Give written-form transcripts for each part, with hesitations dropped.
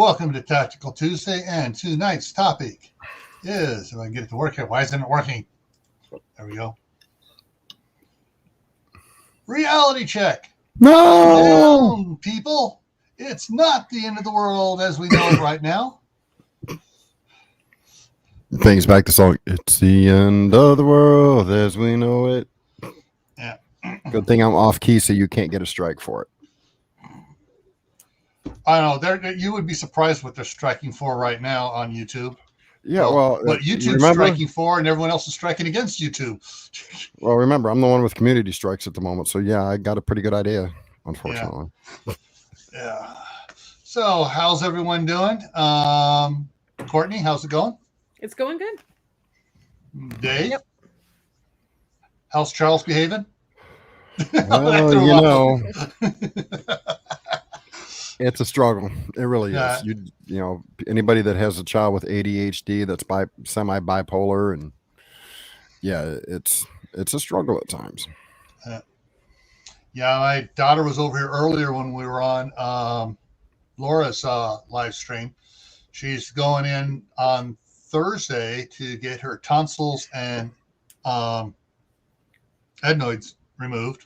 Welcome to Tactical Tuesday, and tonight's topic is, if I can get it to work here, why isn't it working? There we go. Reality check. No! Down, people. It's not the end of the world as we know it right now. Things back to song. It's the end of the world as we know it. Yeah. Good thing I'm off key so you can't get a strike for it. I know. You would be surprised what they're striking for right now on YouTube. Yeah, well, what YouTube's striking for, and everyone else is striking against YouTube. Well, remember, I'm the one with community strikes at the moment, so yeah, I got a pretty good idea, unfortunately. Yeah. So, how's everyone doing? Courtney, how's it going? It's going good. Dave? Yep. How's Charles behaving? Well, you know, it's a struggle. It really is. You know, anybody that has a child with ADHD that's semi-bipolar, and yeah, it's a struggle at times. Yeah, my daughter was over here earlier when we were on Laura's live stream. She's going in on Thursday to get her tonsils and adenoids removed.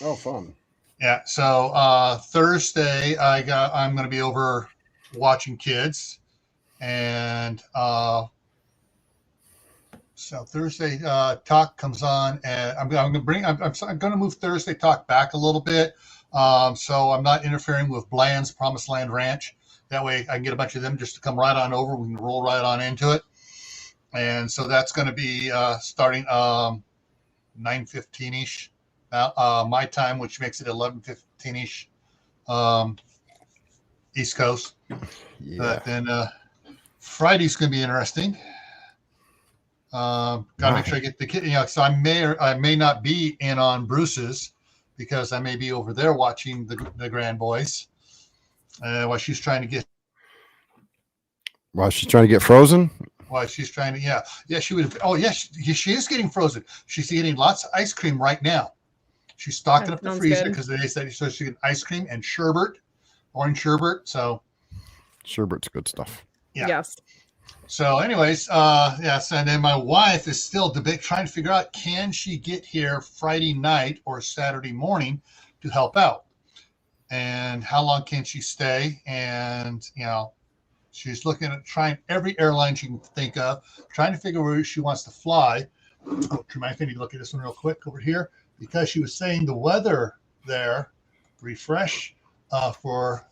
Oh, fun. Yeah, so Thursday I'm going to be over watching kids, and so Thursday talk comes on, and I'm going to move Thursday talk back a little bit, so I'm not interfering with Bland's Promised Land Ranch. That way I can get a bunch of them just to come right on over. We can roll right on into it, and so that's going to be starting 9:15ish. My time, which makes it 11:15ish East Coast. Yeah. But then Friday's going to be interesting. Got to make sure I get the kid. So I may not be in on Bruce's because I may be over there watching the grand boys while she's trying to get. While she's trying to get frozen. While she's trying to, yeah, she would. Oh, yes, she is getting frozen. She's eating lots of ice cream right now. She's stocking up the freezer because they said so she get ice cream and sherbet, orange sherbet. So sherbet's good stuff. Yeah. Yes. So, anyways, yes, and then my wife is still trying to figure out, can she get here Friday night or Saturday morning to help out, and how long can she stay? And she's looking at trying every airline she can think of, trying to figure where she wants to fly. Oh, I need to look at this one real quick over here. Because she was saying the weather there, refresh for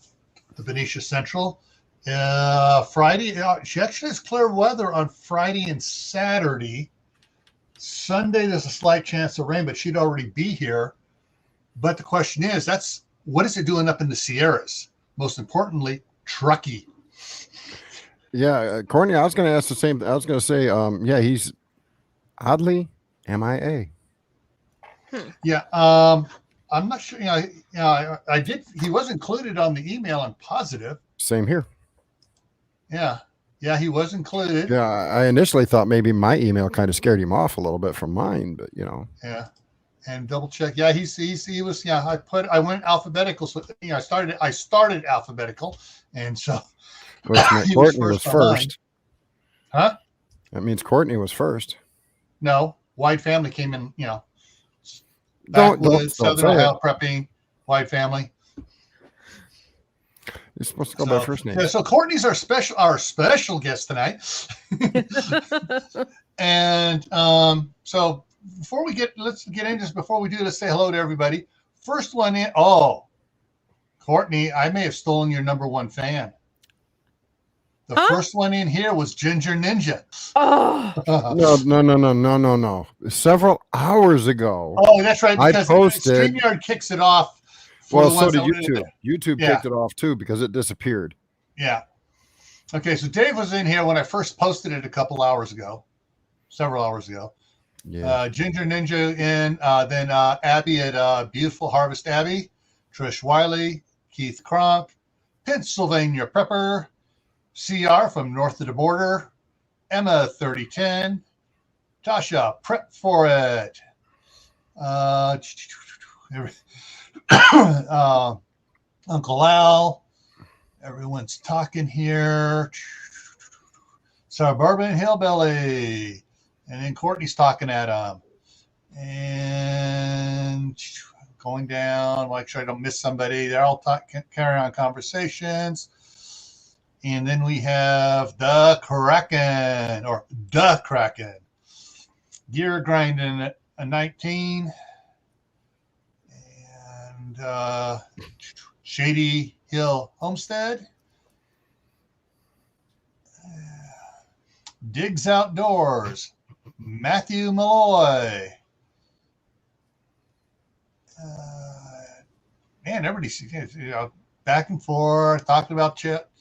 the Benicia Central. Friday, she actually has clear weather on Friday and Saturday. Sunday, there's a slight chance of rain, but she'd already be here. But the question is, what is it doing up in the Sierras? Most importantly, Truckee. Yeah, Courtney, I was going to ask the same. I was going to say, yeah, he's oddly MIA. Yeah, I'm not sure. I did. He was included on the email. I'm positive. Same here. Yeah, he was included. Yeah, I initially thought maybe my email kind of scared him off a little bit from mine, but Yeah, and double check. Yeah, he was. Yeah, I went alphabetical. So I started alphabetical, and so Courtney was first. Huh? That means Courtney was first. No, Wide Family came in. Backwoods, Southern Ohio prepping, Wide Family. You're supposed to go by first name. Yeah, so Courtney's our special guest tonight. And so let's get into this. Before we do, let's say hello to everybody. First one in. Oh, Courtney, I may have stolen your number one fan. The first one in here was Ginger Ninja. Oh. No. Several hours ago. Oh, that's right. Because I posted. StreamYard kicks it off. Well, so did YouTube. YouTube kicked it off too because it disappeared. Yeah. Okay, so Dave was in here when I first posted it several hours ago. Yeah. Ginger Ninja in, then Abby at Beautiful Harvest Abbey, Trish Wiley, Keith Kronk, Pennsylvania Prepper, CR from North of the Border, Emma 3010, Tasha Prep for It, Uncle Al, Everyone's talking here. Suburban Hillbilly. And then Courtney's talking at him. And going down, make sure I don't miss somebody. They're all carrying on conversations. And then we have the Kraken, or the Kraken. Gear grinding at a 19. And Shady Hill Homestead. Digs Outdoors. Matthew Malloy. Man, everybody's back and forth, talking about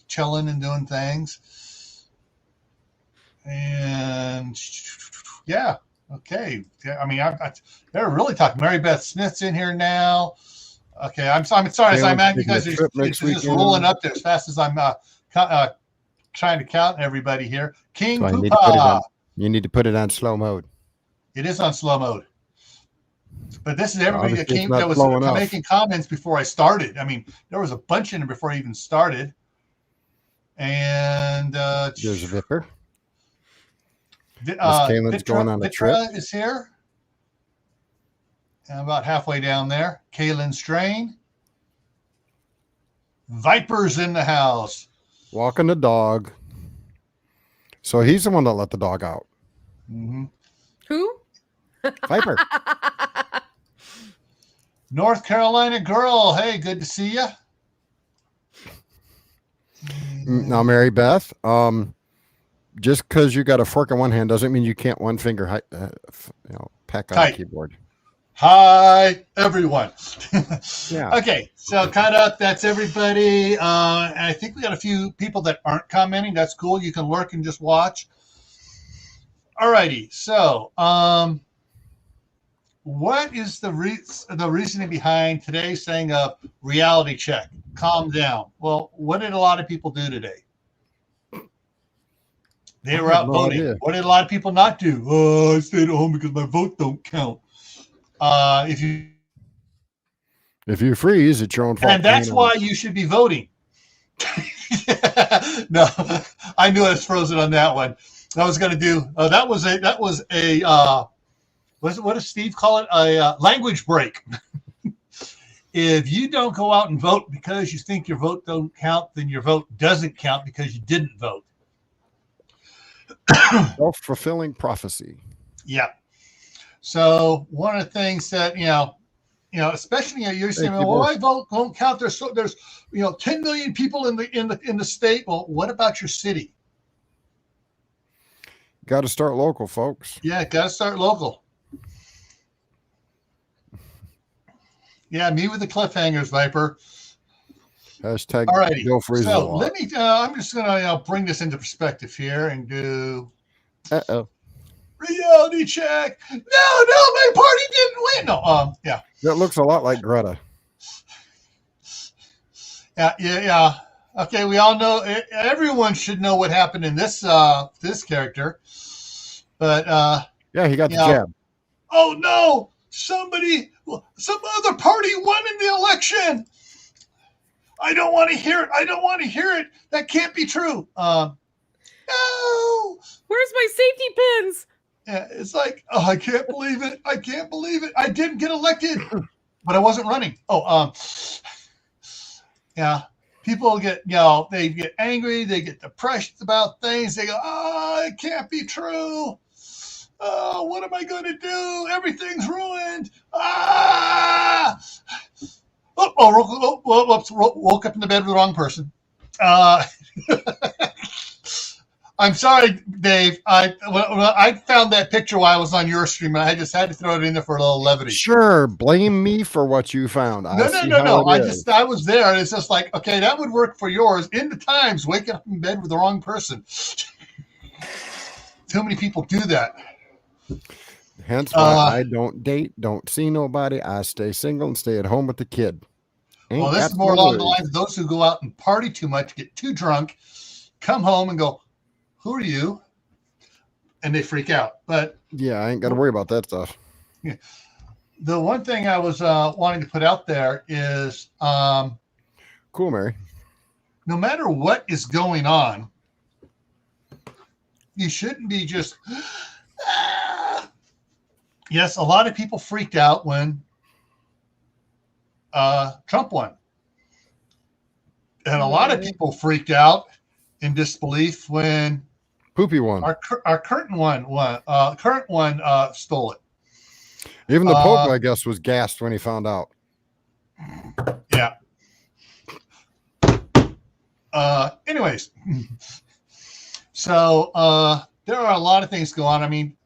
chilling and doing things. And yeah, okay. I mean, they're really talking. Mary Beth Smith's in here now. Okay, I'm sorry, I'm mad because it's just rolling up there as fast as I'm trying to count everybody here. King Poopa. You need to put it on slow mode. It is on slow mode. But this is everybody that was making comments before I started. I mean, there was a bunch in there before I even started. And there's Vipper. Kalen's going on a trip. Is here. And about halfway down there. Kalen Strain. Viper's in the house. Walking the dog. So he's the one that let the dog out. Mm-hmm. Who? Viper. North Carolina girl. Hey, good to see you. Now, Mary Beth, just because you got a fork in one hand doesn't mean you can't one finger, peck on the keyboard. Hi, everyone. Yeah. Okay, so cut up. That's everybody. I think we got a few people that aren't commenting. That's cool. You can lurk and just watch. All righty. So, what is the reasoning behind today saying a reality check? Calm down. Well, what did a lot of people do today? They were out voting. Idea. What did a lot of people not do? Oh, I stayed at home because my vote don't count. If you freeze, it's your own fault. And that's why you should be voting. No, I knew I was frozen on that one. I was going to do. That was a. What does Steve call it? A language break. If you don't go out and vote because you think your vote don't count, then your vote doesn't count because you didn't vote. Self-fulfilling prophecy. Yeah. So one of the things that especially you're saying, well, my vote won't count. There's 10 million people in the state. Well, what about your city? Got to start local, folks. Yeah, got to start local. Yeah, me with the cliffhangers, Viper. Hashtag all righty. So let me. I'm just gonna bring this into perspective here and do. Reality check. No, my party didn't win. No, yeah. That looks a lot like Greta. Yeah. Okay, we all know. Everyone should know what happened in this character, but yeah, he got the jab. Oh no! Some other party won in the election. I don't want to hear it. That can't be true. No. Where's my safety pins? Yeah, it's like, oh, I can't believe it. I didn't get elected, but I wasn't running. Yeah. People get, they get angry. They get depressed about things. They go, oh, it can't be true. Oh, what am I going to do? Everything's ruined. Woke up in the bed with the wrong person. I'm sorry, Dave. I found that picture while I was on your stream, and I just had to throw it in there for a little levity. Sure, blame me for what you found. No. I was there, and it's just like, okay, that would work for yours. In the Times, waking up in bed with the wrong person. Too many people do that. Hence why I don't date, don't see nobody. I stay single and stay at home with the kid. Well, this is more along the lines of those who go out and party too much, get too drunk, come home and go, who are you? And they freak out. But yeah, I ain't got to worry about that stuff. Yeah. The one thing I was wanting to put out there is cool, Mary. no matter what is going on, you shouldn't be just, yes, a lot of people freaked out when Trump won. And a lot of people freaked out in disbelief when Poopy won. Our current one stole it. Even the Pope, I guess, was gassed when he found out. Yeah. Anyways, so there are a lot of things going on. I mean,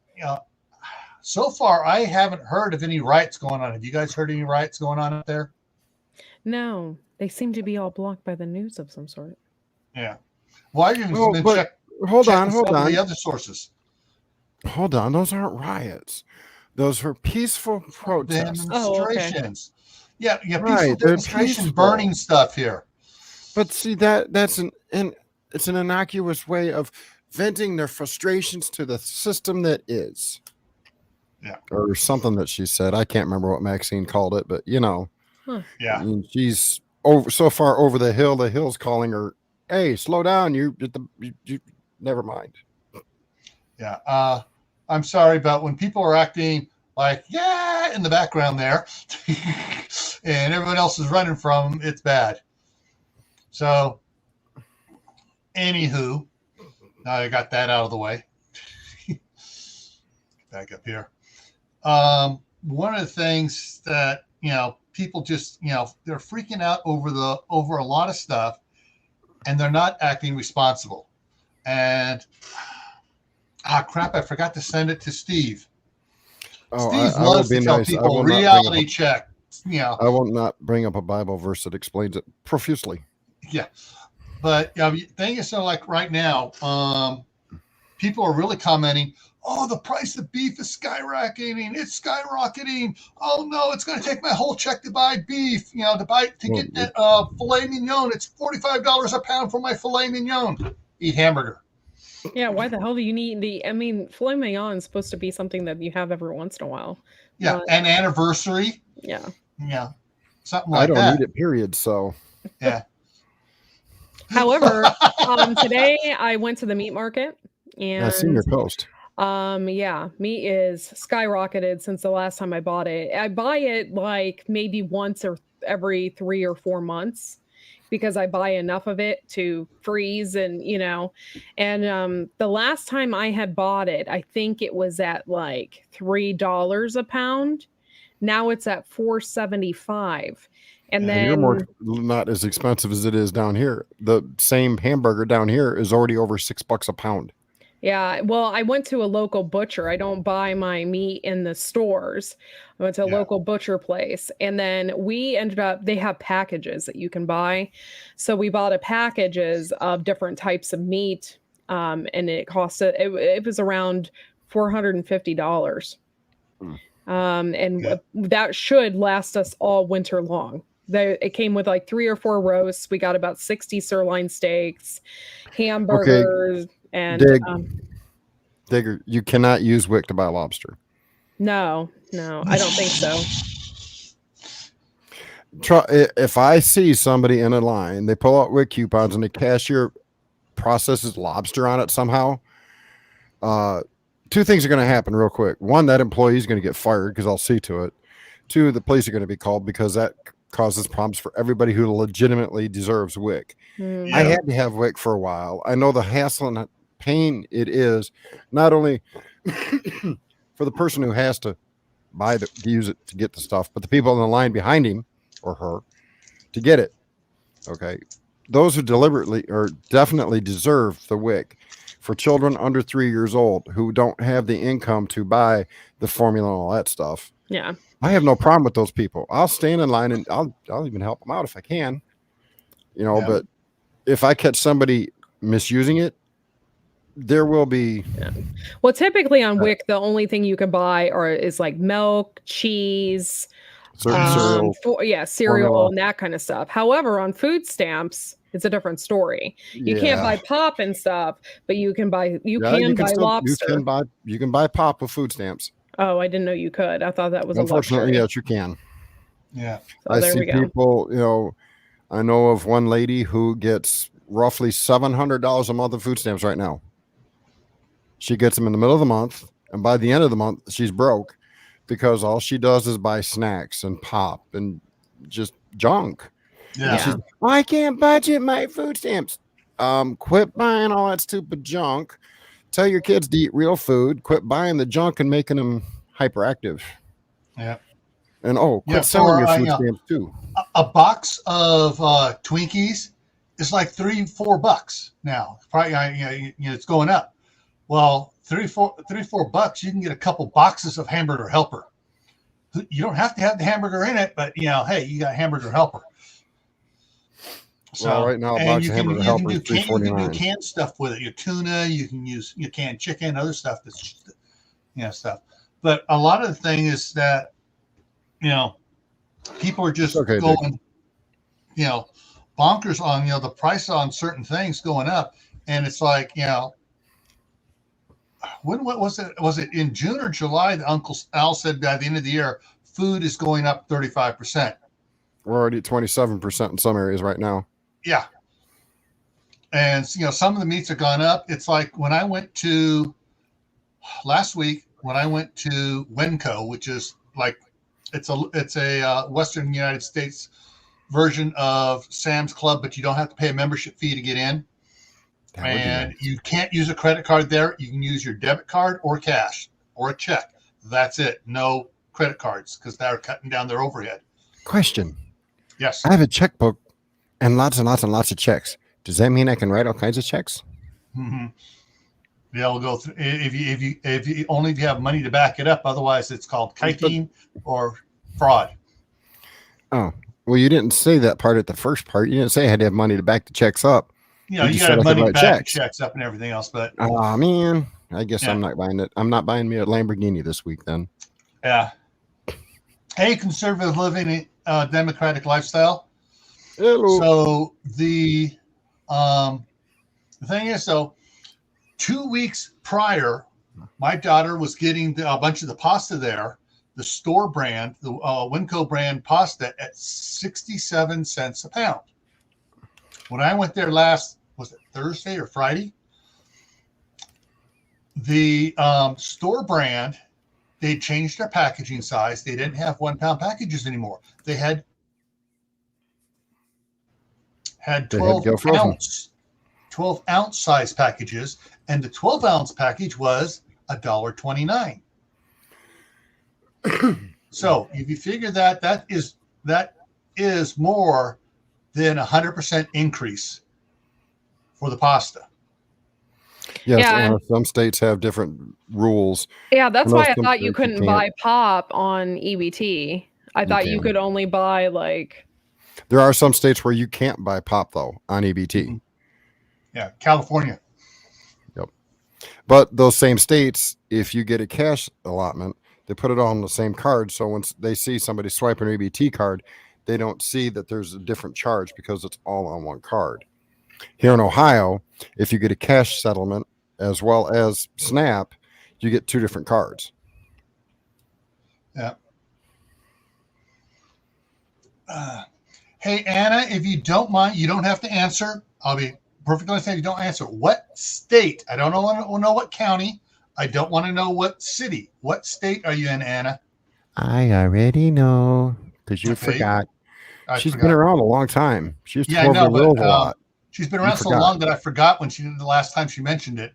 so far I haven't heard of any riots going on. Have you guys heard any riots going on up there? No, they seem to be all blocked by the news of some sort. Yeah. Well, I even hold on. The other sources. Hold on, those aren't riots. Those are peaceful protests. Demonstrations. Oh, okay. Yeah, right. Peaceful demonstrations, burning stuff here. But see, that's it's an innocuous way of venting their frustrations to the system that is. Yeah. Or something that she said. I can't remember what Maxine called it, but Huh. Yeah. I mean, she's so far over the hill. The hill's calling her, "Hey, slow down! You never mind." Yeah. I'm sorry, but when people are acting like in the background there, and everyone else is running from them, it's bad. So, anywho, now I got that out of the way. Back up here. One of the things that people just they're freaking out over a lot of stuff, and they're not acting responsible. And crap! I forgot to send it to Steve. Steve loves to tell people reality check. I will not bring up a Bible verse that explains it profusely. Yeah, but the thing is, so like right now, people are really commenting. Oh, the price of beef is skyrocketing. It's skyrocketing. Oh no, it's going to take my whole check to buy beef. To get that filet mignon. It's $45 a pound for my filet mignon. Eat hamburger. Yeah, why the hell do you need filet mignon is supposed to be something that you have every once in a while. Yeah, an anniversary. Yeah. Yeah, something like that. I don't eat it, period, so. Yeah. However, today I went to the meat market and I seen your post. Meat is skyrocketed since the last time I bought it. I buy it like maybe once or every 3 or 4 months because I buy enough of it to freeze and the last time I had bought it, I think it was at like $3 a pound. Now it's at $4.75. And then you're more not as expensive as it is down here. The same hamburger down here is already over $6 a pound. Yeah, well, I went to a local butcher. I don't buy my meat in the stores. I went to a local butcher place, and then we ended up, they have packages that you can buy. So we bought packages of different types of meat, and it cost, it was around $450. And that should last us all winter long. It came with like 3 or 4 roasts. We got about 60 sirloin steaks, hamburgers. Okay. And Digger, you cannot use WIC to buy lobster. No, I don't think so. If I see somebody in a line, they pull out WIC coupons and the cashier processes lobster on it somehow, 2 things are going to happen real quick. 1, that employee is going to get fired because I'll see to it. 2, the police are going to be called because that causes problems for everybody who legitimately deserves WIC. Yeah. I had to have WIC for a while. I know the hassle and pain it is, not only for the person who has to use it to get the stuff, but the people in the line behind him or her to get it. Okay. Those who deliberately or definitely deserve the WIC. For children under 3 years old who don't have the income to buy the formula and all that stuff. Yeah. I have no problem with those people. I'll stand in line and I'll even help them out if I can. But if I catch somebody misusing it, there will be. Yeah. Well, typically on WIC, the only thing you can buy is like milk, cheese, cereal, cereal, and that kind of stuff. However, on food stamps, it's a different story. You can't buy pop and stuff, but you can buy lobster. You can buy pop with food stamps. Oh, I didn't know you could. I thought that was unfortunately, yes, you can. Yeah. So I see people, I know of one lady who gets roughly $700 a month of food stamps right now. She gets them in the middle of the month, and by the end of the month, she's broke because all she does is buy snacks and pop and just junk. Yeah. And she's, I can't budget my food stamps. Quit buying all that stupid junk. Tell your kids to eat real food. Quit buying the junk and making them hyperactive. Yeah. And quit selling your food stamps too. A box of Twinkies is like $3-4 now. Probably, it's going up. Well, $3-4, you can get a couple boxes of Hamburger Helper. You don't have to have the hamburger in it, but hey, you got Hamburger Helper. So right now, a box of Hamburger Helper is $3.49. You can do canned stuff with it. Your tuna, you can use your canned chicken, other stuff that's stuff. But a lot of the thing is that people are just going bonkers on the price on certain things going up, and it's like what was it? Was it in June or July that Uncle Al said by the end of the year food is going up 35%? We're already at 27% in some areas right now. Yeah. And some of the meats have gone up. It's like when I went to last week, when I went to Wenco, which is like it's a Western United States version of Sam's Club, but you don't have to pay a membership fee to get in. And you can't use a credit card there. You can use your debit card or cash or a check. That's it. No credit cards because they're cutting down their overhead. Question. Yes. I have a checkbook and lots of checks. Does that mean I can write all kinds of checks? Mm-hmm. They'll go through if you only have money to back it up. Otherwise, it's called kiting or fraud. Oh, well, you didn't say that part at the first part. You didn't say I had to have money to back the checks up. You got to have money to back checks up and everything else. But man, I guess I'm not buying it. I'm not buying me a Lamborghini this week then. Yeah. Hey, conservative living, democratic lifestyle. Hello. So the thing is, 2 weeks prior, my daughter was getting a bunch of the pasta there, the store brand, the Winco brand pasta at 67 cents a pound. When I went there was it Thursday or Friday? The store brand, they changed their packaging size. They didn't have 1 pound packages anymore. They had 12 ounce size packages, and the 12 ounce package was $1.29. So if you figure that is more than 100% increase for the pasta. Yes, yeah. Some states have different rules. Yeah, that's why I thought you couldn't buy pop on EBT. I thought you could only buy There are some states where you can't buy pop though on EBT. Mm-hmm. Yeah, California. Yep. But those same states, if you get a cash allotment, they put it on the same card. So once they see somebody swiping an EBT card, they don't see that there's a different charge because it's all on one card. Here in Ohio, if you get a cash settlement as well as SNAP, you get 2 different cards. Yeah. Hey, Anna, if you don't mind, you don't have to answer. I'll be perfectly honest if you don't answer. What state? I don't know what county. I don't want to know what city. What state are you in, Anna? I already know because you forgot. She's been around a long time. She used to come over a lot. She's been around so long that I forgot when she did the last time she mentioned it.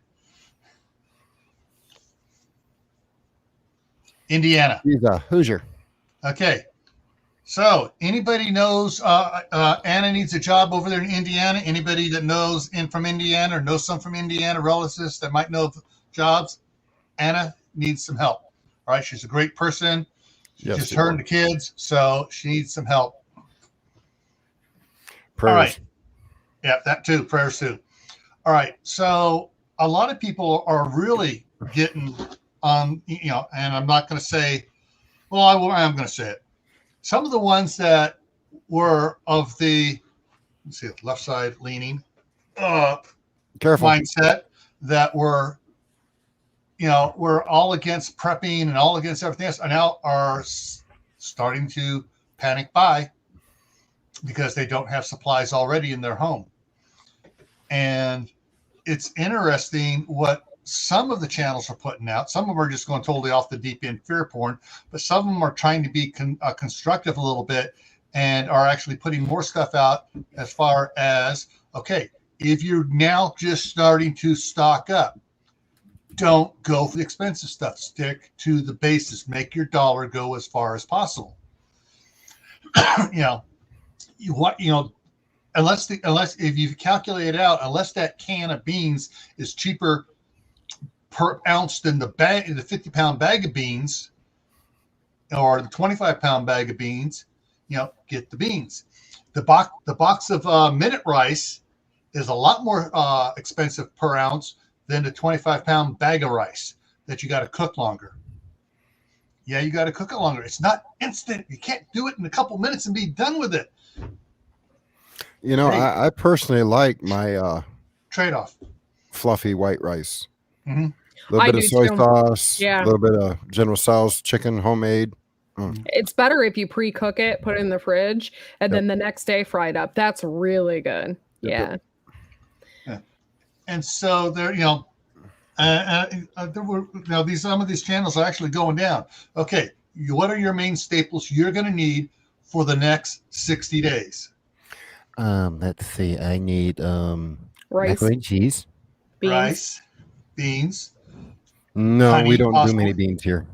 Indiana. She's a Hoosier. Okay. So anybody knows Anna needs a job over there in Indiana? Anybody that knows from Indiana or knows some from Indiana relatives that might know jobs? Anna needs some help. All right. She's a great person. Just her and the kids. So she needs some help. Prayers. All right. Yeah, that too. Prayers too. All right. So a lot of people are really getting on, and I'm not going to say, well, I'm going to say it. Some of the ones that were of the, let's see, left side leaning Careful. mindset that were, we're all against prepping and all against everything else, are now starting to panic buy. because they don't have supplies already in their home. And it's interesting what some of the channels are putting out. Some of them are just going totally off the deep end fear porn, but some of them are trying to be constructive a little bit and are actually putting more stuff out as far as, okay, if you're now just starting to stock up, don't go for the expensive stuff. Stick to the basis. Make your dollar go as far as possible. Unless if you calculate it out, unless that can of beans is cheaper per ounce than the 50-pound bag of beans or the 25-pound bag of beans, get the beans. The box of minute rice is a lot more expensive per ounce than the 25-pound bag of rice that you got to cook longer. Yeah, you got to cook it longer. It's not instant. You can't do it in a couple minutes and be done with it. I personally like my trade-off fluffy white rice. Mm-hmm. A little bit of soy sauce, yeah. A little bit of General Tso's chicken, homemade. It's better if you pre-cook it, put it in the fridge, and then the next day fry it up. That's really good. Yeah. And so there, some of these channels are actually going down. Okay, what are your main staples you're going to need for the next 60 days? Let's see. I need rice, macaroni and cheese, beans. Rice, beans. No, honey, we don't possibly. do many beans here.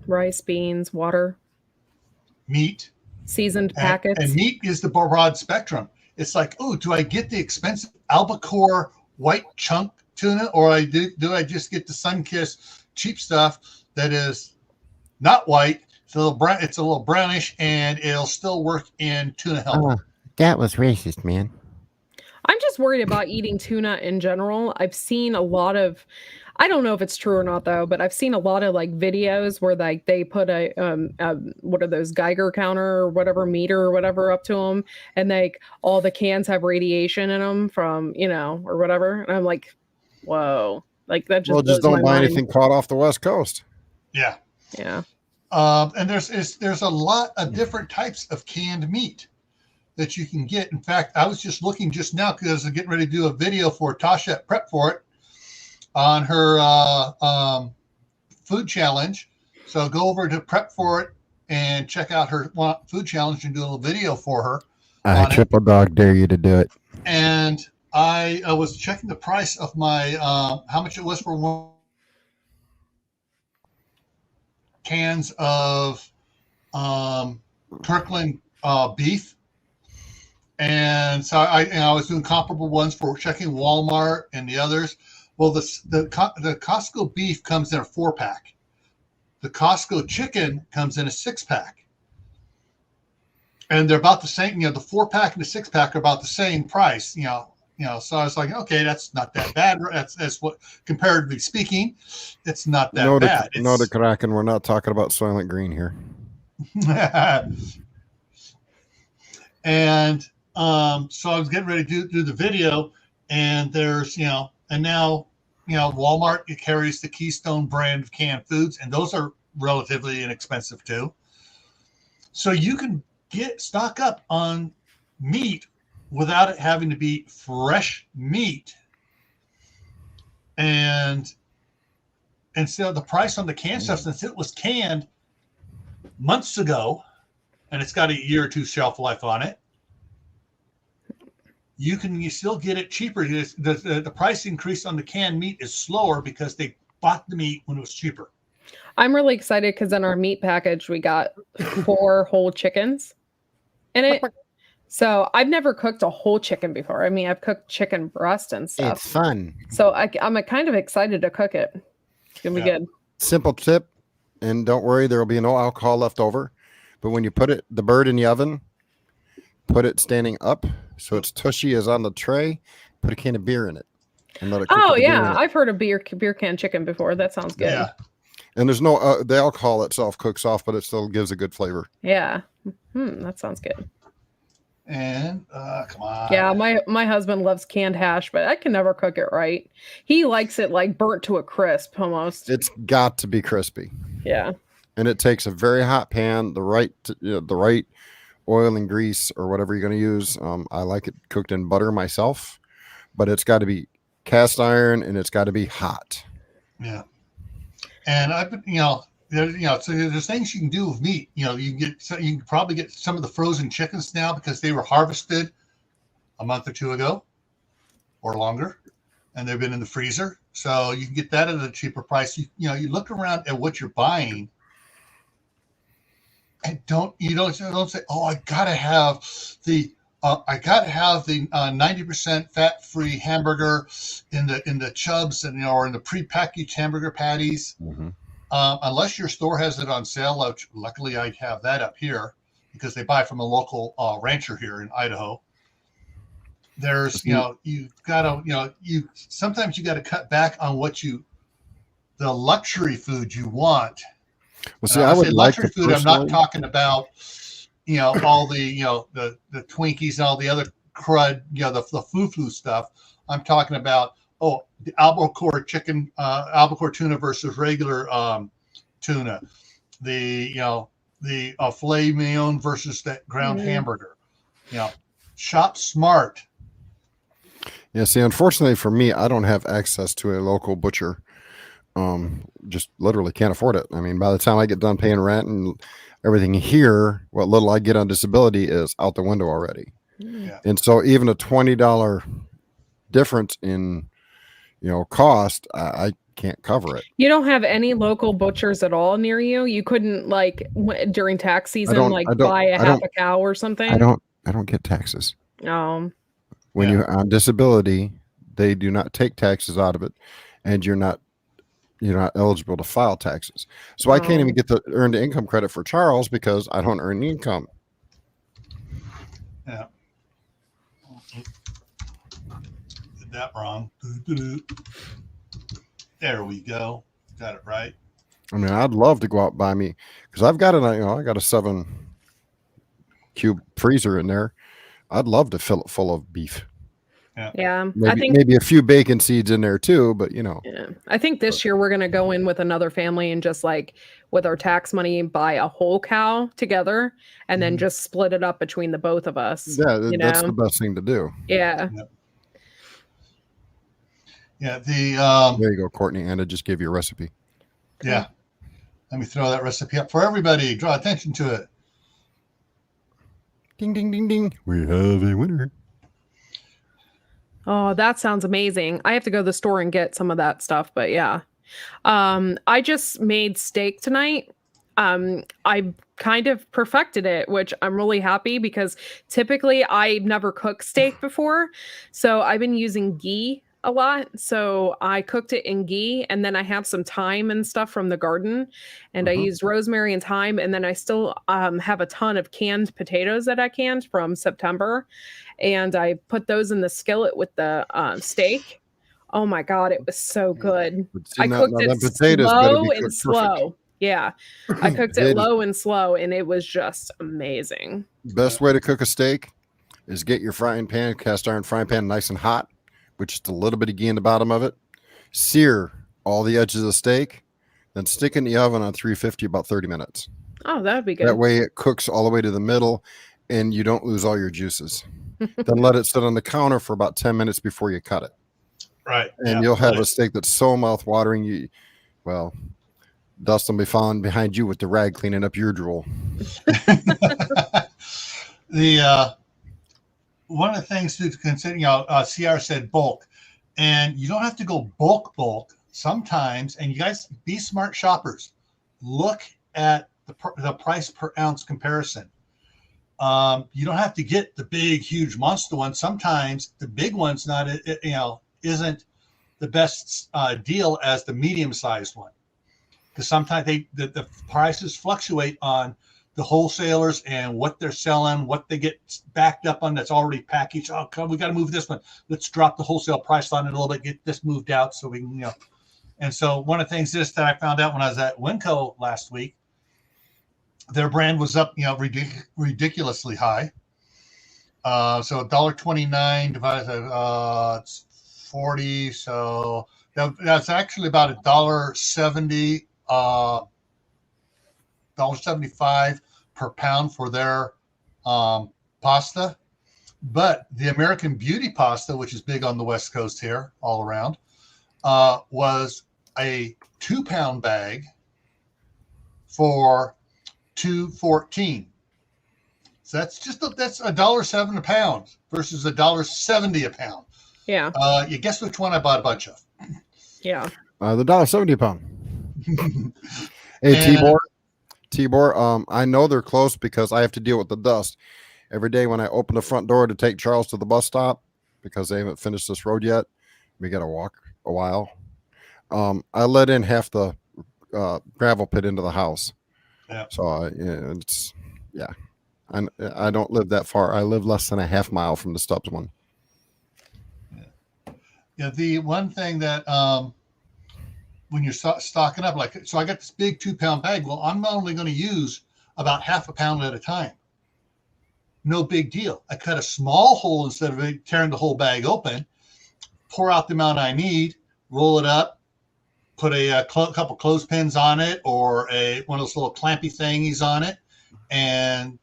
Rice, beans, water, meat, seasoned packets. And meat is the broad spectrum. It's like, oh, do I get the expensive albacore white chunk tuna, or do I just get the Sunkist cheap stuff that is not white? It's a little brownish, and it'll still work in tuna health. That was racist, man. I'm just worried about eating tuna in general. I've seen a lot of, I don't know if it's true or not though, but I've seen a lot of videos where they put a what are those, Geiger counter or whatever, meter or whatever up to them, and all the cans have radiation in them from or whatever, and I'm like, whoa, that just just don't buy anything caught off the West Coast. Yeah. And there's a lot of different types of canned meat that you can get. In fact, I was just looking just now because I'm getting ready to do a video for Tasha at Prep For It on her food challenge. So go over to Prep For It and check out her food challenge and do a little video for her. I triple dog dare you to do it. And I was checking the price of my how much it was for one cans of Kirkland beef. And so I was doing comparable ones for checking Walmart and the others. Well, the Costco beef comes in a 4-pack. The Costco chicken comes in a 6-pack. And they're about the same. The 4-pack and the 6-pack are about the same price. So I was like, okay, that's not that bad. That's what, comparatively speaking, it's not that bad. No, the Kraken. We're not talking about Soylent Green here. And so I was getting ready to do the video, and there's and now Walmart, it carries the Keystone brand of canned foods, and those are relatively inexpensive too. So you can stock up on meat without it having to be fresh meat. And so the price on the canned stuff, since it was canned months ago, and it's got a year or two shelf life on it, you still get it cheaper. The price increase on the canned meat is slower because they bought the meat when it was cheaper. I'm really excited because in our meat package we got 4 whole chickens in it. So I've never cooked a whole chicken before. I mean, I've cooked chicken breast and stuff. It's fun. So I'm kind of excited to cook it. It's gonna be good. Simple tip, and don't worry, there will be no alcohol left over. But when you put the bird in the oven, put it standing up so it's tushy as on the tray. Put a can of beer in it and let it cook. Oh yeah, I've heard of beer can chicken before. That sounds good. Yeah. And there's no the alcohol itself cooks off, but it still gives a good flavor. Yeah. That sounds good. And come on. Yeah, my husband loves canned hash, but I can never cook it right. He likes it burnt to a crisp almost. It's got to be crispy. Yeah. And it takes a very hot pan, the right oil and grease or whatever you're going to use. I like it cooked in butter myself, but it's got to be cast iron and it's got to be hot. Yeah. And I've been, so there's things you can do with meat. You can probably get some of the frozen chickens now because they were harvested a month or two ago or longer, and they've been in the freezer. So you can get that at a cheaper price. You look around at what you're buying, and don't say, oh, I gotta have the 90% fat-free hamburger in the Chubs and or in the prepackaged hamburger patties. Mm-hmm. Unless your store has it on sale, which luckily I have that up here because they buy from a local rancher here in Idaho. There's sometimes you gotta cut back on the luxury food you want. Well, see, I would like luxury food. I'm not talking about all the the Twinkies and all the other crud, the foo-foo stuff. I'm talking about the albacore chicken, albacore tuna versus regular tuna, the filet mignon versus that ground hamburger. Shop smart. Yeah, see, unfortunately for me, I don't have access to a local butcher. Just literally can't afford it. I mean, by the time I get done paying rent and everything here, what little I get on disability is out the window already. Yeah. And so even a $20 difference in, cost, I can't cover it. You don't have any local butchers at all near you? You couldn't during tax season, buy half a cow or something? I don't get taxes. Oh. When you're on disability, they do not take taxes out of it, and you're not eligible to file taxes. So I can't even get the earned income credit for Charles because I don't earn income. Yeah. Did that wrong. There we go. Got it right. I mean, I'd love to go out and buy me because I've got I got a 7 cube freezer in there. I'd love to fill it full of beef. Yeah. Maybe a few bacon seeds in there too, but Yeah. I think this year we're going to go in with another family and just with our tax money buy a whole cow together and then just split it up between the both of us. Yeah, that's the best thing to do. Yeah. Yeah. There you go, Courtney. Anna just gave you a recipe. Yeah. Let me throw that recipe up for everybody. Draw attention to it. Ding, ding, ding, ding. We have a winner. Oh, that sounds amazing. I have to go to the store and get some of that stuff, but yeah. I just made steak tonight. I kind of perfected it, which I'm really happy because typically I never cooked steak before. So I've been using ghee a lot. So I cooked it in ghee and then I have some thyme and stuff from the garden and I used rosemary and thyme. And then I still have a ton of canned potatoes that I canned from September. And I put those in the skillet with the steak. Oh my God, it was so good. I cooked it slow and slow. Yeah, I cooked it low and slow and it was just amazing. Best way to cook a steak is get your frying pan, cast iron frying pan, nice and hot, with just a little bit of ghee in the bottom of it. Sear all the edges of the steak, then stick in the oven on 350 about 30 minutes. Oh, that would be good. That way it cooks all the way to the middle and you don't lose all your juices. Then let it sit on the counter for about 10 minutes before you cut it. Right. And you'll have a steak that's so mouth-watering. Dustin will be falling behind you with the rag cleaning up your drool. One of the things to consider, CR said bulk, and you don't have to go bulk sometimes. And you guys be smart shoppers. Look at the price per ounce comparison. You don't have to get the big, huge monster one. Sometimes the big one's not, isn't the best deal as the medium-sized one, because sometimes the prices fluctuate on the wholesalers and what they're selling, what they get backed up on that's already packaged. Oh, come, we got to move this one. Let's drop the wholesale price on it a little bit, get this moved out so we can, And so one of the things that I found out when I was at Winco last week, their brand was up, ridiculously high. So $1.29 divided by it's 40. So that's actually about $1.70, $1.75 per pound for their pasta. But the American Beauty pasta, which is big on the West Coast here, all around, was a 2-pound bag for $2.14. So that's $1.07 a pound versus $1.70 a pound. Yeah. You guess which one I bought a bunch of? Yeah. The $1.70 a pound. Hey, Tibor, I know they're close because I have to deal with the dust every day when I open the front door to take Charles to the bus stop because they haven't finished this road yet. We got to walk a while. I let in half the gravel pit into the house. Yeah. So I don't live that far. I live less than a half mile from the Stubbs one. Yeah. The one thing that when you're stocking up, so I got this big 2-pound bag. Well, I'm only going to use about half a pound at a time. No big deal. I cut a small hole instead of tearing the whole bag open, pour out the amount I need, roll it up, put a couple clothespins on it or one of those little clampy thingies on it, and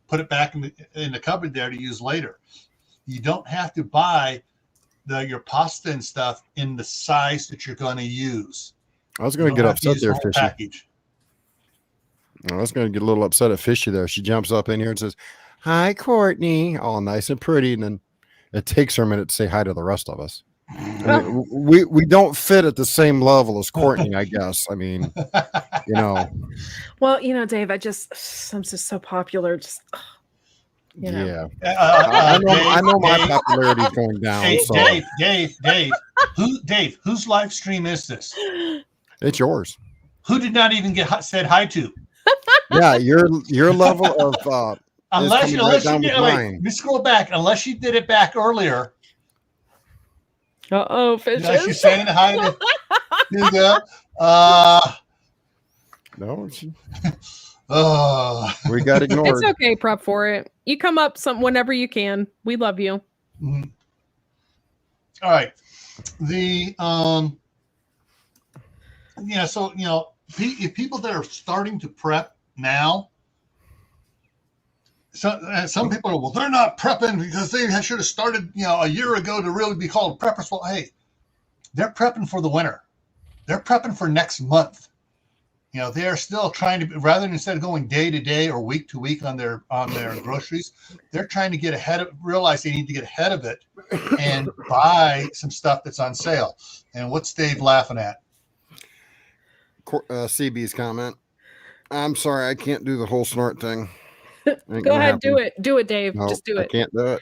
put it back in the cupboard there to use later. You don't have to buy your pasta and stuff in the size that you're going to use. I was going to get upset there, Fishy. Package. I was going to get a little upset at Fishy there. She jumps up in here and says, "Hi, Courtney," all nice and pretty, and then it takes her a minute to say hi to the rest of us. I mean, we don't fit at the same level as Courtney, I guess. I mean, Well, Dave, I'm just so popular. Just yeah. I know my popularity is going down. Hey, Dave, whose live stream is this? It's yours. Who did not even get said hi to? Yeah, your level of unless let me scroll back. Unless you did it back earlier. Fishes. She's saying hi to no. We got ignored. It's okay, prep for it. You come up whenever you can. We love you. Mm-hmm. All right. So if people that are starting to prep now, some people are, well, they're not prepping because they should have started, a year ago to really be called preppers. Well, hey, they're prepping for the winter. They're prepping for next month. They are still trying to, rather than instead of going day to day or week to week on their groceries, they're trying to get realize they need to get ahead of it and buy some stuff that's on sale. And what's Dave laughing at? CB's comment. I'm sorry, I can't do the whole snort thing. Go ahead, do it, Dave. No, just do it. I can't do it.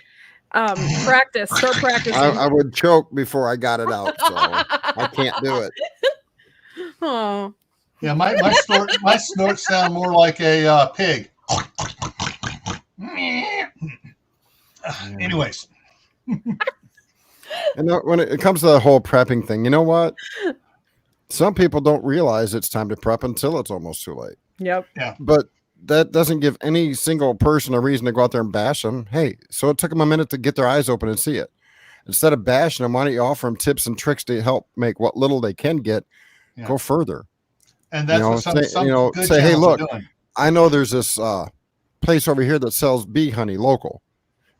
Start practicing. I would choke before I got it out, so I can't do it. Oh. Yeah, my snorts sound more like a pig. Anyways. And when it comes to the whole prepping thing, you know what? Some people don't realize it's time to prep until it's almost too late. Yep. Yeah. But that doesn't give any single person a reason to go out there and bash them. Hey, so it took them a minute to get their eyes open and see it. Instead of bashing them, why don't you offer them tips and tricks to help make what little they can get go further? And that's what some good say, hey, look, are doing. I know there's this place over here that sells bee honey local,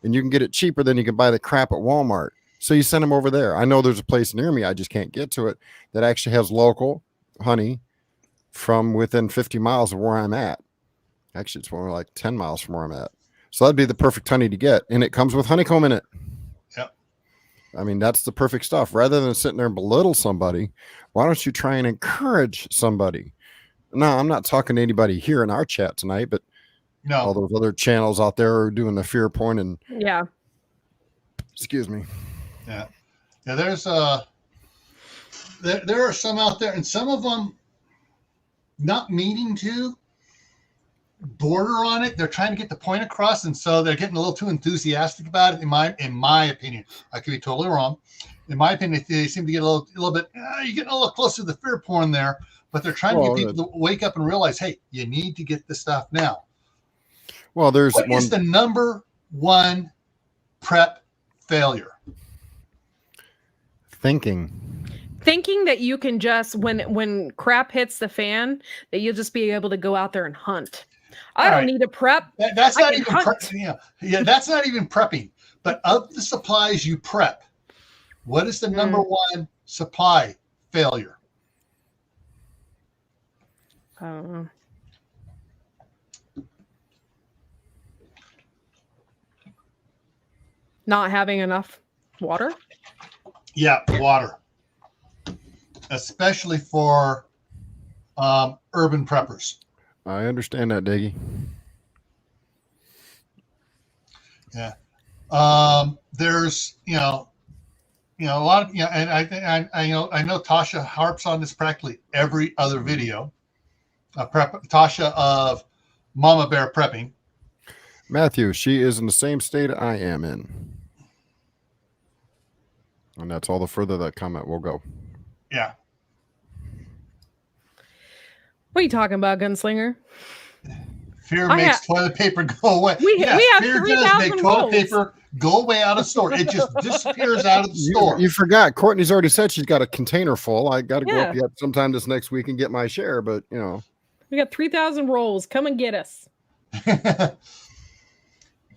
and you can get it cheaper than you can buy the crap at Walmart. So you send them over there. I know there's a place near me, I just can't get to it, that actually has local honey from within 50 miles of where I'm at. Actually, it's more like 10 miles from where I'm at. So that'd be the perfect honey to get. And it comes with honeycomb in it. Yep. I mean, that's the perfect stuff. Rather than sitting there and belittle somebody, why don't you try and encourage somebody? No, I'm not talking to anybody here in our chat tonight, but all those other channels out there are doing the fear point and excuse me. Yeah. Yeah. There's there are some out there, and some of them not meaning to border on it. They're trying to get the point across, and so they're getting a little too enthusiastic about it. In my opinion, I could be totally wrong. In my opinion, they seem to get a little bit. You're getting a little closer to the fear porn there, but they're trying to get people to wake up and realize, hey, you need to get this stuff now. Well, what is the number one prep failure? Thinking that you can just when crap hits the fan, that you'll just be able to go out there and hunt. I All don't right. need to prep. That's I not can even hunt. yeah, that's not even prepping. But of the supplies you prep, what is the number one supply failure? I don't know. Not having enough water? Yeah, water. Especially for urban preppers. I understand that, Diggy. Yeah. There's a lot of and I know Tasha harps on this practically every other video. Tasha of Mama Bear Prepping. Matthew, she is in the same state I am in. And that's all the further that comment will go. Yeah. What are you talking about, Gunslinger? Fear makes toilet paper go away. We have fear 3,000 does make toilet rolls. paper go away out of store. It just disappears out of the store. You forgot. Courtney's already said she's got a container full. I got to go up Yeah. yet sometime this next week and get my share, but We got 3,000 rolls. Come and get us.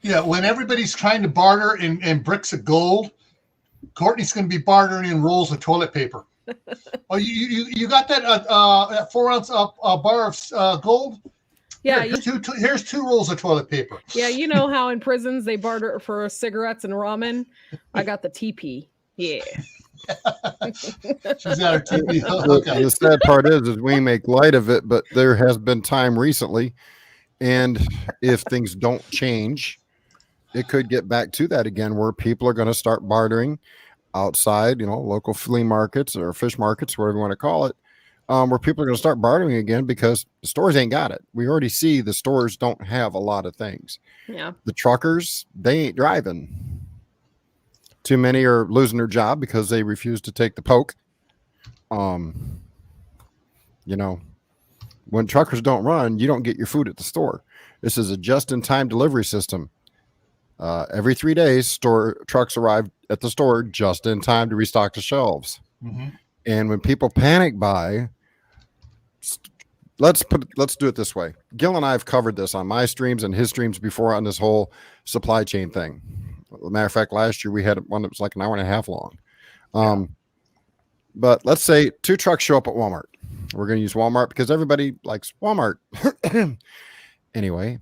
Yeah, when everybody's trying to barter in bricks of gold, Courtney's going to be bartering in rolls of toilet paper. Oh, you got that 4 ounce bar of gold? Yeah, here's 2 rolls of toilet paper. yeah. You know how in prisons they barter for cigarettes and ramen? I got the TP. Yeah. She's got her TP. The sad part is we make light of it, but there has been time recently, and if things don't change, it could get back to that again, where people are going to start bartering outside, local flea markets or fish markets, whatever you want to call it, where people are going to start bartering again because the stores ain't got it. We already see the stores don't have a lot of things. Yeah. The truckers, they ain't driving. Too many are losing their job because they refuse to take the poke. When truckers don't run, you don't get your food at the store. This is a just-in-time delivery system. Every 3 days, trucks arrive at the store just in time to restock the shelves. Mm-hmm. And when people panic buy, let's do it this way. Gil and I have covered this on my streams and his streams before on this whole supply chain thing. As a matter of fact, last year we had one that was like an hour and a half long. But let's say 2 trucks show up at Walmart. We're going to use Walmart because everybody likes Walmart. Anyway,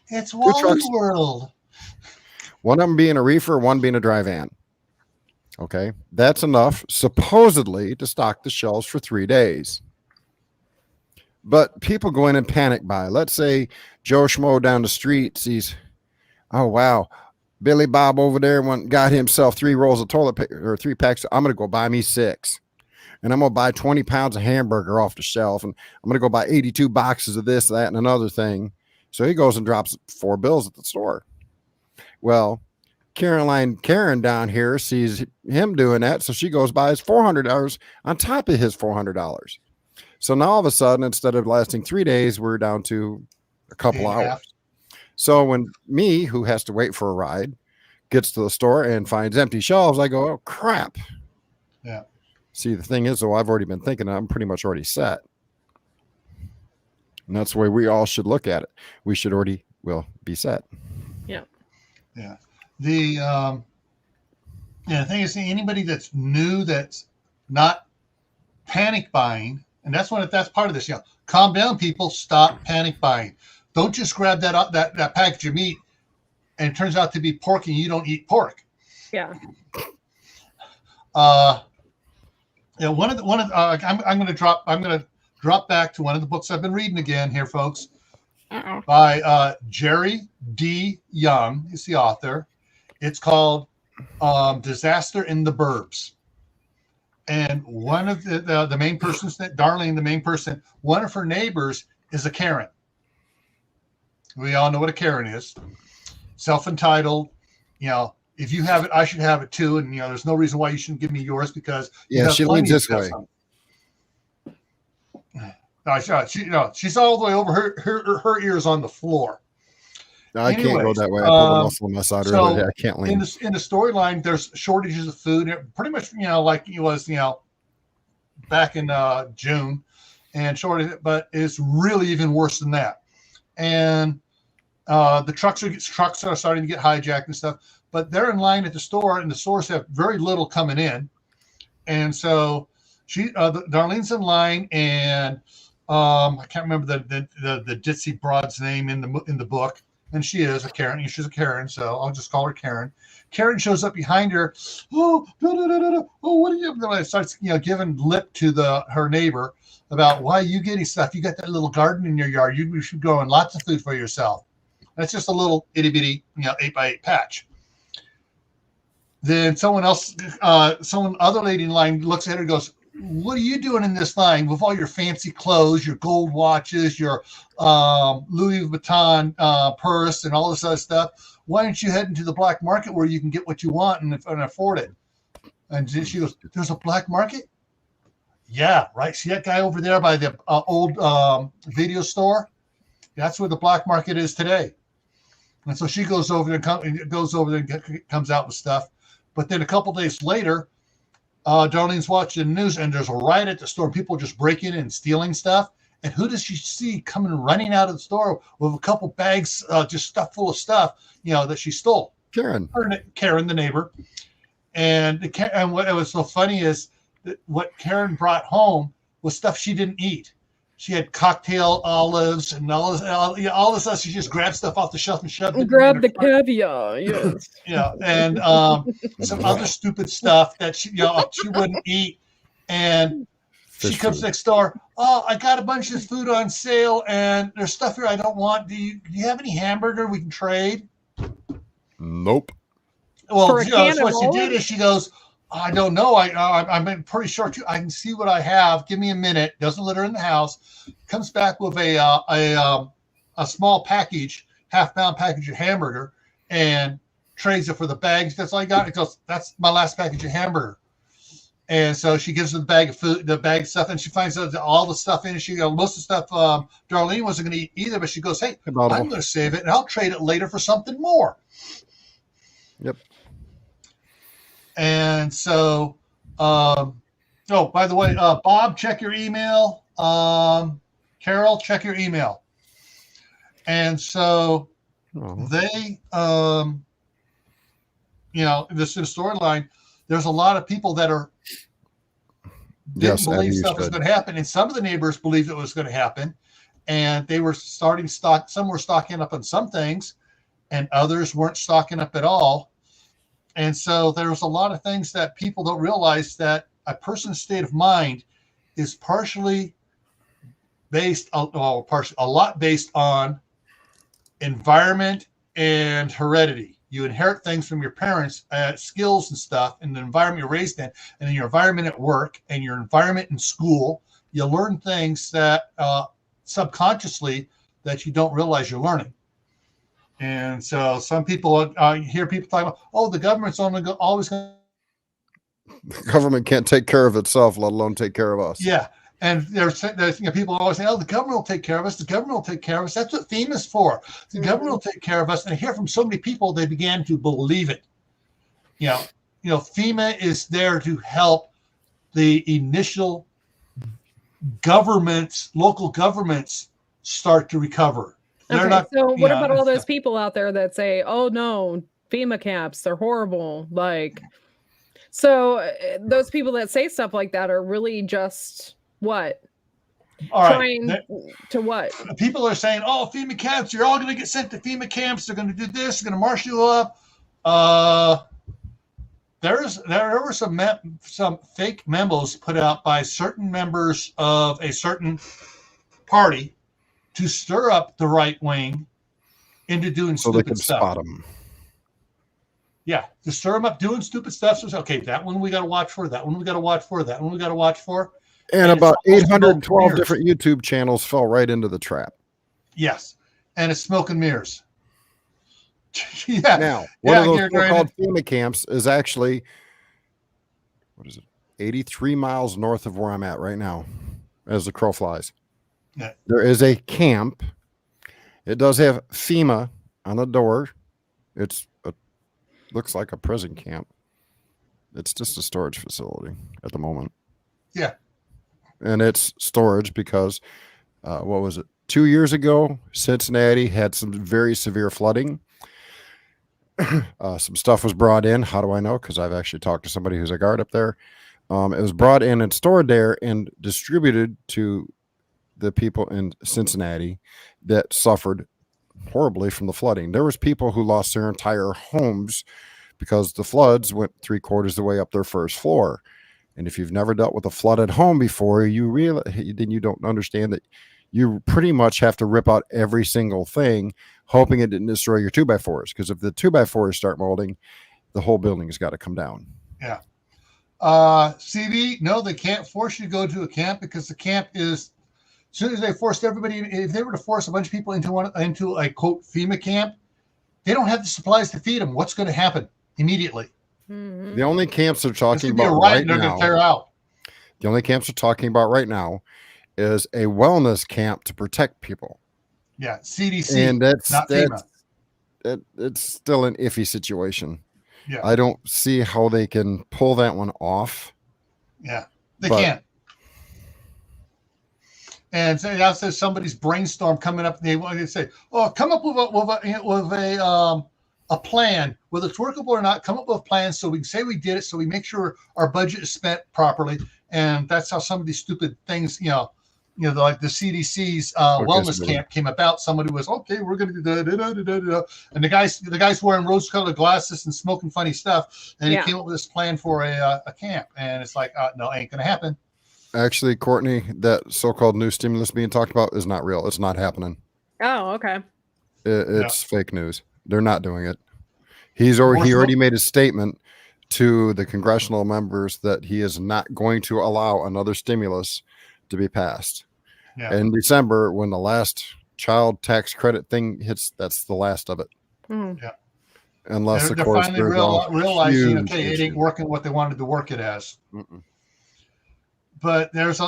it's Wally World. One of them being a reefer, one being a dry van. Okay, that's enough supposedly to stock the shelves for 3 days. But people go in and panic buy. Let's say Joe Schmo down the street sees, oh wow, Billy Bob over there got himself 3 rolls of toilet paper or 3 packs. I'm going to go buy me 6. And I'm going to buy 20 pounds of hamburger off the shelf. And I'm going to go buy 82 boxes of this, that, and another thing. So he goes and drops 4 bills at the store. Well, Karen down here sees him doing that. So she goes buys $400 on top of his $400. So now all of a sudden, instead of lasting 3 days, we're down to a couple hours. So when me, who has to wait for a ride, gets to the store and finds empty shelves, I go, oh, crap. Yeah. See, the thing is, though, I've already been thinking I'm pretty much already set. And that's the way we all should look at it. We should already be set. Yeah. Yeah. The thing is, anybody that's new, that's not panic buying, and that's part of this. Calm down, people. Stop panic buying. Don't just grab that package of meat, and it turns out to be pork, and you don't eat pork. Yeah. I'm going to drop back to one of the books I've been reading again here, folks. By Jerry D. Young is the author. It's called Disaster in the Burbs. And one of the main persons, Darlene, the main person, one of her neighbors is a Karen. We all know what a Karen is. Self-entitled, if you have it, I should have it too. And, there's no reason why you shouldn't give me yours because she leans this way. She's all the way over her ears on the floor. No, I can't go that way. I pulled a muscle on my side already. I can't lean. In the storyline, there's shortages of food. Pretty much, like it was, back in June, and shortage. But it's really even worse than that. and the trucks are starting to get hijacked and stuff. But they're in line at the store, and the stores have very little coming in. And so Darlene's in line, and I can't remember the ditzy broad's name in the book, and she is a Karen. She's a Karen, so I'll just call her Karen. Karen shows up behind her. Oh, what are you? And starts giving lip to her neighbor about why you getting stuff. You got that little garden in your yard. You should grow in lots of food for yourself. That's just a little itty bitty 8x8 patch. Then someone else, other lady in line looks at her and goes, "What are you doing in this line with all your fancy clothes, your gold watches, your Louis Vuitton purse, and all this other stuff? Why aren't you heading to the black market where you can get what you want and afford it?" And she goes, "There's a black market?" "Yeah, right. See that guy over there by the old video store? That's where the black market is today." And so she goes over there and comes out with stuff. But then a couple days later, Darlene's watching the news, and there's a riot at the store. People just breaking in and stealing stuff. And who does she see coming running out of the store with a couple bags just stuffed full of stuff, that she stole? Karen, the neighbor. And what was so funny is that what Karen brought home was stuff she didn't eat. She had cocktail olives and all this stuff. She just grabbed stuff off the shelf and shoved it. Grab the caviar, yes. And some other stupid stuff that she wouldn't eat. And she comes next door. "Oh, I got a bunch of food on sale, and there's stuff here I don't want. Do you have any hamburger we can trade?" Nope. Well, what she did is she goes, "I don't know. I'm pretty sure I can see what I have. Give me a minute." Doesn't let her in the house. Comes back with a small package, half-pound package of hamburger, and trades it for the bags. "That's all I got." It goes, "That's my last package of hamburger." And so she gives her the bag of food, the bag of stuff, and she finds out all the stuff in it. She most of the stuff Darlene wasn't going to eat either, but she goes, "Hey, I'm going to save it, and I'll trade it later for something more." Yep. And so, by the way, Bob, check your email. Carol, check your email. And so they, this is a storyline. There's a lot of people that didn't believe stuff was going to happen. And some of the neighbors believed it was going to happen. And they were starting stock. Some were stocking up on some things, and others weren't stocking up at all. And so there's a lot of things that people don't realize, that a person's state of mind is partially based on, a lot based on environment and heredity. You inherit things from your parents, skills and stuff, and the environment you're raised in, and in your environment at work and your environment in school. You learn things that subconsciously that you don't realize you're learning. And so some people hear people talking about, "Oh, the government's always going to." The government can't take care of itself, let alone take care of us. Yeah. And there's people always say, "Oh, the government will take care of us. The government will take care of us." That's what FEMA's for. The government will take care of us. And I hear from so many people, they began to believe it. FEMA is there to help the initial local governments start to recover. Okay, so what about all those people out there that say, "Oh no, FEMA camps, they're horrible"? So those people that say stuff like that are really just what? Trying to what? People are saying, "Oh, FEMA camps, you're all going to get sent to FEMA camps. They're going to do this, they're going to marshal you up." There were some fake memos put out by certain members of a certain party to stir up the right wing into doing stupid stuff. So they could spot them. Yeah, to stir them up doing stupid stuff. So, okay, that one we got to watch for. That one we got to watch for. That one we got to watch for. And about 812 different YouTube channels fell right into the trap. Yes, and it's smoke and mirrors. Yeah. Now, one of those so-called FEMA camps is actually, 83 miles north of where I'm at right now, as the crow flies. Yeah. There is a camp. It does have FEMA on the door. Looks like a prison camp. It's just a storage facility at the moment. Yeah. And it's storage because, 2 years ago, Cincinnati had some very severe flooding. Some stuff was brought in. How do I know? Because I've actually talked to somebody who's a guard up there. It was brought in and stored there and distributed to the people in Cincinnati that suffered horribly from the flooding. There was people who lost their entire homes because the floods went 3/4 of the way up their first floor. And if you've never dealt with a flooded home before, then you don't understand that you pretty much have to rip out every single thing, hoping it didn't destroy your 2x4s. Because if the 2x4s start molding, the whole building has got to come down. Yeah. CD, no, they can't force you to go to a camp because the camp is, as soon as they forced everybody, if they were to force a bunch of people into a quote FEMA camp, they don't have the supplies to feed them. What's going to happen immediately? Mhm. The only camps they're talking Be a about riot right they're going now, to tear out. the only camps they're talking about right now is a wellness camp to protect people. Yeah, CDC, And that's not FEMA. it's still an iffy situation. Yeah, I don't see how they can pull that one off. yeah, they but- can't. And so now says somebody's brainstorm coming up. They want to say, "Oh, come up with a plan, whether it's workable or not. Come up with a plan so we can say we did it, so we make sure our budget is spent properly." And that's how some of these stupid things, like the CDC's wellness camp came about. Somebody was, okay, we're going to do and the guy's wearing rose-colored glasses and smoking funny stuff, and he came up with this plan for a camp, and it's like, no, ain't going to happen. Actually, Courtney, that so-called new stimulus being talked about is not real. It's not happening. Oh, okay. It's fake news. They're not doing it. He already made a statement to the congressional members that he is not going to allow another stimulus to be passed. Yeah. In December, when the last child tax credit thing hits, that's the last of it. Mm. Yeah. Unless, they're of course, finally realizing, okay, it ain't working what they wanted to work it as. Mm-mm. But there's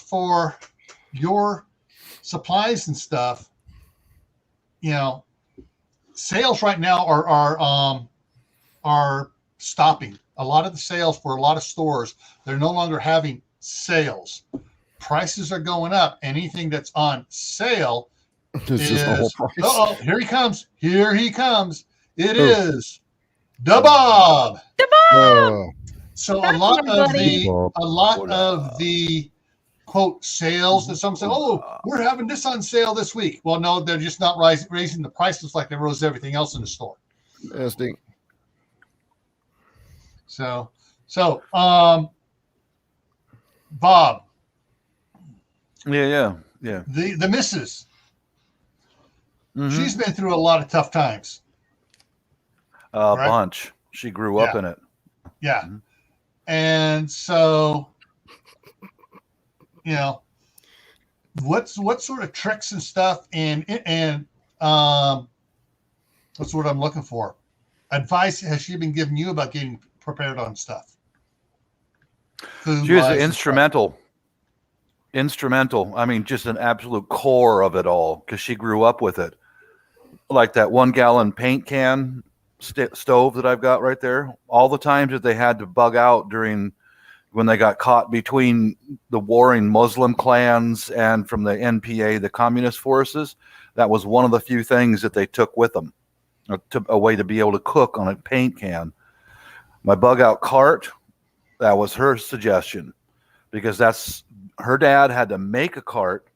for your supplies and stuff, sales right now are stopping. A lot of the sales for a lot of stores, they're no longer having sales. Prices are going up. Anything that's on sale It's just the whole price. Oh, here he comes. Here he comes. It is the Bob. So a lot of the quote sales that some say, oh, we're having this on sale this week. Well, no, they're just not raising the prices like they rose everything else in the store. Nasty. So, Bob. Yeah. The missus. Mm-hmm. She's been through a lot of tough times. A right? bunch. She grew up in it. Yeah. Mm-hmm. And so, what sort of tricks and stuff and what's what I'm looking for? Advice has she been giving you about getting prepared on stuff? She was instrumental. I mean, just an absolute core of it all because she grew up with it. Like that 1 gallon paint can stove that I've got right there. All the times that they had to bug out during when they got caught between the warring Muslim clans and from the NPA, the communist forces, that was one of the few things that they took with them, a way to be able to cook on a paint can. My bug out cart, that was her suggestion because that's her dad had to make a cart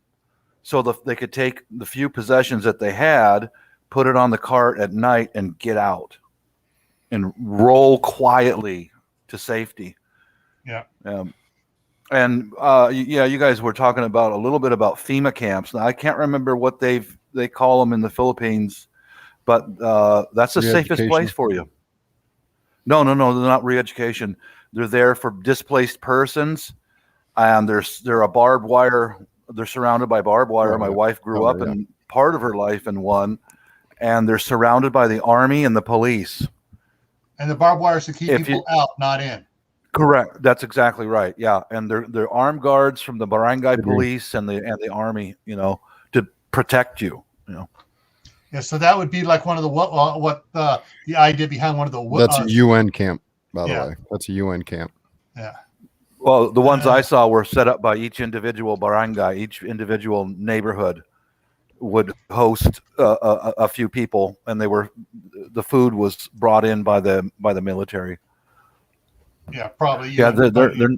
so that they could take the few possessions that they had, put it on the cart at night and get out and roll quietly to safety. Yeah. You guys were talking about a little bit about FEMA camps. Now, I can't remember what they call them in the Philippines, but that's the safest place for you. No, they're not re-education. They're there for displaced persons, and they're a barbed wire. They're surrounded by barbed wire. Oh, My wife grew up in part of her life in one, and they're surrounded by the army and the police. And the barbed wire is to keep people out, not in. Correct. That's exactly right. Yeah, and they're armed guards from the barangay police and the army, to protect you. Yeah, so that would be like one of the the idea behind one of the. That's a UN camp, by the way. That's a UN camp. Yeah. Well, the ones I saw were set up by each individual barangay, each individual neighborhood, would host a few people, and the food was brought in by the military. Yeah, probably. Yeah, they're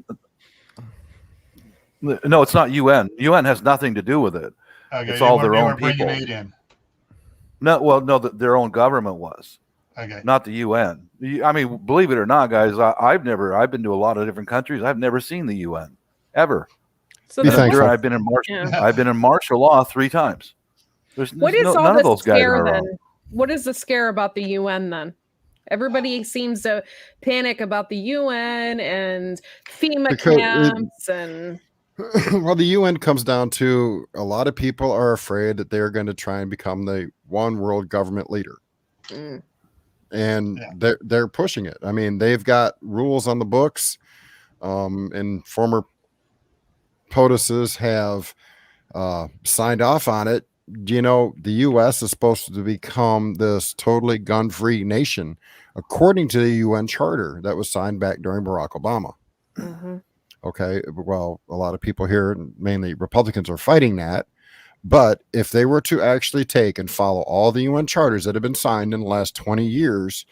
no, it's not UN. UN has nothing to do with it. Okay, It's all their they own weren't bringing people. aid in. No, well, no, their own government was. Okay. Not the UN. I mean, believe it or not, guys, I've been to a lot of different countries. I've never seen the UN ever. So Be then thankful. what, I've been in yeah. I've been in martial law 3 times. What is all none the of those guys scare are then? around. What is the scare about the UN then? Everybody seems to panic about the UN and FEMA Because camps and well, the UN comes down to a lot of people are afraid that they're going to try and become the one world government leader. And they're pushing it. I mean, they've got rules on the books, and former POTUSs have signed off on it. You know, the U.S. is supposed to become this totally gun-free nation, according to the UN Charter that was signed back during Barack Obama. Okay, well, a lot of people here, mainly Republicans, are fighting that. But if they were to actually take and follow all the UN charters that have been signed in the last 20 years,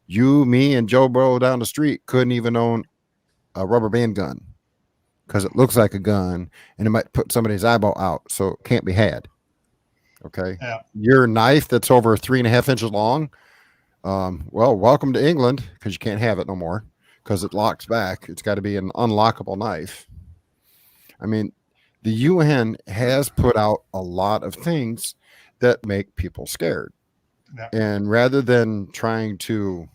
you, me, and Joe Blow down the street couldn't even own a rubber band gun because it looks like a gun and it might put somebody's eyeball out, so it can't be had. Okay. Yeah. Your knife that's over 3.5 inches long, well, welcome to England, because you can't have it no more because it locks back. It's got to be an unlockable knife. I mean, the UN has put out a lot of things that make people scared. Yeah. And rather than trying to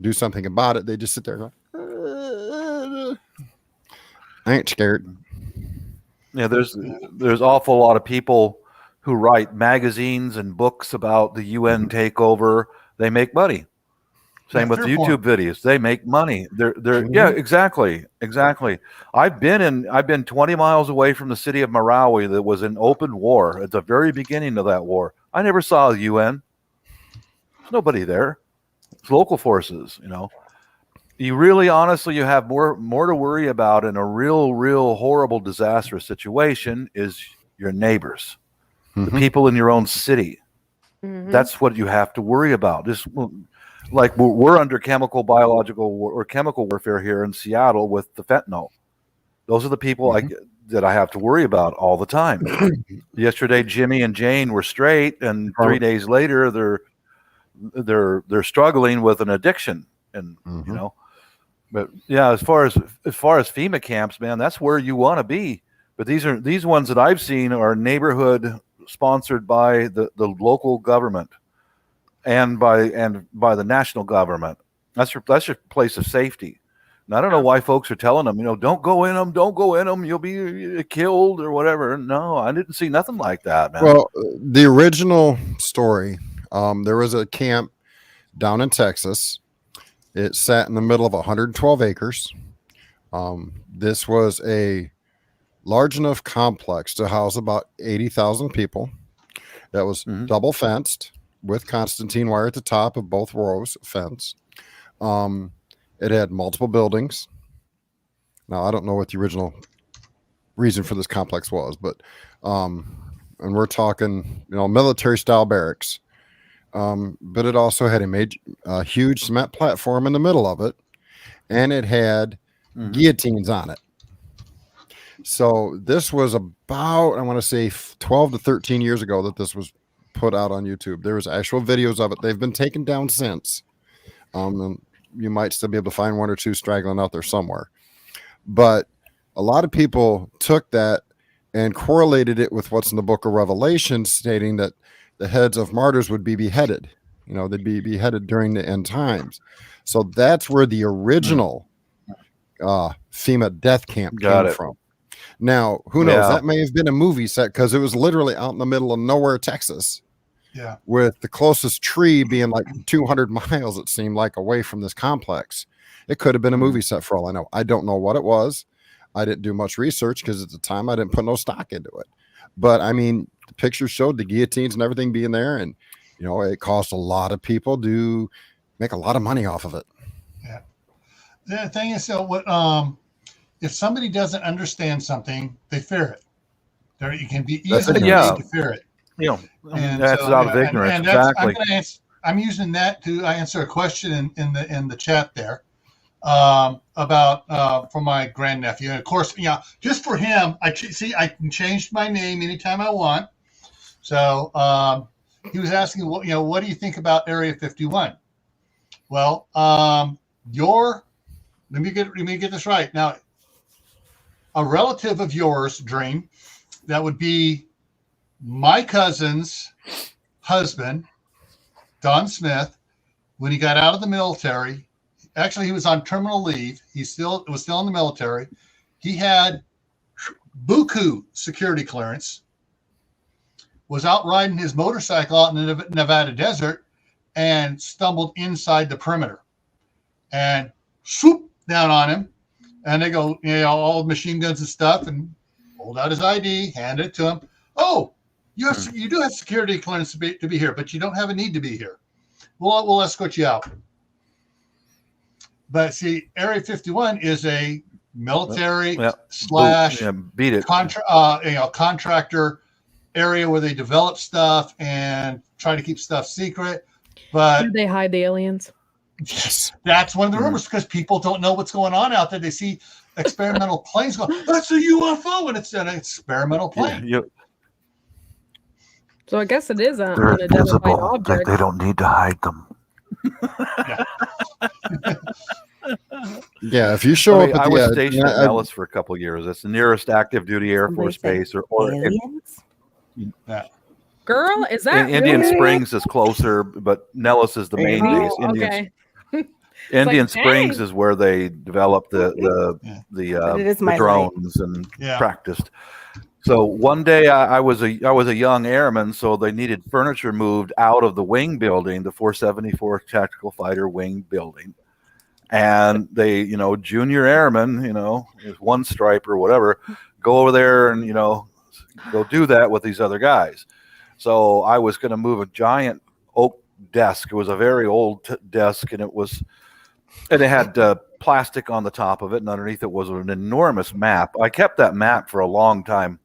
do something about it, they just sit there and go, I ain't scared. Yeah, there's awful lot of people who write magazines and books about the UN takeover. They make money. Same with YouTube videos. They make money. Yeah, exactly. I've been 20 miles away from the city of Marawi that was in open war at the very beginning of that war. I never saw the UN. There's nobody there. It's local forces, you know. You really honestly, you have more to worry about in a real horrible disastrous situation is your neighbors. The people in your own city. That's what you have to worry about. Just like we're under chemical warfare here in Seattle with the fentanyl. Those are the people that I have to worry about all the time. Yesterday, Jimmy and Jane were straight, and 3 days later, they're struggling with an addiction, and you know. But yeah, as far as FEMA camps, man, that's where you want to be. But these ones that I've seen are neighborhood sponsored by the local government and by the national government. That's your place of safety. And I don't know why folks are telling them, you know, don't go in them, you'll be killed or whatever. No, I didn't see nothing like that, man. Well, the original story, there was a camp down in Texas. It sat in the middle of 112 acres. This was a large enough complex to house about 80,000 people. That was double fenced with Constantine wire at the top of both rows of fence. It had multiple buildings. Now, I don't know what the original reason for this complex was, but and we're talking, you know, military style barracks. But it also had a huge cement platform in the middle of it, and it had guillotines on it. So this was about, I want to say 12 to 13 years ago that this was put out on YouTube. There was actual videos of it. They've been taken down since. And you might still be able to find one or two straggling out there somewhere. But a lot of people took that and correlated it with what's in the book of Revelation, stating that the heads of martyrs would be beheaded. You know, they'd be beheaded during the end times. So that's where the original FEMA death camp came from. Now, who knows? That may have been a movie set because it was literally out in the middle of nowhere, Texas. Yeah. With the closest tree being like 200 miles, it seemed like, away from this complex. It could have been a movie set for all I know. I don't know what it was. I didn't do much research because at the time I didn't put no stock into it. But I mean, the pictures showed the guillotines and everything being there. And, you know, it cost a lot of people to make a lot of money off of it. Yeah. The thing is, so what, if somebody doesn't understand something, they fear it. It can be easily made to fear it. You know, And that's so, out of ignorance. and that's, Exactly. I'm using that to answer a question in the chat there about for my grandnephew. And of course, just for him, I can change my name anytime I want. So he was asking, what do you think about Area 51? Well, let me get this right. Now, a relative of yours, Dream, that would be my cousin's husband, Don Smith, when he got out of the military. Actually, he was on terminal leave. He was still in the military. He had buku security clearance, was out riding his motorcycle out in the Nevada desert and stumbled inside the perimeter and swoop down on him. And they go, all machine guns and stuff, and pulled out his ID, handed it to him. Oh, you do have security clearance to be here, but you don't have a need to be here. We'll escort you out. But see, Area 51 is a military slash beat it. Contractor area where they develop stuff and try to keep stuff secret. But do they hide the aliens? Yes, that's one of the rumors, because people don't know what's going on out there. They see experimental planes going, that's a UFO, and it's an experimental plane. Yeah. So I guess it is an They're unidentified invisible. object. They don't need to hide them. Yeah, if you show up at I the was stationed at Nellis for a couple of years. It's the nearest active duty Air Force base. Or aliens? Girl, is that Indian really? Springs is closer, but Nellis is the main base. Okay. Indian like, Springs dang. is where they developed the it is my drones and practiced. So one day I was a young airman, so they needed furniture moved out of the wing building, the 474th Tactical Fighter Wing building. And they, junior airmen, one stripe or whatever, go over there and, go do that with these other guys. So I was going to move a giant oak desk. It was a very old desk, and it had plastic on the top of it, and underneath it was an enormous map. I kept that map for a long time.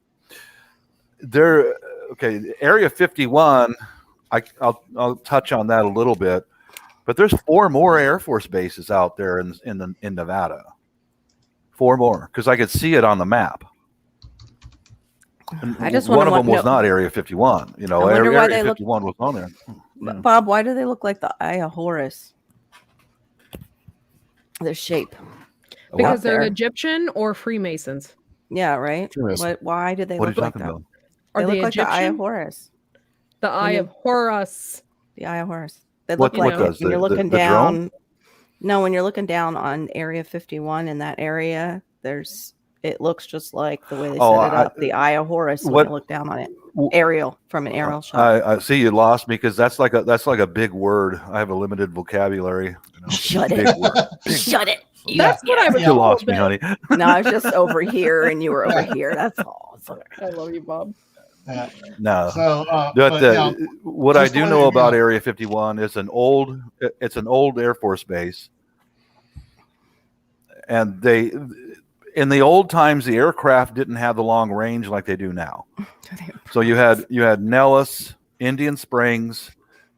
Area 51, I'll touch on that a little bit, but there's 4 more Air Force bases out there in Nevada. 4 more, because I could see it on the map. And I just one of them was know. not Area 51. Area 51 was on there. Bob, why do they look like the Eye of Horus? Their shape. Because they're Egyptian or Freemasons. Yeah, right. Freemason. Why do they What are look you like talking that? about? Are They they look like the Eye of Egyptian? Horus. The Eye of Horus. The Eye of Horus. They What look like does? it when you're The looking drone? down. No, when you're looking down on Area 51 in that area, it looks just like the way they set it up. The Eye of Horus when you look down on it. From an aerial shot. I see you lost me, because that's like a big word. I have a limited vocabulary. Shut big it. Word. Shut it. That's what I was You lost me, told. honey. No, I was just over here and you were over here. That's all. It's okay. I love you, Bob. No. So, what I just do to let know you about know- Area 51 is an old Air Force base, and in the old times the aircraft didn't have the long range like they do now. So you had Nellis, Indian Springs,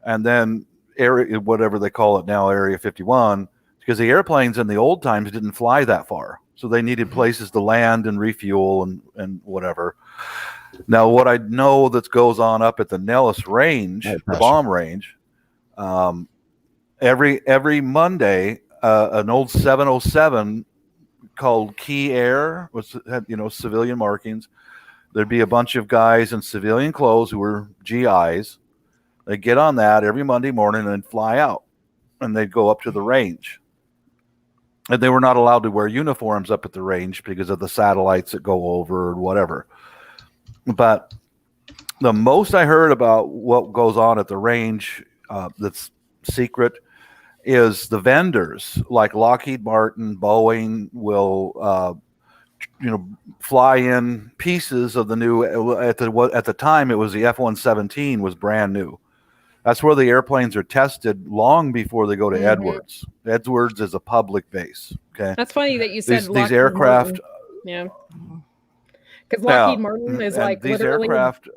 and then area, whatever they call it now, Area 51, because the airplanes in the old times didn't fly that far, so they needed places to land and refuel and whatever. Now, what I know that goes on up at the Nellis range, the bomb range, every Monday, an old 707 called Key Air had civilian markings. There'd be a bunch of guys in civilian clothes who were GIs. They'd get on that every Monday morning and fly out, and they'd go up to the range. And they were not allowed to wear uniforms up at the range because of the satellites that go over or whatever. But the most I heard about what goes on at the range that's secret is the vendors like Lockheed Martin, Boeing will fly in pieces of the new at the time it was the F-117 was brand new. That's where the airplanes are tested long before they go to Edwards. Edwards is a public base. Okay, that's funny that you said these aircraft. Martin. Yeah, because Lockheed Martin is like these literally aircraft.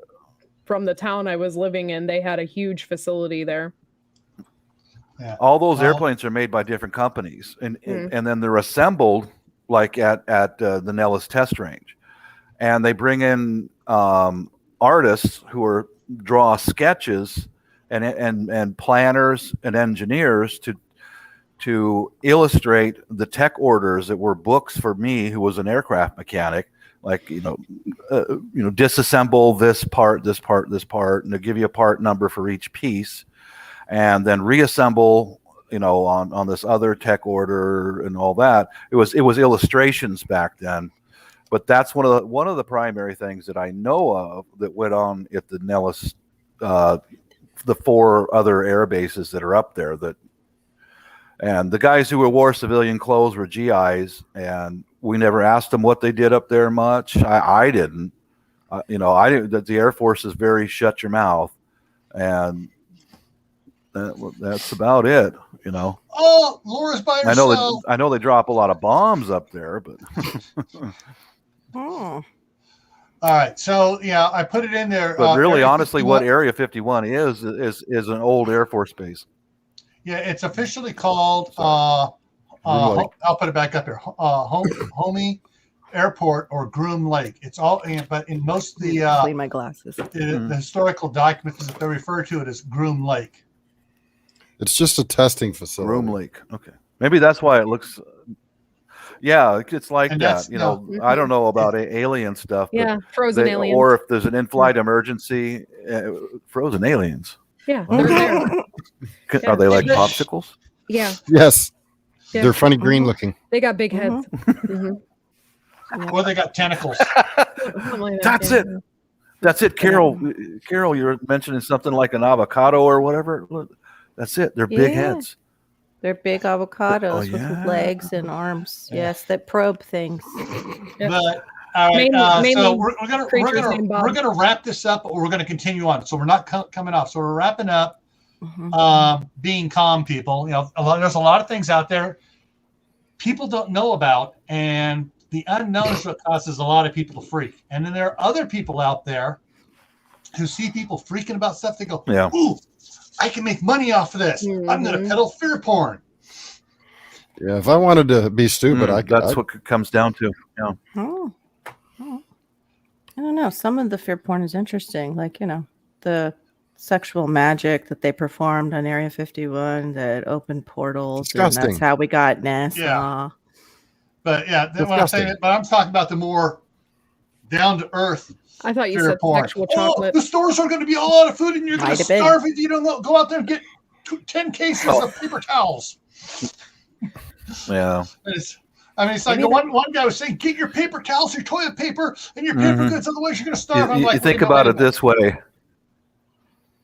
from the town I was living in. They had a huge facility there. Yeah. All those airplanes are made by different companies, and then they're assembled like at the Nellis test range, and they bring in artists who draw sketches and planners and engineers to illustrate the tech orders that were books for me, who was an aircraft mechanic. Like, disassemble this part, and they'll give you a part number for each piece, and then reassemble, on this other tech order and all that. It was illustrations back then, but that's one of the primary things that I know of that went on at the Nellis, the 4 other air bases that are up there. And the guys who wore civilian clothes were GIs, and we never asked them what they did up there much. I didn't. I didn't. That the Air Force is very shut your mouth, and that's about it. Oh, Laura's by herself. I know they drop a lot of bombs up there, but. Oh. All right, so I put it in there. But really, honestly, what Area 51 is an old Air Force base. Yeah, it's officially called. I'll put it back up here. Homey Airport or Groom Lake. It's all, but in most of the clean my glasses. The historical documents that they refer to it as Groom Lake. It's just a testing facility. Groom Lake. Okay, maybe that's why it looks. Yeah, it's like that. I don't know about alien stuff. Yeah, frozen aliens. Or if there's an in-flight emergency, frozen aliens. Yeah, they're there. Are they like popsicles? Yeah. Yes. Yeah. They're funny green looking. They got big heads. Or they got tentacles. That's it. That's it. Carol, you're mentioning something like an avocado or whatever. That's it. They're big heads. They're big avocados with legs and arms. Yeah. Yes, that probe things. But all right, so we're gonna wrap this up, but we're gonna continue on. So we're not coming off. So we're wrapping up. Being calm, people. There's a lot of things out there people don't know about, and the unknown is what causes a lot of people to freak. And then there are other people out there who see people freaking about stuff. They go, "Ooh, I can make money off of this. I'm going to peddle fear porn." Yeah, if I wanted to be stupid, that's what it comes down to. Yeah. Oh. I don't know. Some of the fear porn is interesting. Like, the sexual magic that they performed on Area 51 that opened portals. Disgusting. And that's how we got NASA. Yeah. But what I'm saying, but I'm talking about the more down to earth. I thought you said porn. sexual chocolate. The stores are going to be all out of food, and you're going to starve if you don't go out there and get 10 cases of paper towels. Yeah. It's like the one guy was saying, get your paper towels, your toilet paper, and your paper goods, otherwise you're going to starve. You think about it this way.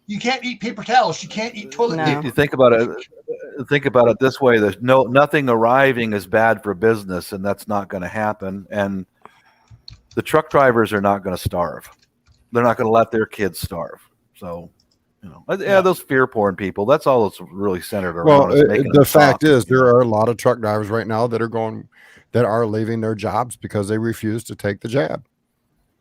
You can't eat paper towels. You can't eat toilet paper. You think about it. Think about it this way: there's nothing arriving is bad for business, and that's not going to happen. And the truck drivers are not going to starve. They're not going to let their kids starve. So, those fear porn people. That's all it's really centered around. Well, the fact is, there are a lot of truck drivers right now that are leaving their jobs because they refuse to take the jab.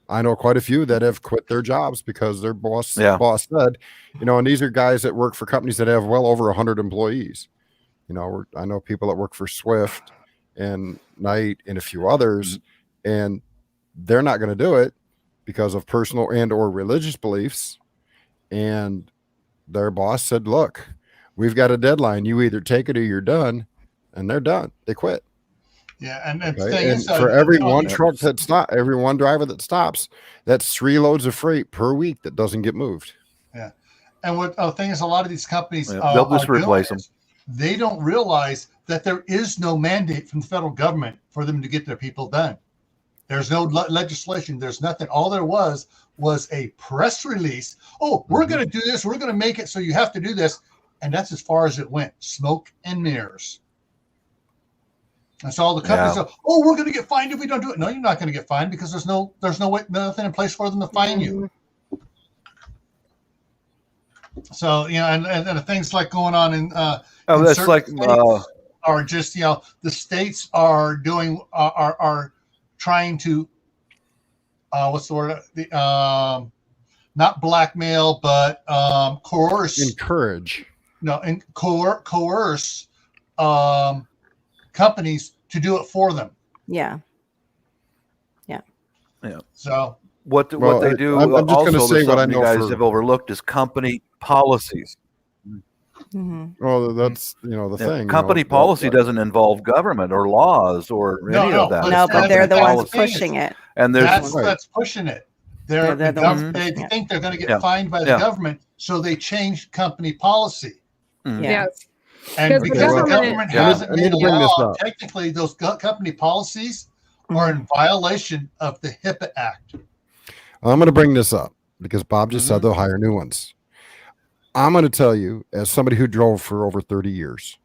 I know quite a few that have quit their jobs because their boss said, and these are guys that work for companies that have well over 100 employees. I know people that work for Swift and Knight and a few others, and they're not going to do it because of personal and or religious beliefs. And their boss said, "Look, we've got a deadline. You either take it or you're done." And they're done. They quit. Yeah, and for every one truck every one driver that stops, that's 3 loads of freight per week that doesn't get moved. Yeah, and what the thing is, a lot of these companies they'll just replace them. They don't realize that there is no mandate from the federal government for them to get their people done. There's no legislation. There's nothing. All there was a press release. Oh, we're going to do this. We're going to make it so you have to do this, and that's as far as it went. Smoke and mirrors. That's all the companies are. Oh, we're going to get fined if we don't do it. No, you're not going to get fined because there's nothing in place for them to fine you. So and the things like going on in that's like are just the states are doing are trying to what's the word not blackmail, but coerce. Encourage. No, and coerce companies to do it for them. Yeah. So what they do I'm just also, gonna say there's what I something know you guys have overlooked is company policies. Well, that's the thing. Company policy doesn't involve government or laws or any of that. No, but they're the ones policy. pushing it. And that's pushing it. They're the ones they pushing think they're going to get fined by the government, so they changed company policy. Yes. And because the government hasn't made a law, technically those company policies are in violation of the HIPAA Act. I'm going to bring this up because Bob just said they'll hire new ones. I'm going to tell you, as somebody who drove for over 30 years,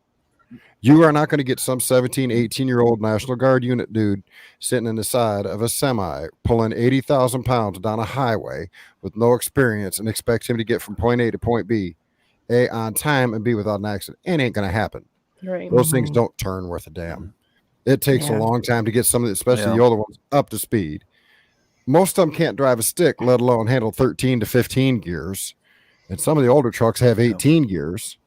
you are not going to get some 17, 18-year-old National Guard unit dude sitting in the side of a semi pulling 80,000 pounds down a highway with no experience and expect him to get from point A to point B, A, on time and B, without an accident. It ain't going to happen. Right. Those things don't turn worth a damn. It takes a long time to get some of the, especially the older ones, up to speed. Most of them can't drive a stick, let alone handle 13 to 15 gears. And some of the older trucks have 18 gears.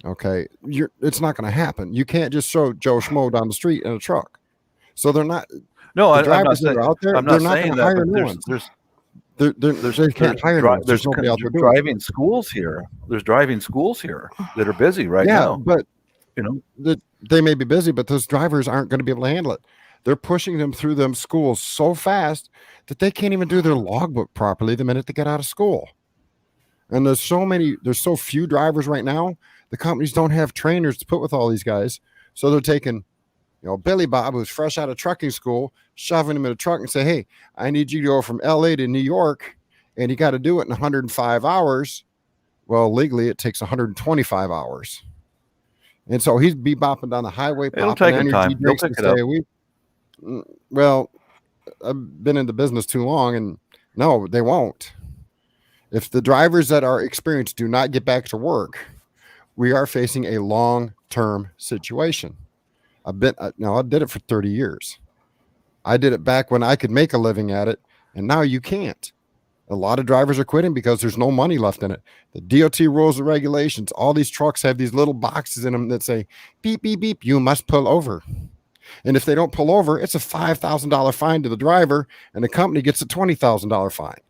Okay. It's not going to happen. You can't just show Joe Schmo down the street in a truck. So they're not. No, the drivers that are out there, I'm they're not not going saying to hire new that, ones. they can't hire new ones. There's nobody out there doing driving schools here. There's driving schools here that are busy right now. But they may be busy, but those drivers aren't going to be able to handle it. They're pushing them through them schools so fast that they can't even do their logbook properly the minute they get out of school. And there's so few drivers right now. The companies don't have trainers to put with all these guys. So they're taking, Billy Bob, who's fresh out of trucking school, shoving him in a truck and say, hey, I need you to go from LA to New York. And you got to do it in 105 hours. Well, legally, it takes 125 hours. And so he'd be bopping down the highway. It'll take him time. They'll pick it up. Well, I've been in the business too long, and no, they won't. If the drivers that are experienced do not get back to work, we are facing a long-term situation. I did it for 30 years. I did it back when I could make a living at it, and now you can't. A lot of drivers are quitting because there's no money left in it. The DOT rules and regulations, all these trucks have these little boxes in them that say, beep, beep, beep, you must pull over. And if they don't pull over, it's a $5,000 fine to the driver, and the company gets a $20,000 fine.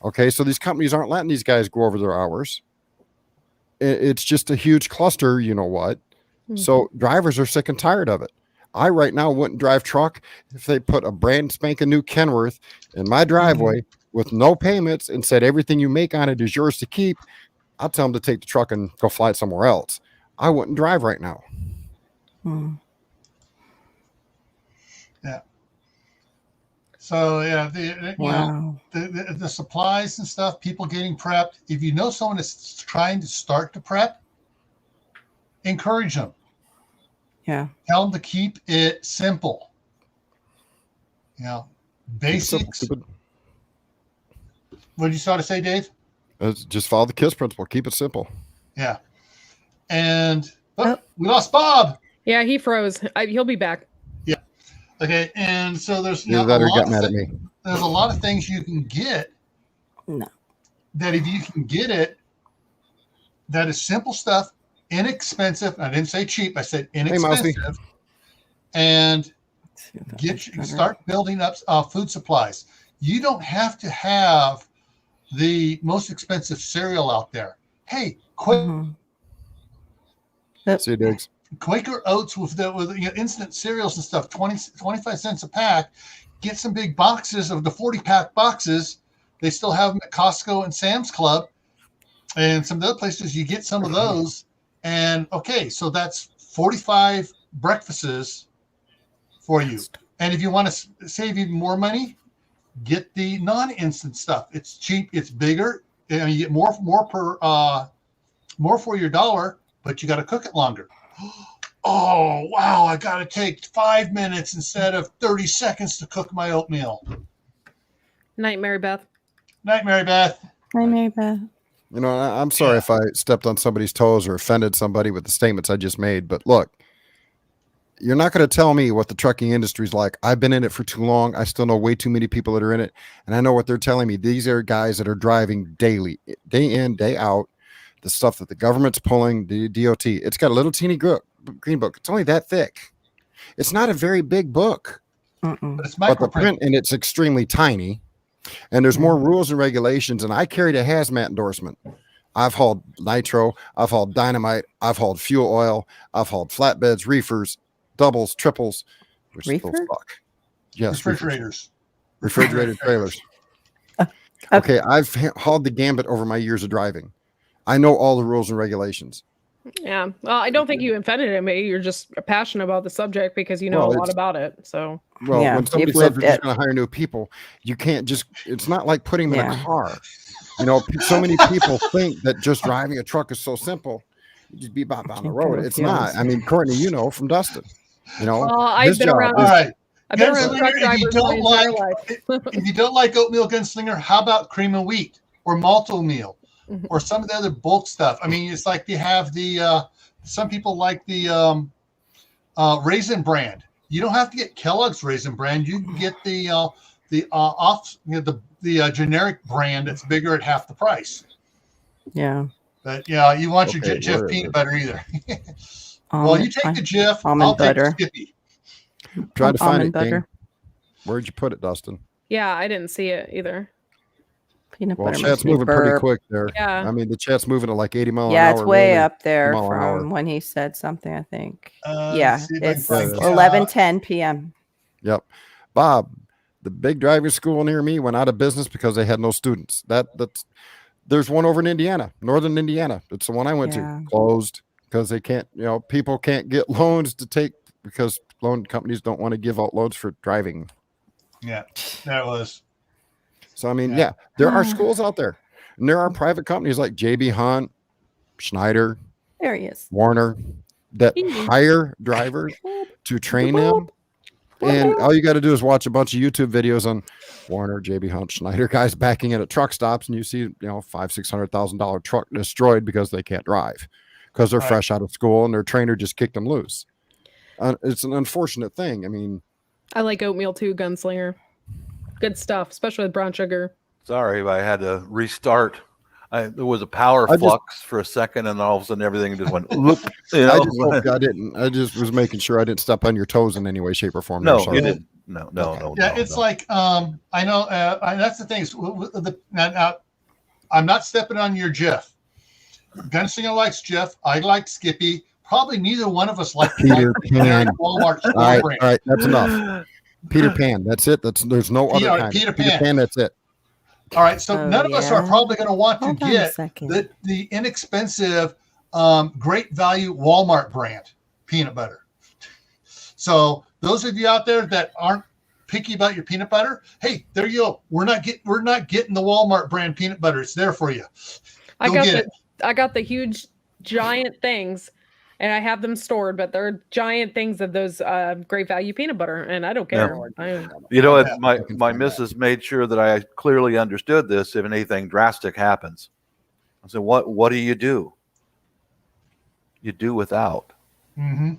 Okay, so these companies aren't letting these guys go over their hours. It's just a huge cluster, you know what? Mm-hmm. So drivers are sick and tired of it. I right now wouldn't drive truck if they put a brand spanking new Kenworth in my driveway with no payments and said everything you make on it is yours to keep. I'll tell them to take the truck and go fly it somewhere else. I wouldn't drive right now. Yeah. So the supplies and stuff, people getting prepped. If you know someone is trying to start to prep, encourage them. Yeah. Tell them to keep it simple. Basics. What did you start to say, Dave? Just follow the KISS principle. Keep it simple. Yeah. And we lost Bob. Yeah, he froze. He'll be back. Yeah. Okay. And so there's Either that or got mad at me. There's a lot of things you can get. No. That if you can get it, that is simple stuff, inexpensive. I didn't say cheap. I said inexpensive. And start building up food supplies. You don't have to have the most expensive cereal out there. Hey, Quaker Oats with instant cereals and stuff, 25 cents a pack. Get some big boxes of the 40-pack boxes. They still have them at Costco and Sam's Club and some other places. You get some of those. And so that's 45 breakfasts for you. And if you want to save even more money, get the non-instant stuff. It's cheap. It's bigger. You get more for your dollar, but you got to cook it longer. Oh, wow. I got to take 5 minutes instead of 30 seconds to cook my oatmeal. Night, Mary Beth. Night, Mary Beth. Hi, Mary Beth. I'm sorry if I stepped on somebody's toes or offended somebody with the statements I just made, but look, You're not going to tell me what the trucking industry is like. I've been in it for too long. I still know way too many people that are in it. And I know what they're telling me. These are guys that are driving daily, day in, day out. The stuff that the government's pulling, the DOT. It's got a little teeny green book. It's only that thick. It's not a very big book. But it's but the print in it's extremely tiny. And there's more rules and regulations. And I carried a hazmat endorsement. I've hauled nitro. I've hauled dynamite. I've hauled fuel oil. I've hauled flatbeds, reefers, doubles, triples, which still suck. Yes, refrigerated trailers. Okay, I've hauled the gambit over my years of driving. I know all the rules and regulations. Yeah, well, I don't think you invented it, mate. You're just passionate about the subject because you know a lot about it. So, when somebody says we're just going to hire new people, you can't just. It's not like putting them in a car. You know, so many people think that just driving a truck is so simple. You just be bop on the road. It's not. I mean, Courtney, you know from Dustin. You know, I've been around. All right. I've been around truck drivers my entire life. If you don't like oatmeal, Gunslinger, how about cream of wheat or malto meal or some of the other bulk stuff? I mean, it's like you have the some people like the Raisin Bran. You don't have to get Kellogg's Raisin Bran. You can get the generic brand that's bigger at half the price. Yeah. But you want your Jif peanut butter either. Well, you take the Jif. I'll take the Skippy. Try to find it, butter. Where'd you put it, Dustin? Yeah, I didn't see it either. Peanut butter. Chat's moving pretty quick there. Yeah. I mean, the chat's moving at like 80 miles an hour. Yeah, it's way up there from when he said something, I think. It's 11:10 p.m. Yep. Bob, the big driving school near me went out of business because they had no students. There's one over in Indiana, northern Indiana. It's the one I went to. Closed because they can't, people can't get loans to take because loan companies don't want to give out loans for driving. Yeah, that was. So, I mean, there are schools out there. And there are private companies like JB Hunt, Schneider, there he is, Warner, that hire drivers to train them. And all you got to do is watch a bunch of YouTube videos on Warner, JB Hunt, Schneider guys backing in at truck stops, and you see, $500,000-$600,000 truck destroyed because they can't drive because they're fresh out of school and their trainer just kicked them loose. It's an unfortunate thing. I mean, I like oatmeal too, Gunslinger. Good stuff, especially with brown sugar. Sorry, but I had to restart. There was a power flux for a second, and all of a sudden everything just went. Whoop, I just was making sure I didn't step on your toes in any way, shape, or form. No, you didn't. No. Yeah, it's like I know. That's the thing. Now, I'm not stepping on your Jif. Gunslinger likes Jif. I like Skippy. Probably neither one of us like Peter Pan. Walmart all right, that's enough. Peter Pan. That's it. There's no other kind. Peter Pan. That's it. All right, so none of us are probably going to want to get the inexpensive, great value Walmart brand peanut butter. So those of you out there that aren't picky about your peanut butter, hey, there you go. We're not getting the Walmart brand peanut butter. It's there for you. I got the huge giant things. And I have them stored, but they're giant things of those great value peanut butter, and I don't care. Yeah. My missus made sure that I clearly understood this. If anything drastic happens, I said, "What do? You do without." Mm-hmm.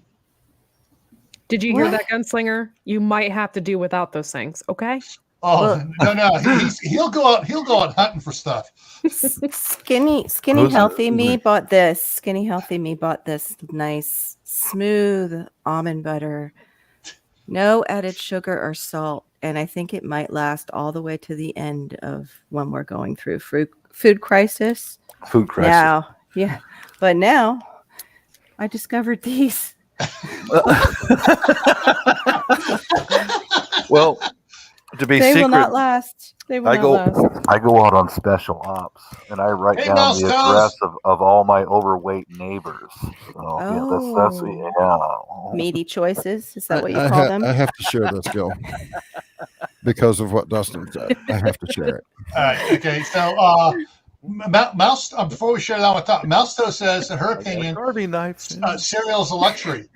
Did you hear that, Gunslinger? You might have to do without those things. Okay. Oh no! He'll go out hunting for stuff. Skinny healthy me bought this. Skinny healthy me bought this nice smooth almond butter, no added sugar or salt, and I think it might last all the way to the end of when we're going through food crisis. Food crisis. Now, but now I discovered these. Well. They will not last. I go out on special ops and I write down the address of all my overweight neighbors. So, meaty choices. Is that what you call them? I have to share this, Gil, because of what Dustin said. I have to share it. All right. Okay. So, Mouse. Before we share that one, Mousetoe says, in her opinion, cereal is a luxury.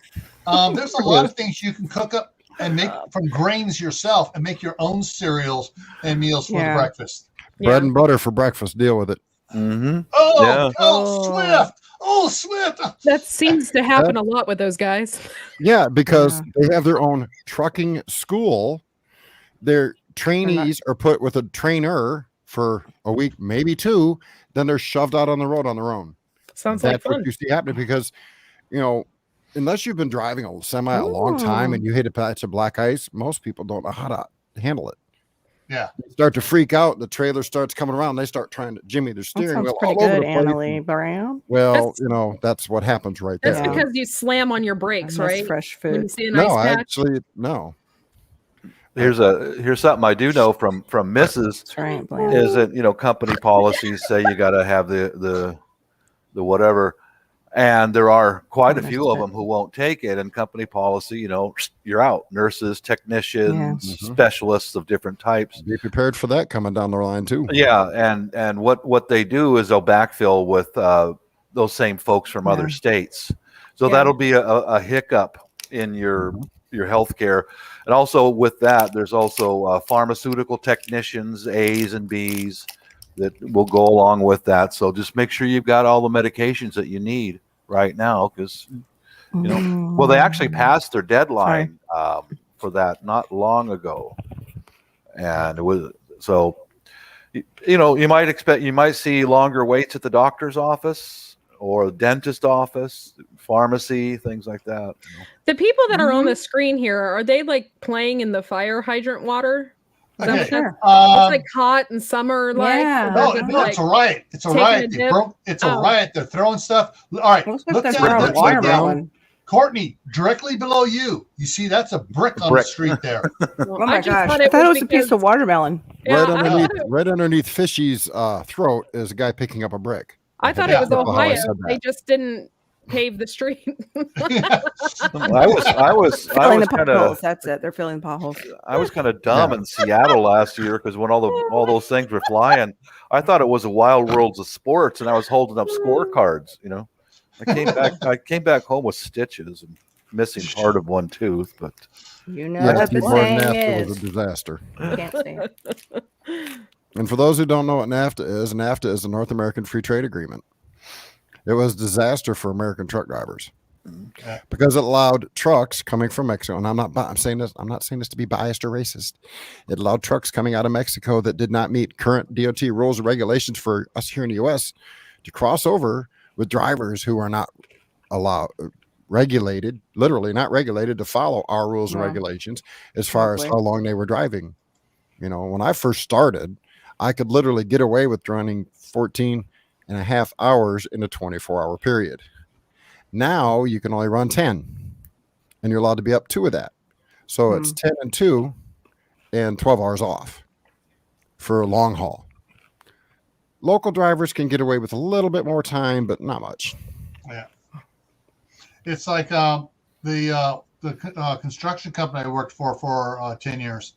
There's a lot of things you can cook up and make from grains yourself and make your own cereals and meals for the breakfast. Bread and butter for breakfast. Deal with it. Mm-hmm. Swift. Oh, slipped. That seems to happen a lot with those guys. Yeah, because they have their own trucking school. Their trainees are put with a trainer for a week, maybe 2. Then they're shoved out on the road on their own. Sounds like That's fun. what you see happening because, unless you've been driving a semi a long time and you hit a patch of black ice, most people don't know how to handle it. Yeah. They start to freak out. The trailer starts coming around. They start trying to jimmy their steering wheel pretty all over good, the place. Annalie Brown. Well, that's what happens right there. That's because you slam on your brakes, right? Fresh When you food. see a nice patch. Actually, no. Here's something I do know from Mrs. That's right, Bland. is that company policies say you got to have the whatever, and there are quite a few of them who won't take it. And company policy, you're out. Nurses, technicians, specialists of different types. Be prepared for that coming down the line too. Yeah, and what they do is they'll backfill with those same folks from other states. So that'll be a hiccup in your healthcare. And also with that, there's also pharmaceutical technicians, A's and B's, that will go along with that. So just make sure you've got all the medications that you need right now, because well, they actually passed their deadline for that not long ago, and it was you might see longer waits at the doctor's office or the dentist office, pharmacy, things like that. The people that are on the screen here, are they like playing in the fire hydrant water? Okay. It's like hot in summer, like no, it's a riot. It's a riot. It's a riot. They're throwing stuff. All right, look down. Courtney, directly below you. You see, that's a brick on the street there. Oh my gosh! I thought it was a piece of watermelon. Yeah, right underneath Fishy's throat is a guy picking up a brick. I thought it was Ohio. They just didn't pave the street. I was kind of. That's it. They're filling potholes. I was kind of dumb in Seattle last year because when all those things were flying, I thought it was a Wild Worlds of Sports, and I was holding up scorecards. I came back home with stitches and missing part of one tooth, but what the saying is. Was a disaster. I can't say it. And for those who don't know what NAFTA is the North American Free Trade Agreement. It was a disaster for American truck drivers because it allowed trucks coming from Mexico. And I'm not saying this to be biased or racist. It allowed trucks coming out of Mexico that did not meet current DOT rules and regulations for us here in the U.S. to cross over with drivers who are not literally not regulated to follow our rules and regulations as far as how long they were driving. When I first started, I could literally get away with running 14 and a half hours in a 24-hour period. Now you can only run 10, and you're allowed to be up 2 of that. So it's 10 and 2 and 12 hours off for a long haul. Local drivers can get away with a little bit more time, but not much. Yeah. It's like the construction company I worked for 10 years.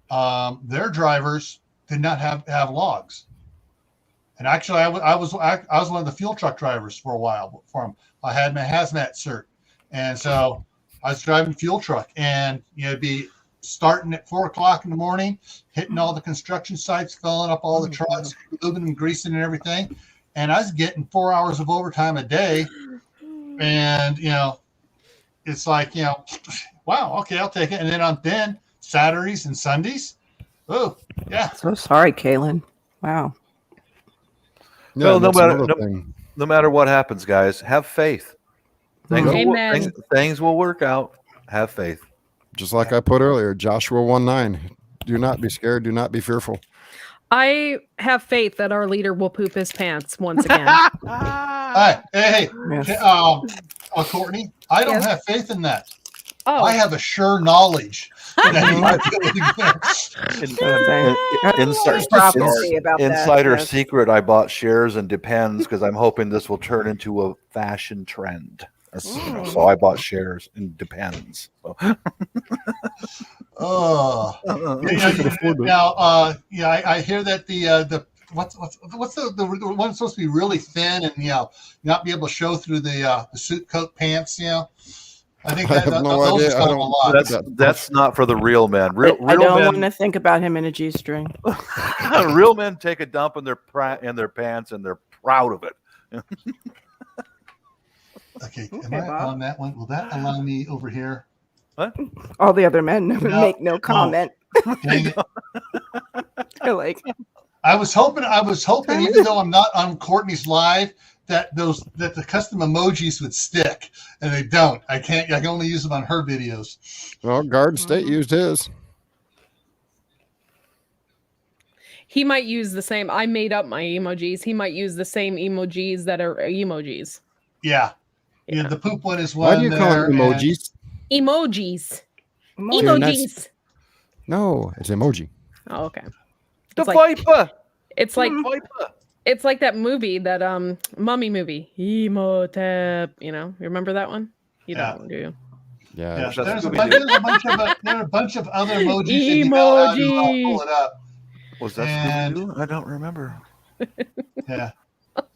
Their drivers did not have logs. And actually, I was one of the fuel truck drivers for a while for them. I had my hazmat cert, and so I was driving fuel truck, and it'd be starting at 4:00 in the morning, hitting all the construction sites, filling up all the trucks, lubing and greasing and everything, and I was getting 4 hours of overtime a day, and it's like wow, okay, I'll take it. And then Saturdays and Sundays, oh yeah. So sorry, Kaylin. Wow. Yeah, well, no matter what happens, guys, have faith. Things will work out. Have faith. Just like I put earlier, Joshua 1:9. Do not be scared. Do not be fearful. I have faith that our leader will poop his pants once again. Hey, Courtney, I don't have faith in that. Oh. I have a sure knowledge. Insider secret, I bought shares in Depends because I'm hoping this will turn into a fashion trend. So I bought shares in Depends. So. I hear that the what's the one supposed to be really thin and not be able to show through the suit coat pants. I think I have no idea. That's not for the real men. I don't want to think about him in a G-string. Real men take a dump in their pants and they're proud of it. Okay, am Okay, I Bob. on that one? Will that allow me over here? What? All the other men make no no. comment. Dang it. They're like, I was hoping, even though I'm not on Courtney's live, that the custom emojis would stick, and they don't. I can only use them on her videos. Well, Garden State used his. He might use the same. I made up my emojis. He might use the same emojis that are emojis. Yeah. Yeah. The poop one is Why one. do you call them emojis? Emojis. Emoji. Emojis. No, it's emoji. Oh, okay. The It's like- Viper. It's like Viper. it's like that movie, that mummy movie. Emotep. You remember that one? You Yeah. don't, do you? Yeah. Yeah, That's there are a bunch of other emojis. And you know how to pull it up. Was that And- Scooby-Doo? I don't remember. Yeah.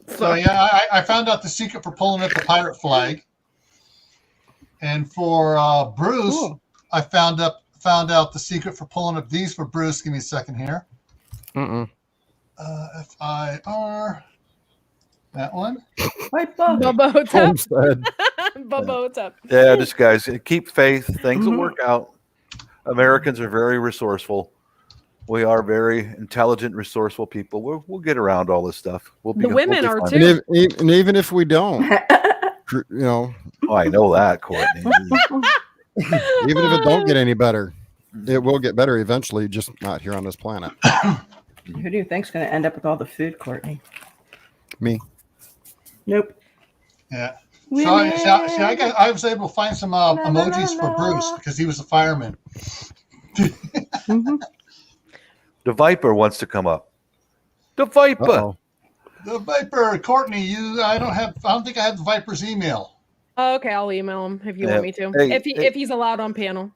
So yeah, I found out the secret for pulling up the pirate flag. And for Bruce, Cool. I found out the secret for pulling up these for Bruce. Give me a second here. FIR. That one. Bubba Hotep. Homestead. Bubba Hotep. Yeah, just guys, keep faith. Things will work out. Americans are very resourceful. We are very intelligent, resourceful people. We'll get around all this stuff. The women are fine. too. And even if we don't, Oh, I know that, Courtney. even if it don't get any better, it will get better eventually, just not here on this planet. Who do you think's going to end up with all the food, Courtney? Me. Nope. Yeah. So I was able to find some emojis for Bruce because he was a fireman. The Viper wants to come up. The Viper. Uh-oh. The Viper, Courtney. I don't think I have the Viper's email. Oh, okay, I'll email him if you Yeah. want me to. Hey, if he's allowed on panel.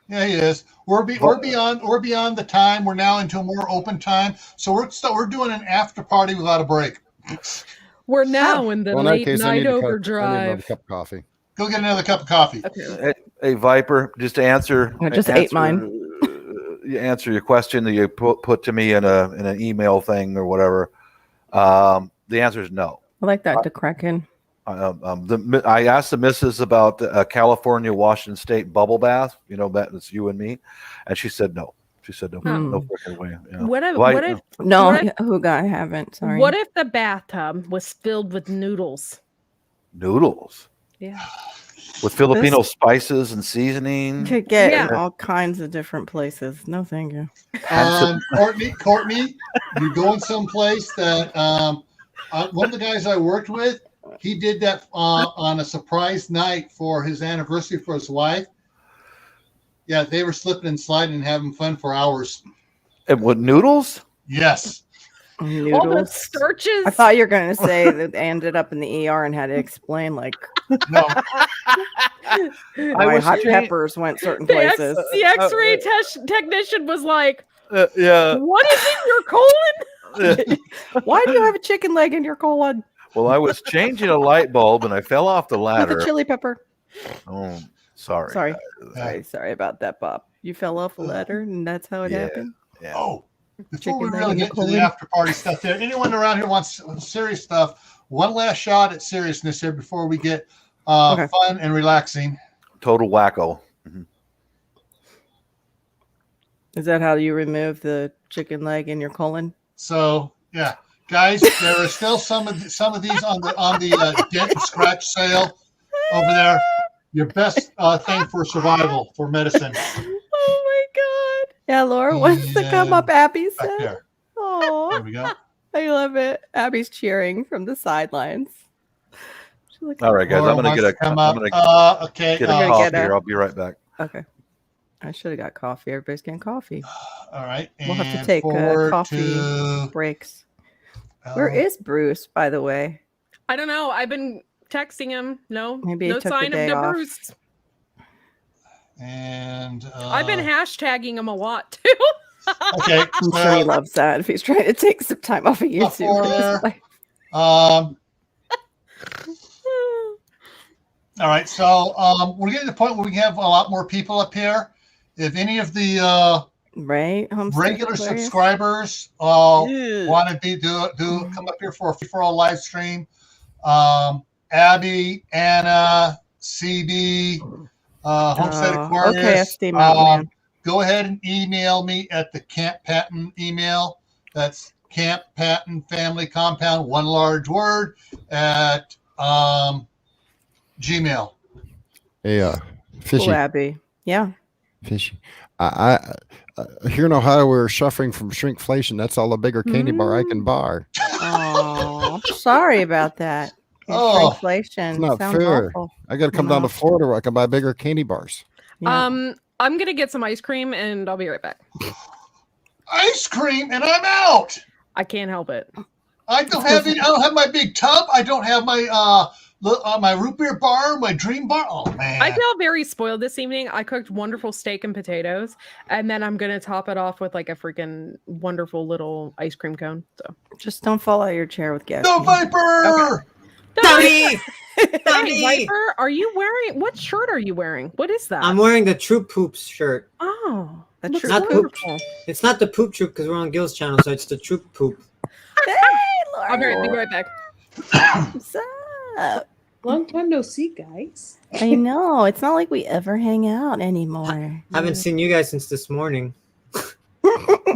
Yeah, he is. We're beyond the time. We're now into a more open time. So we're doing an after party without a break. We're now in the Well, in that late case, I night need another overdrive. cup of coffee. Go get another cup of coffee. Okay. Hey, Viper, just to answer. I just ate mine. You answer your question that you put to me in an email thing or whatever. The answer is no. I like that to crack in. I asked the missus about a California, Washington State bubble bath. That's you and me, and she said no. She said no, no freaking way. Yeah. What if No, What if- I haven't. Sorry. what if the bathtub was filled with noodles? Noodles Yeah. with Filipino spices and seasoning? Could get Yeah. in all kinds of different places. No, thank you. Courtney, you're going someplace that one of the guys I worked with, he did that on a surprise night for his anniversary for his wife. Yeah, they were slipping and sliding and having fun for hours. And with noodles? Yes. All the Noodles. starches. I thought you were going to say that they ended up in the ER and had to explain like No. why hot peppers went certain places. The X-ray technician was like, Yeah. "What is in your colon?" Why do you have a chicken leg in your colon Well, I was changing a light bulb and I fell off the with ladder. a chili pepper? Oh, sorry. Sorry about that, Bob. You fell off a ladder and that's how it Yeah. happened. Yeah. Oh, before Chicken we nugget really in get the to the colon. after party stuff there, anyone around here wants serious stuff, one last shot at seriousness here before we get Okay. fun and relaxing. Total wacko. Is that how you remove the chicken leg in your colon? So yeah, guys, there are still some of these on the dent and scratch sale over there. Your best thing for survival for medicine Oh my god! Yeah, Laura wants to come Yeah. up. Abby back said, there. There "Oh, we go. I love it." Abby's cheering from the sidelines. She's like, All right, guys. Laura I'm gonna wants get a to come I'm up. gonna Okay. get a gonna coffee get a- here. I'll be right back. Okay. I should have got coffee. Everybody's getting coffee. All right. We'll have to and take forward coffee to, breaks. Where is Bruce, by the way? I don't know. I've been texting him. No, Maybe he no took the sign day of the off. Bruce. And I've been hashtagging him a lot too. okay. I'm sure he loves that if he's trying to take some time off of YouTube. Before It's there. like, All right, so we're getting to the point where we have a lot more people up here. If any of the right? Homestead regular Aquarius? subscribers Ew. want to come up here for a free-for-all live stream, Abby, Anna, CB, Homestead Aquarius. Okay, I see my man. Go ahead and email me at the Camp Patton email. That's Camp Patton Family Compound, one large word, at Gmail. Hey, Fishy. Oh, Abby. Yeah. Fishy. I here in Ohio, we're suffering from shrinkflation. That's all the bigger candy bar I can buy. Oh, I'm sorry about that. Oh, Shrinkflation. It's not Sounds fair. awful. I got to come down to Florida where I can buy bigger candy bars. Yeah. I'm gonna get some ice cream and I'll be right back. ice cream, and I'm out. I can't help it. I don't have any. I don't have my big tub. I don't have my my root beer bar, my dream bar. Oh man, I feel very spoiled this evening. I cooked wonderful steak and potatoes, and then I'm gonna top it off with like a freaking wonderful little ice cream cone. So Just don't fall out of your chair with gas. no Viper. Tommy! Hey, Viper, are you wearing what shirt are you wearing? What is that? I'm wearing the Troop Poops shirt. Oh, The looks Troop Not poop. wonderful. It's not the Poop Troop because we're on Gil's channel, so it's the Troop Poop. Hey, I'll be right back. What's up? Long time no see, guys. I know. It's not like we ever hang out anymore. Haven't seen you guys since this morning. I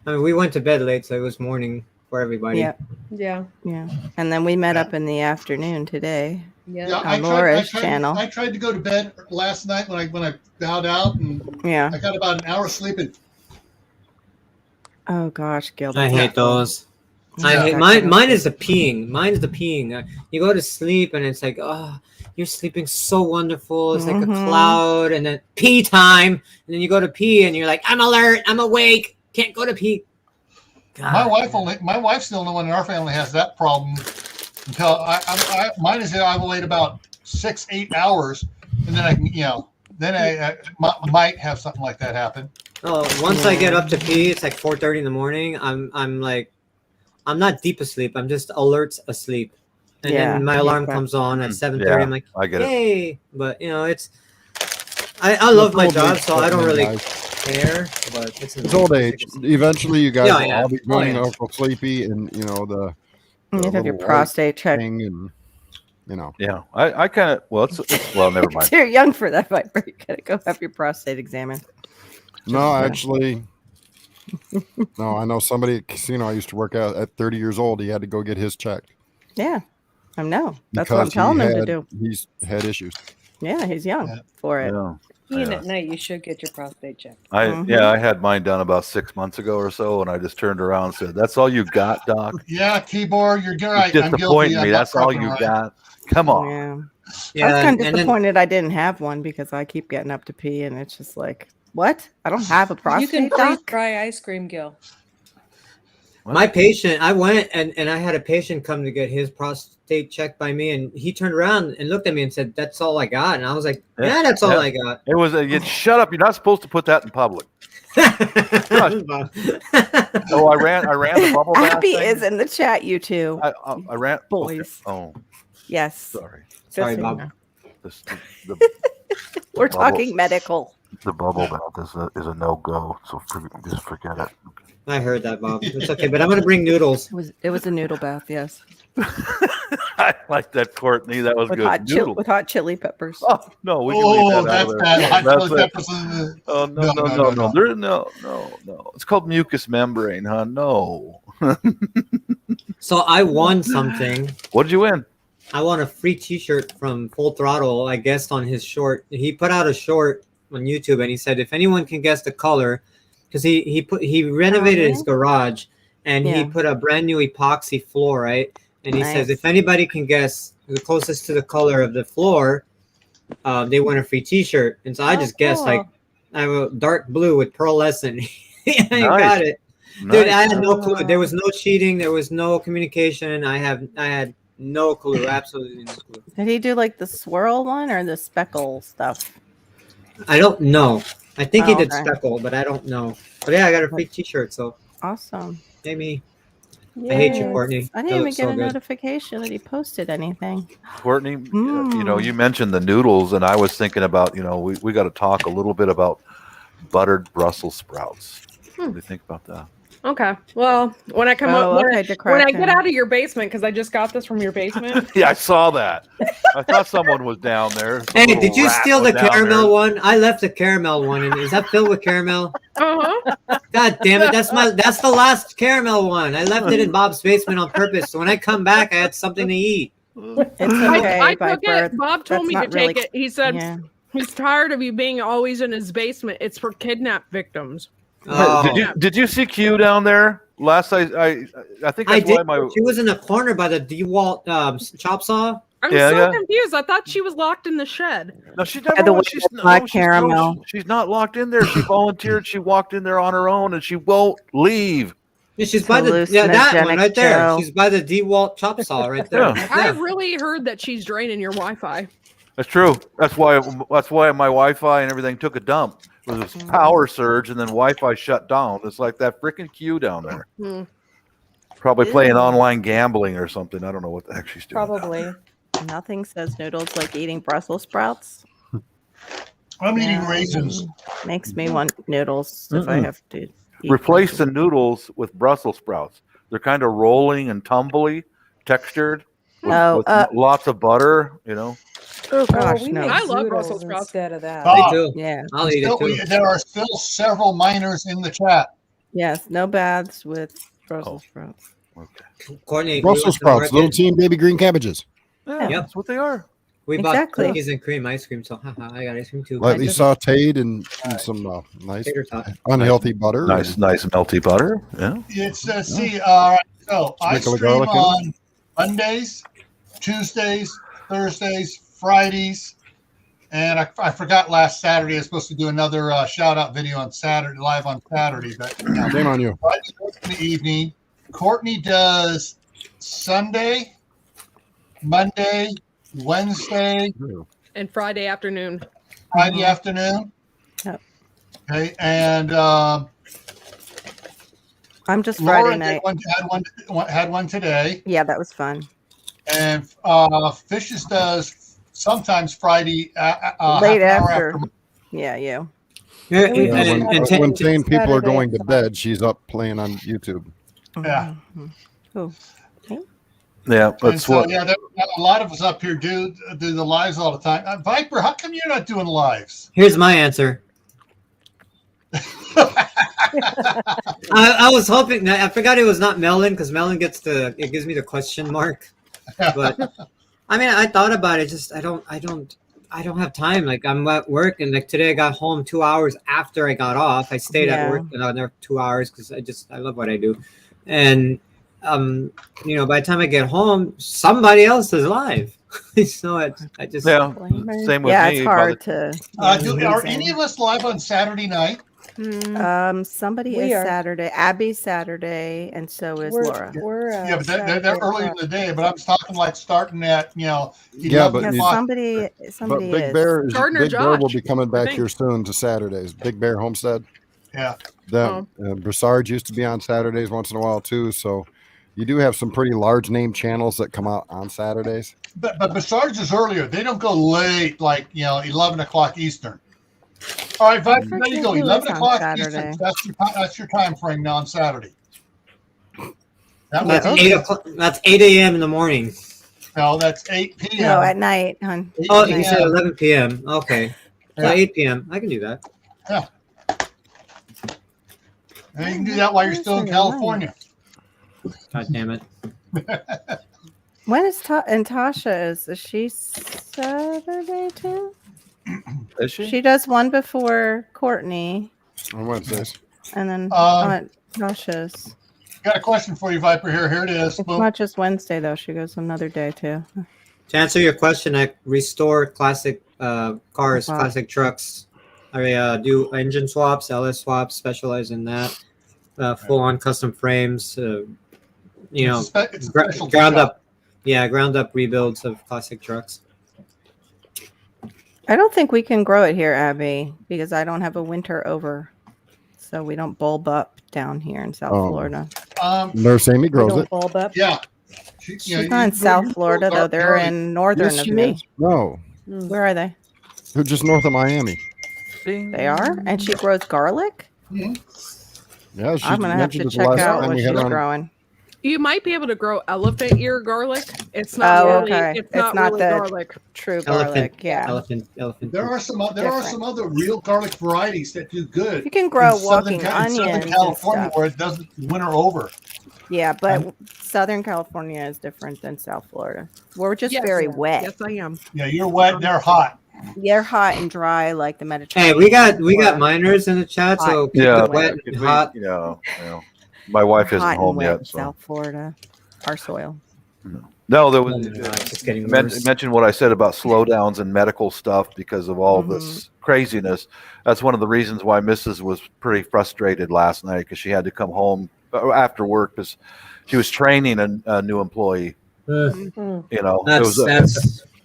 mean, we went to bed late, so it was morning for everybody. Yeah. Yeah. Yeah. And then we met up in the afternoon today. Yeah. Yeah, On Laura's channel. I tried to go to bed last night when I bowed out, and Yeah. I got about an hour sleep. And Oh gosh, Gil. I hate those. I Yeah. hate mine is the peeing. Mine's the peeing. You go to sleep and it's like, oh, you're sleeping so wonderful. It's like a Mhm. cloud, and then pee time, and then you go to pee and you're like, I'm alert, I'm awake, can't go to pee. God. my wife's the only one in our family has that problem. Until mine is that I will wait about 6-8 hours, and then I can then I might have something like that happen. Oh, once I get up to pee, it's like 4:30 in the morning. I'm like, I'm not deep asleep. I'm just alert asleep, and Yeah, then my I alarm get that. comes on at 7:30. Yeah, I'm like, I get it. hey, but it's. I love my job, so I don't really care. But It's old age. Eventually, you guys Yeah, will yeah. all be running yeah. Uncle Sleepy, and the You have your little prostate checked. thing, and Yeah, I kind of well, well, never mind. You're young for that, Viper. You gotta go have your prostate examined. No, actually, no. I know somebody at casino I used to work out at 30 years old. He had to go get his checked. Yeah. I know. That's what I'm because telling him to do. He's had issues. Yeah, he's young Yeah. for it. Yeah. Even Yeah. at night, you should get your prostate checked. I had mine done about 6 months ago or so, and I just turned around and said, "That's all you got, Doc? Yeah, keyboard, you're right. You're I'm disappointing guilty. me. That's all you right. got. Come on." Yeah. Yeah, I was kind of and then- disappointed I didn't have one because I keep getting up to pee and it's just like, what? I don't have a prostate. You can freeze doc? fry ice cream, Gil. My patient, I went and I had a patient come to get his prostate checked by me, and he turned around and looked at me and said, "That's all I got." And I was like, "Yeah, that's all Yeah. I got." It was shut up. You're not supposed to put that in public. Oh, I ran the bubble bath Abby thing. is in the chat, you two. I ran. Boys. Okay. Oh, Yes. sorry. Just Sorry, so you Bob. know. We're bubble- talking medical. The bubble bath is a no go. So just forget it. I heard that, Bob. It's okay, but I'm gonna bring noodles. It was a noodle bath, yes. I like that, Courtney. That was With good. hot hot chili peppers. Oh no, we can leave Oh, that out that's of bad. there. Hot That's chili it. peppers in the- Oh no. It's called mucous membrane, huh? No. So I won something. What did you win? I won a free T-shirt from Full Throttle. I guessed on his short. He put out a short on YouTube, and he said if anyone can guess the color, because he renovated his garage, and he Yeah. put a brand new epoxy floor, right? And he says Nice. if anybody can guess the closest to the color of the floor, they win a free T-shirt. And so I just guessed cool. like I have a dark blue with pearlescent. I Nice. got it. Dude, Nice. I had no clue. There was no cheating. There was no communication. I had no clue. Absolutely no clue. Did he do like the swirl one or the speckle stuff? I don't know. I think he Oh, did okay. speckle, but I don't know. But yeah, I got a free T-shirt. So Awesome. hey, me. I hate you, Yes. Courtney. I That didn't even looks get so a good. notification that he posted anything. Courtney, Mm. you mentioned the noodles, and I was thinking about, we got to talk a little bit about buttered Brussels sprouts. What do you think about that? Okay. Well, when I come Oh, up, okay, when I get DeCracken. out of your basement, because I just got this from your basement. Yeah, I saw that. I thought someone was down there. Some Hey, little did you rat steal was the down caramel there. one? I left the caramel one, and is that filled with caramel? Uh-huh. God damn it! That's the last caramel one. I left it in Bob's basement on purpose. So when I come back, I had something to eat. It's okay, I took Viper. it. Bob told That's me to not really- take it. He said Yeah. he's tired of you being always in his basement. It's for kidnap victims. Oh. Did you see Q down there? Last I think I that's why did. She was in a corner by the DeWalt chop saw. I'm Yeah, so yeah. confused. I thought she was locked in the shed. No, she By never the way, was. She's, it's black no, caramel. she's not locked in there. She volunteered. She walked in there on her own, and she won't leave. Yeah, she's by the that one Hallucinogenic right there. Joe. She's by the DeWalt chop saw right there. Yeah. I really heard that she's draining your Wi-Fi. That's true. That's why my Wi-Fi and everything took a dump. It was this power surge, and then Wi-Fi shut down. It's like that freaking Q down there. Hmm. Probably playing online gambling or something. I don't know what the heck she's doing. Probably. Nothing says noodles like eating Brussels sprouts. I'm eating raisins. Makes me want noodles if I have to. Eat Replace the noodles with Brussels sprouts. They're kind of rolling and tumbly, textured, with lots of butter. You know. Oh gosh, we no. make I love zoodles Brussels sprouts. instead of that. Bob, Me too. Yeah. I'll eat it too. There are still several minors in the chat. Yes. No baths with Brussels sprouts. Okay. Courtney, Brussels sprouts, little team baby green cabbages. Yeah, Yep. that's what they are. We bought Exactly. cookies and cream ice cream, so haha, I got ice cream too. Lightly just- sauteed and some nice Tater tot. unhealthy butter. Nice melty butter. Yeah. It's see, all right. So I Sprinkle of stream garlic in it. on Mondays, Tuesdays, Thursdays, Fridays, and I forgot last Saturday. I was supposed to do another shout out video on Saturday, live on Saturday, but Shame on you. Friday in the evening. Courtney does Sunday, Monday, Wednesday, And Friday afternoon. Friday afternoon. Yep. Okay, and I'm just Laura Friday night. had one today, Yeah, that was fun. and Fishes does sometimes Friday half Late an hour after. Yeah, you. Yeah, we Yeah, just and- had and a- ten- when sane people are Saturday going to at bed, she's up playing on YouTube. Yeah. Mhm. Cool. Yeah, And that's so what. yeah, a lot of us up here do the lives all the time. Viper, how come you're not doing lives? Here's my answer. I was hoping. I forgot it was not Melon because Melon gives me the question mark. But I mean, I thought about it. Just I don't have time. Like I'm at work, and like today I got home 2 hours after I got off. I stayed at Yeah. work another 2 hours because I love what I do, and by the time I get home, somebody else is live. So I just Yeah, same with Yeah, me. it's by hard the- to. Are any of us live on Saturday night? Somebody We is are. Saturday. Abby's Saturday, and so is Laura. We're Yeah, but they're Saturday early in o'clock. the day. But I'm talking like starting at 11 Yeah, but Yeah, you- o'clock. somebody But Big is. Bear Gardner Big Bear will Josh, be coming I back think. here soon to Saturdays. Big Bear Homestead. Yeah. Broussard used to be on Saturdays once in a while too. So you do have some pretty large name channels that come out on Saturdays. But Bessards is earlier. They don't go late, like 11 o'clock Eastern. All right, Viper, there you go. Who is 11 on o'clock Saturday? Eastern. That's your time frame now on Saturday. That That's was 8 o'clock. That's 8 a.m. in the morning. No, that's 8 p.m. No, at night, hon. 8 Oh, p.m. you said 11 p.m. Okay, so Yeah. 8 p.m. I can do that. And you can do that while you're still in California. God damn it. When is Tasha? Is she Saturday too? Is she? She does one before Courtney, On Wednesdays. and then Um, Tasha's. Got a question for you, Viper. Here it is. It's Boom. not just Wednesday though. She goes another day too. To answer your question, I restore classic cars, Wow. classic trucks. I do engine swaps, LS swaps, specialize in that. Full-on custom frames. It's a special Ground job. up. Yeah, ground up rebuilds of classic trucks. I don't think we can grow it here, Abby, because I don't have a winter over, so we don't bulb up down here in South Oh. Florida. Nurse Amy We grows don't it. bulb up. Yeah. She's not in South Florida though. They're in northern Yes, of she me. is. No, Mm. Where are they? they're just north of Miami. They are, and she grows garlic. Yeah, she I'm gonna have to mentioned it the check last out time what we she's had on. growing. You might be able to grow elephant ear garlic. It's not Oh, really. okay. It's not really the garlic. true Elephant. garlic. Yeah. Elephant. There are some other real garlic varieties that do good. You can grow in Southern walking onions Southern and California stuff. where it doesn't winter over. Yeah, but Southern California is different than South Florida. We're just Yes. very Yeah. wet. Yes, I am. Yeah, you're wet, they're hot. They're hot and dry like the Hey, Mediterranean. we got minors in the chat, so keep Yeah, it wet and hot. My wife isn't hot and home wet yet, in so South Florida. Our soil. no. There Oh was my God, it's just getting worse. mentioned what I said about slowdowns and medical stuff because of all this craziness. That's one of the reasons why Mrs. was pretty frustrated last night because she had to come home after work because she was training a new employee. Mm. You know, That's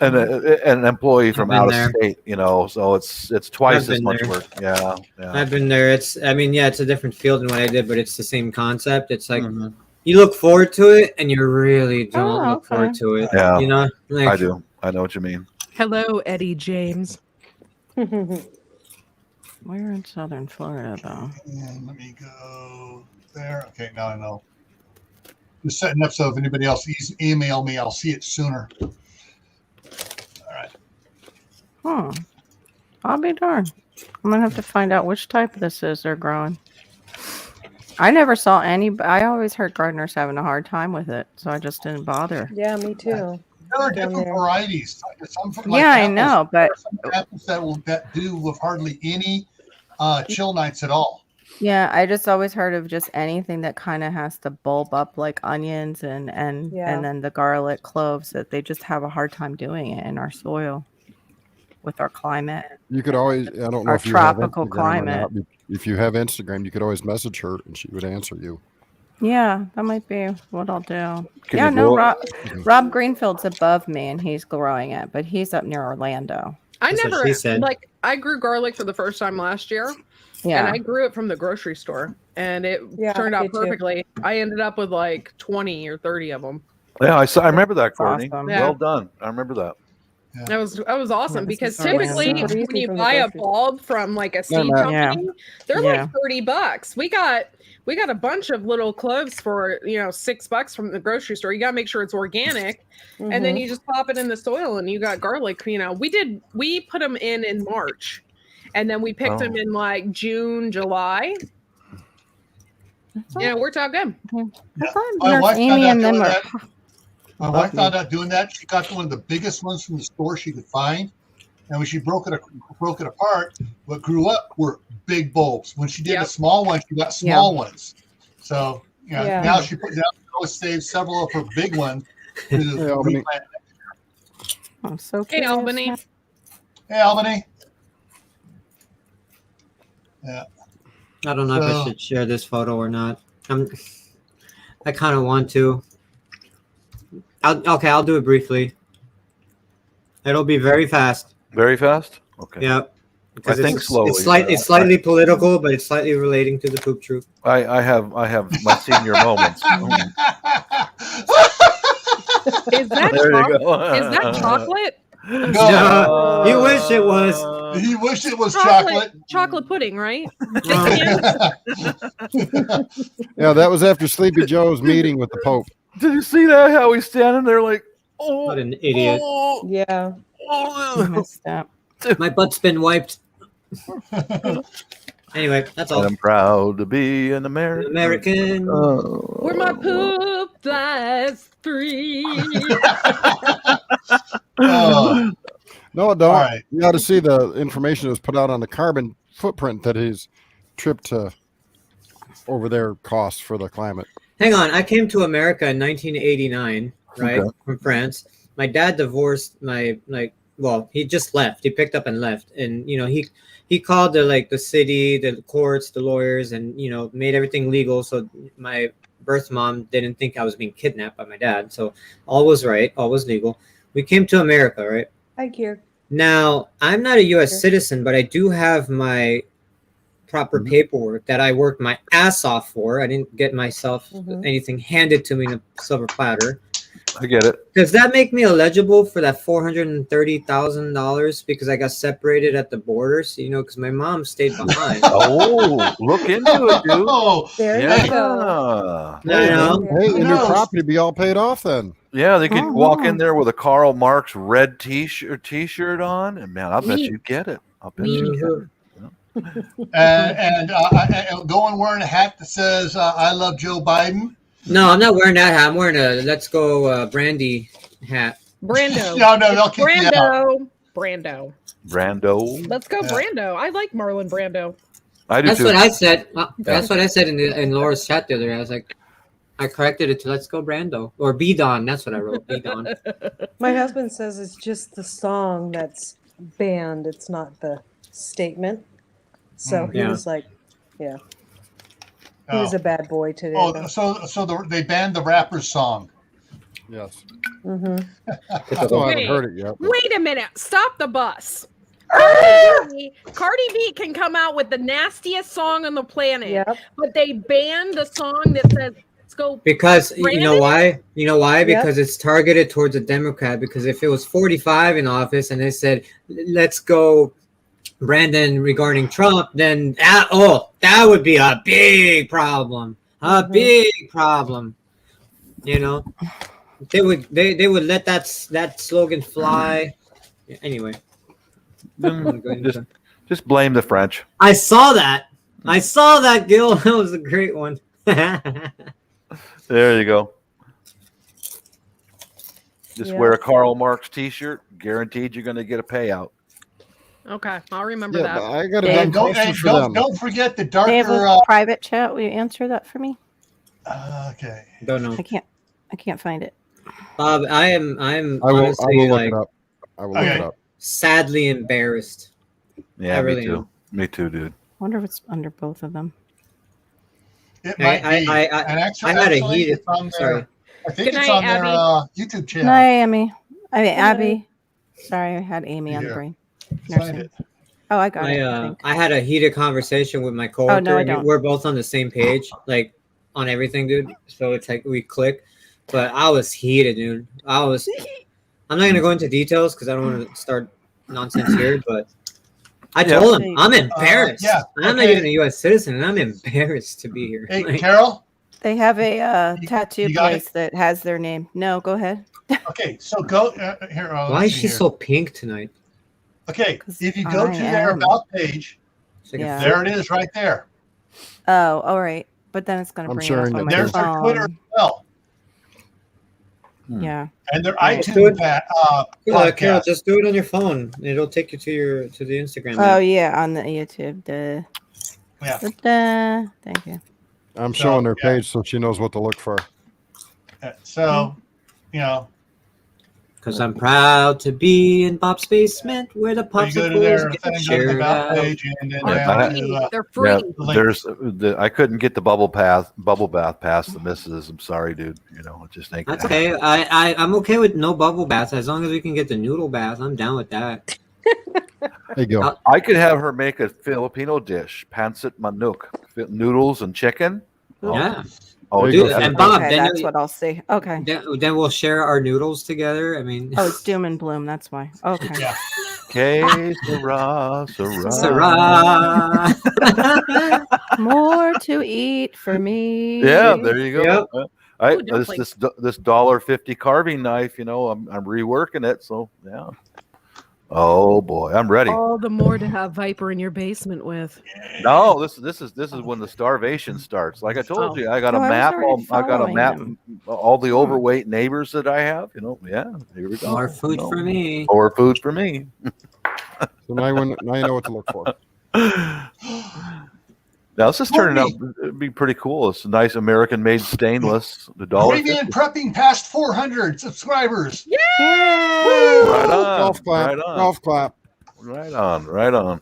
an employee from been out of there. state. You know, so it's twice I've as been much there. work. Yeah. I've been there. It's a different field than what I did, but it's the same concept. It's like Mhm. you look forward to it, and you really don't look okay. forward to it. Yeah. You know, like, I do. I know what you mean. Hello, Eddie James. We're in Southern Florida, though. And let me go there. Okay, now I know. Just setting up so if anybody else email me, I'll see it sooner. I'll be darned. I'm gonna have to find out which type this is they're growing. I never saw any. I always heard gardeners having a hard time with it, so I just didn't bother. Yeah, me too. There are Down different there. varieties. Some from Yeah, I apples, know, but there are some apples that do with hardly any chill nights at all. yeah, I just always heard of just anything that kind of has to bulb up like onions and Yeah. then the garlic, cloves, that they just have a hard time doing it in our soil with our climate. You could always, I don't know Our if you have tropical Instagram climate. or not. If you have Instagram, you could always message her and she would answer you. Yeah, that might be what I'll do. Can Yeah, you no, grow it? Rob Greenfield's above me and he's growing it, but he's up near Orlando. I That's what never she said. I grew garlic for the first time last year, Yeah. and I grew it from the grocery store, and it Yeah, turned I out did too. perfectly. I ended up with like 20 or 30 of them. Yeah, I remember that, Courtney. awesome. Yeah. Well done. I remember that. That was awesome this because is Orlando. typically It's super when easy you from the buy a grocery bulb from like a No, seed no. company, they're Yeah. like $30. We got a bunch of little cloves for $6 from the grocery store. You gotta make sure it's organic, and then you just pop it in the soil and you got garlic. We put them in March, and then we picked them in like June, July. Yeah, worked out good. I thought My Nurse wife Amy found out and them doing are. that. My wife found out doing that. She got one of the biggest ones from the store she could find, and when she broke it apart, what grew up were big bulbs. When she did Yep. a small one, she got small ones. So Yeah. now she always saves several of her big ones to Hey, Albany. replant. I'm so Hey, curious. Albany. Hey, Albany. Yeah. I don't know if I should share this photo or not. I kind of want to. I'll do it briefly. It'll be very fast. Very fast? Okay. Yeah. Because I think slowly. It's slightly political, but it's slightly relating to the poop troop. I have my senior moments. Is that There you go. Is that chocolate? No, you wish it was. He wished it was chocolate. Chocolate pudding, right? Yeah, that was after Sleepy Joe's meeting with the Pope. Did you see that? How he's standing there like, oh, What an idiot. oh, Yeah. I oh. missed that. My butt's been wiped. Anyway, that's all. I'm proud to be an American. American. Where my poop flies free. Oh, No, don't. all right. You got to see the information that was put out on the carbon footprint that his trip to over there costs for the climate. Hang on. I came to America in 1989, right? Okay. From France. My dad divorced he just left. He picked up and left. And, he called the city, the courts, the lawyers, and, made everything legal. So my birth mom didn't think I was being kidnapped by my dad. So all was right. All was legal. We came to America, right? Hi, Kier. Now, I'm not a U.S. citizen, but I do have my proper paperwork that I worked my ass off for. I didn't get myself anything handed to me in a silver platter. I get it. Does that make me eligible for that $430,000 because I got separated at the border? So, because my mom stayed behind. Oh, look into it, dude. Oh, There Yeah. you go. I know. Hey, Who and your knows? property be all paid off then. Yeah, they could Oh, walk wow. in there with a Karl Marx red t-shirt on, and man, I bet Neat. you get it. I bet Neat. you get it. and going wearing a hat that says "I love Joe Biden." No, I'm not wearing that hat. I'm wearing a Let's Go Brandy hat. Brando. No, they'll kick you out. Brando. Brando. Let's go, Yeah. Brando. I like Marlon Brando. I do That's too. what I said. That's what I said in Laura's chat the other day. I was like, I corrected it to Let's Go Brando or Be Don. That's what I wrote. Be Don. My husband says it's just the song that's banned. It's not the statement. So he Yeah. was like, yeah. He was Oh, a bad boy today. they banned the rapper's song. Yes. Mm-hmm. I haven't Wait. heard it yet. but- Wait a minute. Stop the bus. Cardi B can come out with the nastiest song on the planet, Yep. but they banned the song that says "Let's go." Because you know Brandon? why? You know why? Yep. Because it's targeted towards a Democrat. Because if it was 45 in office and they said, "Let's go, Brandon," regarding Trump, then that would be a big problem. A Mhm. big problem. They would let that slogan fly. Anyway, Just blame the French. I saw that, Gil. That was a great one. There you go. Just Yeah. wear a Karl Marx t-shirt. Guaranteed you're going to get a payout. Okay, I'll remember Yeah, that. I got a Dave, dumb And don't, question and for don't, them. don't forget the They have darker. a private chat. Will you answer that for me? Okay. Don't know, I can't find it. Bob. I'm I will honestly look like it up. I will look Okay. it up. sadly embarrassed. Yeah, I really me too. am. Me too, dude. Wonder if it's under both of them. It might be. And actually, I had a heated. it's on their, Sorry. I think Good it's night, on their Abby. YouTube No, channel. Amy. night. Abby. Sorry, I had Amy on the Here. brain. Find Nursing. it. Oh, I got it. I think. I had a heated conversation with my coworker. no, I and don't. We're both on the same page, like on everything, dude. So it's like we click. But I was heated, dude. I'm not gonna go into details because I don't want to start nonsense here. But I Yeah. told him I'm embarrassed. yeah, I'm not okay. even a U.S. citizen, and I'm embarrassed to be here. Hey, Like, Carol. They have a tattoo you got place that has their name. No, go ahead. Okay, so go here. why let's is see she here. so pink tonight? Okay, 'Cause if you go I to their am. about page, It's like a Yeah. there it is right there. Oh, all right. But then it's going to I'm bring sharing it up on it my too. There's their phone. Twitter as well, Yeah. and their Right. iTunes Carol, podcast. just do it on your phone. It'll take you to the Instagram. Oh, app. yeah, on the YouTube. Duh. Yeah. Duh. Thank you. I'm So, showing their yeah. page so she knows what to look for. So, you know, Because I'm proud to be in Bob's basement where the you go to their popsicles thing, get go to the shared about out. page, and then They're Yeah. free. They're free. Yeah, link. there's I couldn't get the bubble bath past the missus. I'm sorry, dude. It just ain't. That's gonna okay. I'm okay with no bubble bath as long as we can get the noodle bath. I'm down with that. There you go. I could have her make a Filipino dish, pancit manok, noodles and chicken. Yeah. Oh, There you Dude, go. and Bob, Okay, then, that's what I'll see. Okay. then we'll share our noodles together. I mean, Oh, it's doom and bloom. That's why. Okay. Yeah. Que sera, sera. Sarah. More to eat for me. Yeah, there you go. Yep. I, Ooh, definitely. this $1.50 carving knife, I'm reworking it. So yeah. Oh boy, I'm ready. All the more to have Viper in your basement with. No, this is when the starvation starts. Like I told Oh. you, I got a Oh, I was map. already I got a following map. them. All the overweight neighbors that I have. Yeah, here we go. More food for me. More food for me. So now you know what to look for. Now this is turning out to be pretty cool. It's a nice American-made stainless. The dollar. Caribbean prepping past 400 subscribers. Yay! Right on. Golf clap. Right on. Golf clap. Right on. Right on.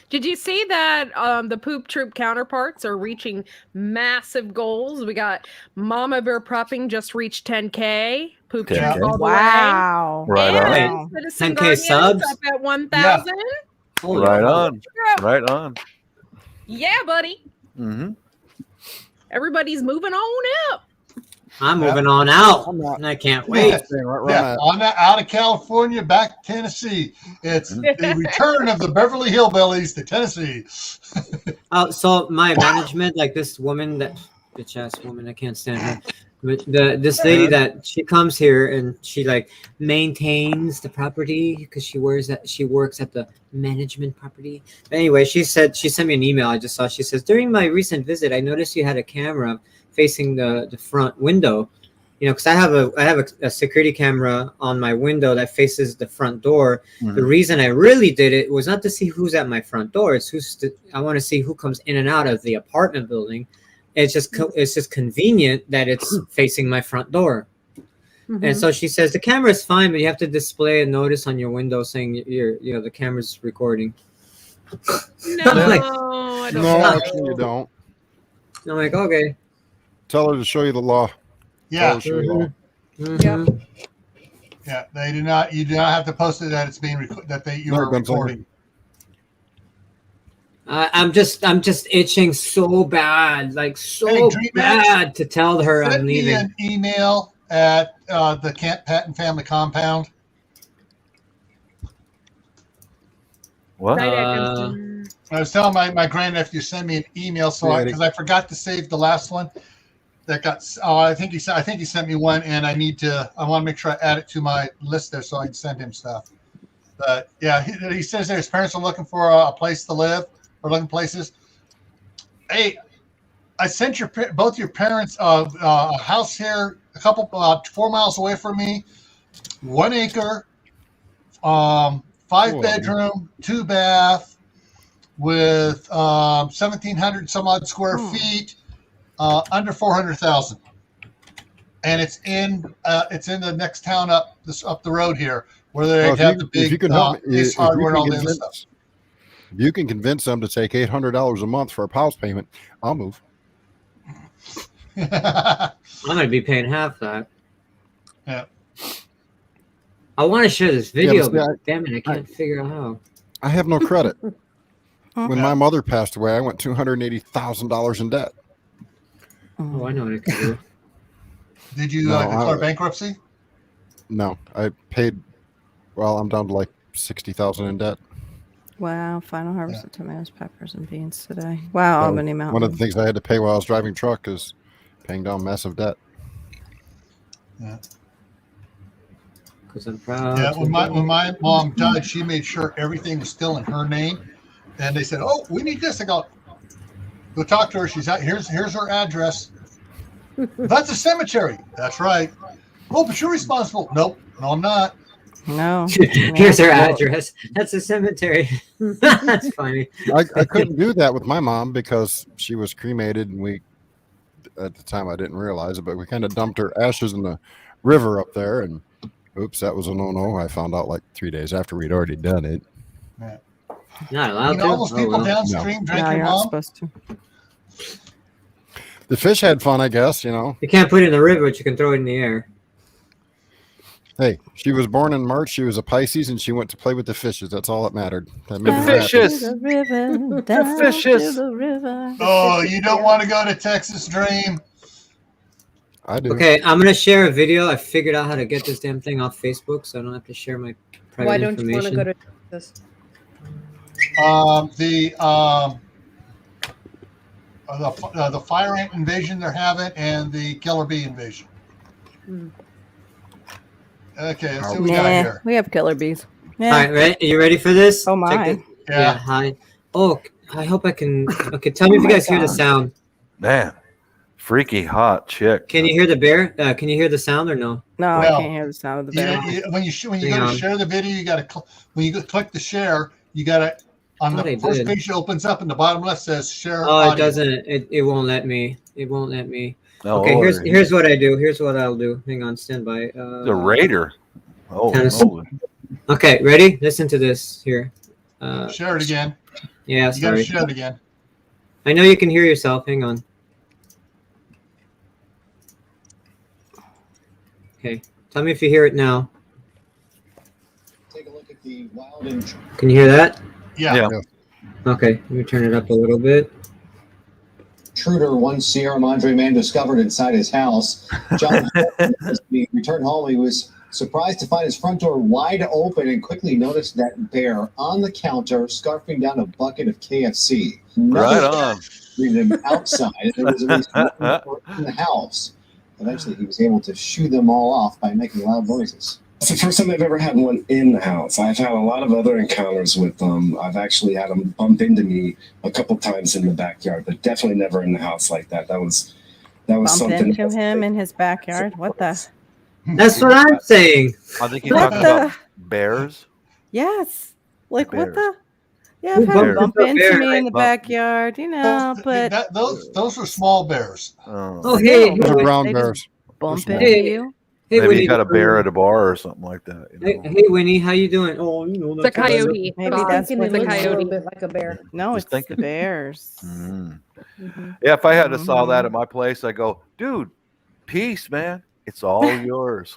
Did you see that the Poop Troop counterparts are reaching massive goals? We got Mama Bear Prepping just reached 10K. Poop 10K. Troop all the Wow. Right on. way. Wow. And Citizen 10K Guardians subs? up at 1,000. Holy Right cow. on. Right on. Yeah, buddy. Mm-hmm. Everybody's moving on up. I'm moving on out. I'm not. And I can't wait. Staying right where Yeah, I'm at. on that out of California, back to Tennessee. It's the return of the Beverly Hillbillies to Tennessee. So my management, like this woman, that bitch ass woman, I can't stand her. But this lady that she comes here and she like maintains the property because she works at the management property. But anyway, she sent me an email. I just saw. She says, during my recent visit, I noticed you had a camera facing the front window. You know, because I have a security camera on my window that faces the front door. Mm-hmm. The reason I really did it was not to see who's at my front door. It's I want to see who comes in and out of the apartment building. It's just convenient that it's facing my front door. Mm-hmm. And so she says the camera is fine, but you have to display a notice on your window saying the camera's recording. No, like, I don't. No, actually, you don't. I'm like, okay. Tell her to show you the law. Yeah. Mm-hmm. Yeah. They do not. You do not have to post it that it's being you are recording. I'm just itching so bad, like bad to tell her I'm leaving. Send me an email at the Patton Family Compound. What? I was telling my grandnephew to send me an email because I forgot to save the last one. That got. I think he sent me one, and I want to make sure I add it to my list there so I can send him stuff. But yeah, he says that his parents are looking for a place to live. Or looking places. Hey, I sent both your parents a house here, a couple 4 miles away from me, 1 acre, 5 bedroom, 2 bath, with 1,700 some odd square feet, under 400,000, and it's in the next town up the road here, where they have the big Ace Hardware and all the other stuff. If you can convince them to take $800 a month for a house payment, I'll move. I'm going to be paying half that. Yeah. I want to share this video, but damn it, I can't figure out how. I have no credit. When my mother passed away, I went $280,000 in debt. Oh, I know what I can do. Did you declare bankruptcy? No, I paid. Well, I'm down to like $60,000 in debt. Wow, final harvest of tomatoes, peppers, and beans today. Wow, Albany Mountain. One of the things I had to pay while I was driving truck is paying down massive debt. Yeah. Because I'm proud. Yeah, when my mom died, she made sure everything was still in her name. And they said, "Oh, we need this." I go talk to her. She's out. Here's her address. That's a cemetery. That's right. Oh, but you're responsible. Nope. No, I'm not. No. Here's her address. That's a cemetery. That's funny. I couldn't do that with my mom because she was cremated, and at the time I didn't realize it, but we kind of dumped her ashes in the river up there, and oops, that was a no-no. I found out like 3 days after we'd already done it. Yeah. Not allowed to. All those people downstream drink your you're mom? not supposed to. The fish had fun, I guess, You can't put it in the river, but you can throw it in the air. Hey, she was born in March. She was a Pisces, and she went to play with the fishes. That's all that mattered. The fishes. The fishes. Oh, you don't want to go to Texas Dream? I do. Okay, I'm gonna share a video. I figured out how to get this damn thing off Facebook, so I don't have to share my private Why don't information. you want to go to Texas? The fire ant invasion they're having, and the killer bee invasion. Okay, let's see what we got here. We have killer bees. Yeah. All right, ready? Are you ready for this? Oh my. Yeah. Hi. Oh, I hope I can. Okay, tell me if you guys hear the sound. Man, freaky hot chick. Can you hear the bear? Can you hear the sound or no? No, Well, I can't hear the sound of the bear. When you go to share the video, you got to when you click the share, you got to on the first page it opens up, and the bottom left says share. Oh, audio. it doesn't. It won't let me. It won't let me. Oh, okay, here's what I do. Here's what I'll do. Hang on, stand by. The Raider. Oh, okay, ready? Listen to this here. Share it again. Yeah, you got to share it again. I know you can hear yourself. Hang on. Okay, tell me if you hear it now. Take a look at the wild and... Can you hear that? Yeah. Okay, let me turn it up a little bit. intruder one Sierra Madre man discovered inside his house. John, as he returned home, he was surprised to find his front door wide open and quickly noticed that bear on the counter scarfing down a bucket of KFC. Right on. Him outside. There was at least one more in the house. Eventually, he was able to shoo them all off by making loud noises. It's the first time I've ever had one in the house. I've had a lot of other encounters with them. I've actually had them bump into me a couple times in the backyard, but definitely never in the house like that. That was Bump something. into him in his backyard. What the? That's what I'm saying. I think you're talking about bears. Yes. Like Bears. what the? Yeah, I've had Bears. bump Bear, into me in like the backyard, but Those are small bears. Oh, hey, Those are They brown just bears. bump They're into small. you. hey, Maybe Winnie, you got a bear at a bar or something like that. You know? Hey, Winnie, how you doing? Oh, It's a coyote. Maybe Bob. that's Thinking what it the looks a coyote. little bit like a bear. No, Just it's thinking. the bears. Mm. Mhm. Yeah, if I had to saw that at my place, I go, dude, peace, man. It's all yours.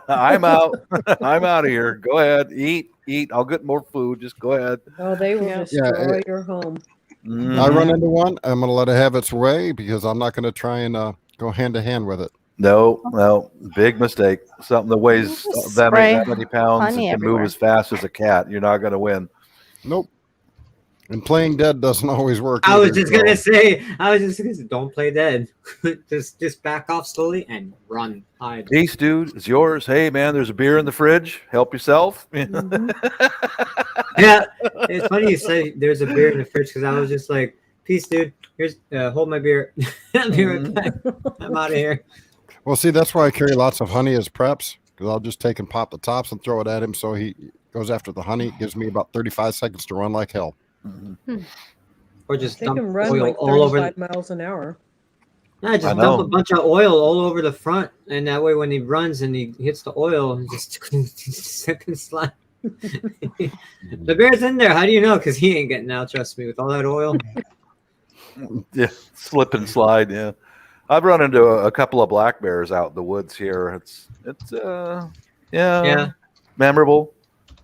I'm out. I'm out of here. Go ahead, eat. I'll get more food. Just go ahead. Oh, they will Yeah. destroy your home. Mhm. I run into one. I'm going to let it have its way because I'm not going to try and go hand to hand with it. No, big mistake. Something that weighs Just that spray many pounds and honey can move everywhere. as fast as a cat. You're not going to win. Nope. And playing dead doesn't always work. I was either, just so- gonna say, don't play dead. just back off slowly and run, hide. Peace, dude. It's yours. Hey, man, there's a beer in the fridge. Help yourself. Mhm. Yeah, it's funny you say there's a beer in the fridge because I was just like, peace, dude. Here's hold my beer. I'll be right back. I'm out of here. Well, see, that's why I carry lots of honey as preps because I'll just take and pop the tops and throw it at him so he goes after the honey. It gives me about 35 seconds to run like hell. Or just They dump can run oil like all over. 35 miles an hour. No, just I dump know. a bunch of oil all over the front, and that way when he runs and he hits the oil, he just slip and slide. The bear's in there. How do you know? Because he ain't getting out. Trust me, with all that oil. Yeah, slip and slide. Yeah, I've run into a couple of black bears out in the woods here. It's Yeah. memorable.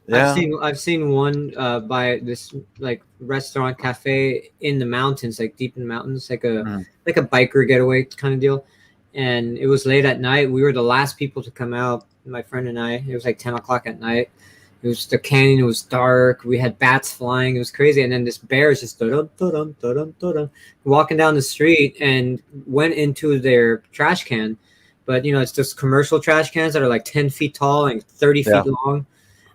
Yeah, I've seen one by this like restaurant cafe in the mountains, like deep in the mountains, like a biker getaway kind of deal. And it was late at night. We were the last people to come out, my friend and I. It was like 10 o'clock at night. It was the canyon. It was dark. We had bats flying. It was crazy. And then this bear is just walking down the street and went into their trash can. But it's just commercial trash cans that are like 10 feet tall and 30 feet long.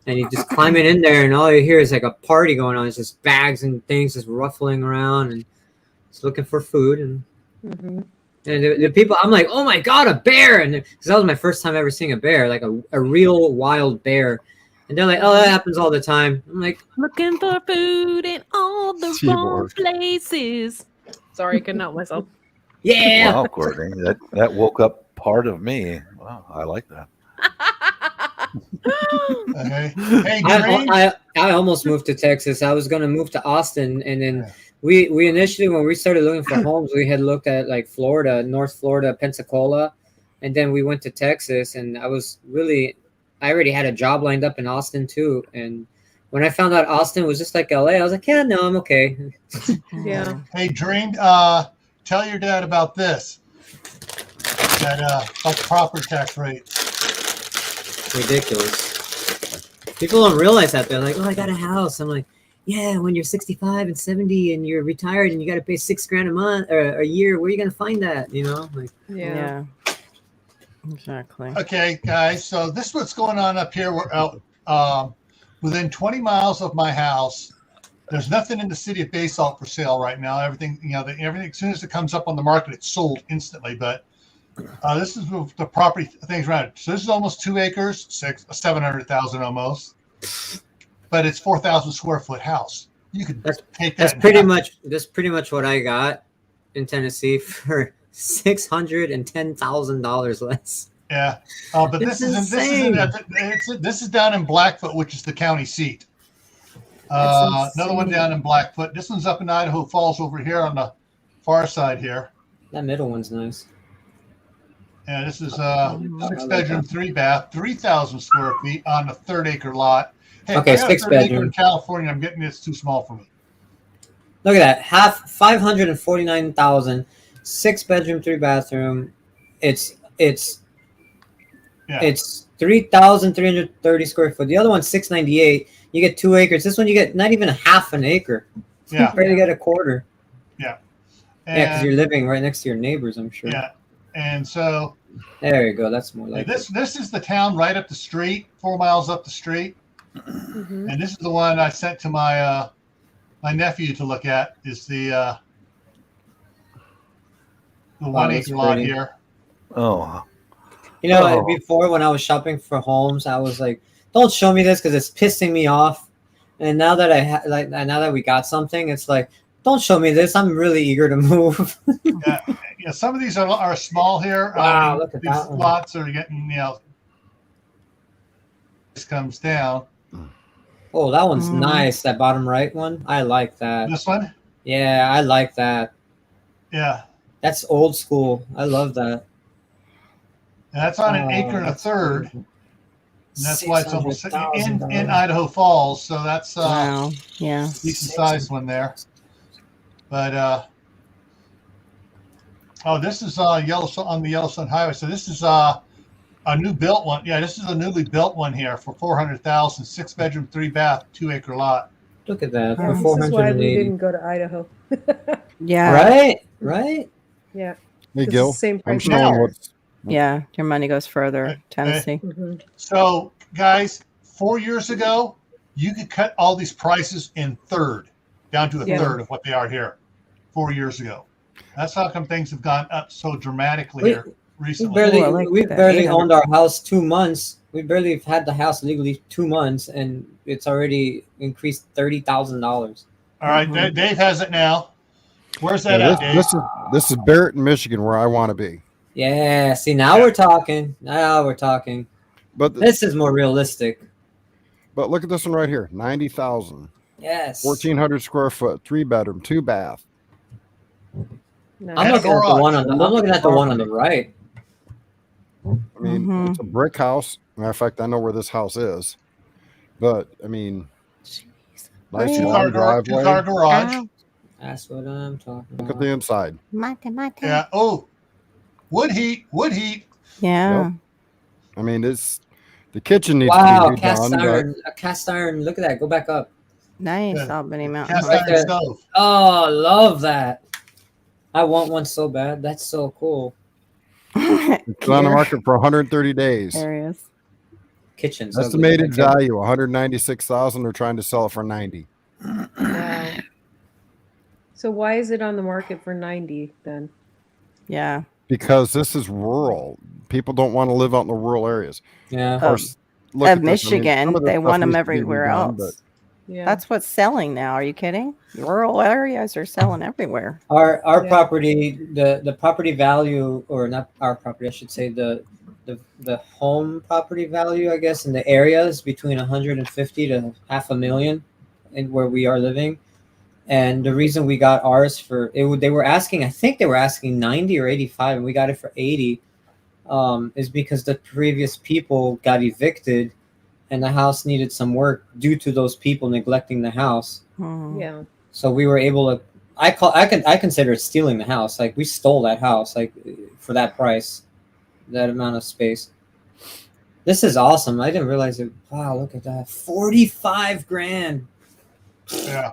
And you just climb in there, and all you hear is like a party going on. It's just bags and things just ruffling around, and it's looking for food. And the people, I'm like, oh my god, a bear! And because that was my first time ever seeing a bear, like a real wild bear. And they're like, oh, that happens all the time. I'm like, Looking for food in all the wrong Keyboard. places. Sorry, I couldn't help myself. yeah. wow, Courtney, that woke up part of me. Wow, I like that. Okay. Hey, Green. I almost moved to Texas. I was gonna move to Austin, and then we initially, when we started looking for homes, we had looked at like Florida, North Florida, Pensacola, and then we went to Texas. And I already had a job lined up in Austin too. And when I found out Austin was just like LA, I was like, yeah, no, I'm okay. Yeah. Hey, Dream, tell your dad about this. That about the property tax rate. Ridiculous. People don't realize that. They're like, oh, I got a house. I'm like, yeah, when you're 65 and 70 and you're retired and you got to pay $6,000 a month or a year, where are you going to find that? Like, Yeah. Exactly. Okay, guys. So this is what's going on up here. We're out within 20 miles of my house. There's nothing in the city of Basalt for sale right now. Everything, everything. As soon as it comes up on the market, it's sold instantly. But this is the property things around it. So this is almost 2 acres, 700,000 almost. But it's 4,000 square foot house. You could take that. that's pretty much what I got in Tennessee for $610,000 less. Yeah, but It's this insane. this is down in Blackfoot, which is the county seat. Another one down in Blackfoot. This one's up in Idaho Falls over here on the far side here. That middle one's nice. Yeah, this is 6-bedroom, 3-bath, 3,000 square feet on a 3rd-acre lot. Hey, Okay, I got a 6 third acre bedroom. in California. I'm getting it's too small for me. Look at that, half 549,000. 6-bedroom, 3-bathroom. It's Yeah. It's 3,330 square foot. The other one's 698. You get 2 acres. This one you get not even a half an acre. Yeah. Barely get a quarter. Yeah. Yeah, because you're living right next to your neighbors, I'm sure. Yeah. And so there you go. That's more like this is the town right up the street, 4 miles up the street. Mhm. And this is the one I sent to my my nephew to look at, is the 1 acre lot pretty. here. Oh. You know, Oh. before when I was shopping for homes, I was like, "Don't show me this because it's pissing me off." And now that now that we got something, it's like, "Don't show me this. I'm really eager to move." Yeah, some of these are small here. Wow, look at these that one. lots are getting, this comes down. Oh, that one's nice. That bottom right one, I like that. This one? Yeah, I like that. Yeah. That's old school. I love that. And that's on an acre and a third. And that's why it's almost in Idaho Falls. So that's Wow. Yeah. decent sized one there. But this is Yellowstone, on the Yellowstone Highway. So this is a new built one. Yeah, this is a newly built one here for $400,000, 6-bedroom, 3-bath, 2-acre lot. Look at that. Yeah, For this is why we 480. didn't go to Idaho. Yeah. Right. Yeah. Hey, It's Gil, the same I'm price showing here. what's Yeah. Your money goes further. Tennessee. Mhm. So, guys, 4 years ago, you could cut all these prices in third, down to a Yeah. third of what they are here 4 years ago. That's how come things have gone up so dramatically We- here We recently. barely, Ooh, I like we that. barely 800. owned our house 2 months. We barely have had the house legally 2 months, and it's already increased $30,000. All right, Mhm. Dave has it now. Where's that yeah, at, Dave? this is Barrett, Michigan, where I want to be. Yeah. See, now we're talking. Now we're talking. But This is more realistic. but look at this one right here, 90,000, Yes. 1,400 square foot, 3-bedroom, 2-bath. Nice. I'm And a looking at the garage. one on the. I'm looking at the one on the right. I mean, it's a brick house. Matter of fact, I know where this house is. But I mean, nice Two long Two-car driveway. garage. That's what I'm talking Look about. at the inside. Yeah. Oh, wood heat. Yeah. I mean, it's the kitchen needs Wow, to be cast redone. iron. A cast iron. Look at that. Go back up. Nice. Yeah. Albany Mountain. Cast Right iron there. stove. Oh, I love that. I want one so bad. That's so cool. It's on the market for 130 days. Areas. Kitchens. Estimated value 196,000. They're trying to sell it for 90. Wow. So why is it on the market for 90 then? Yeah. Because this is rural. People don't want to live out in the rural areas. Yeah. Of course, look Of at this. I mean, Michigan, some of this they stuff want 'em needs to be everywhere redone, else. Yeah. That's what's selling now. Are you kidding? Rural areas are selling everywhere. Our Yeah. property, the property value, or not our property, I should say the home property value, I guess, in the area is between 150 to $500,000 in where we are living. And the reason we got ours for it, they were asking, I think they were asking 90 or 85, and we got it for 80. Is because the previous people got evicted, and the house needed some work due to those people neglecting the house. Hmm. Yeah. So we were able to. I consider it stealing the house. Like we stole that house, like for that price, that amount of space. This is awesome. I didn't realize it. Wow, look at that, 45 grand. Yeah.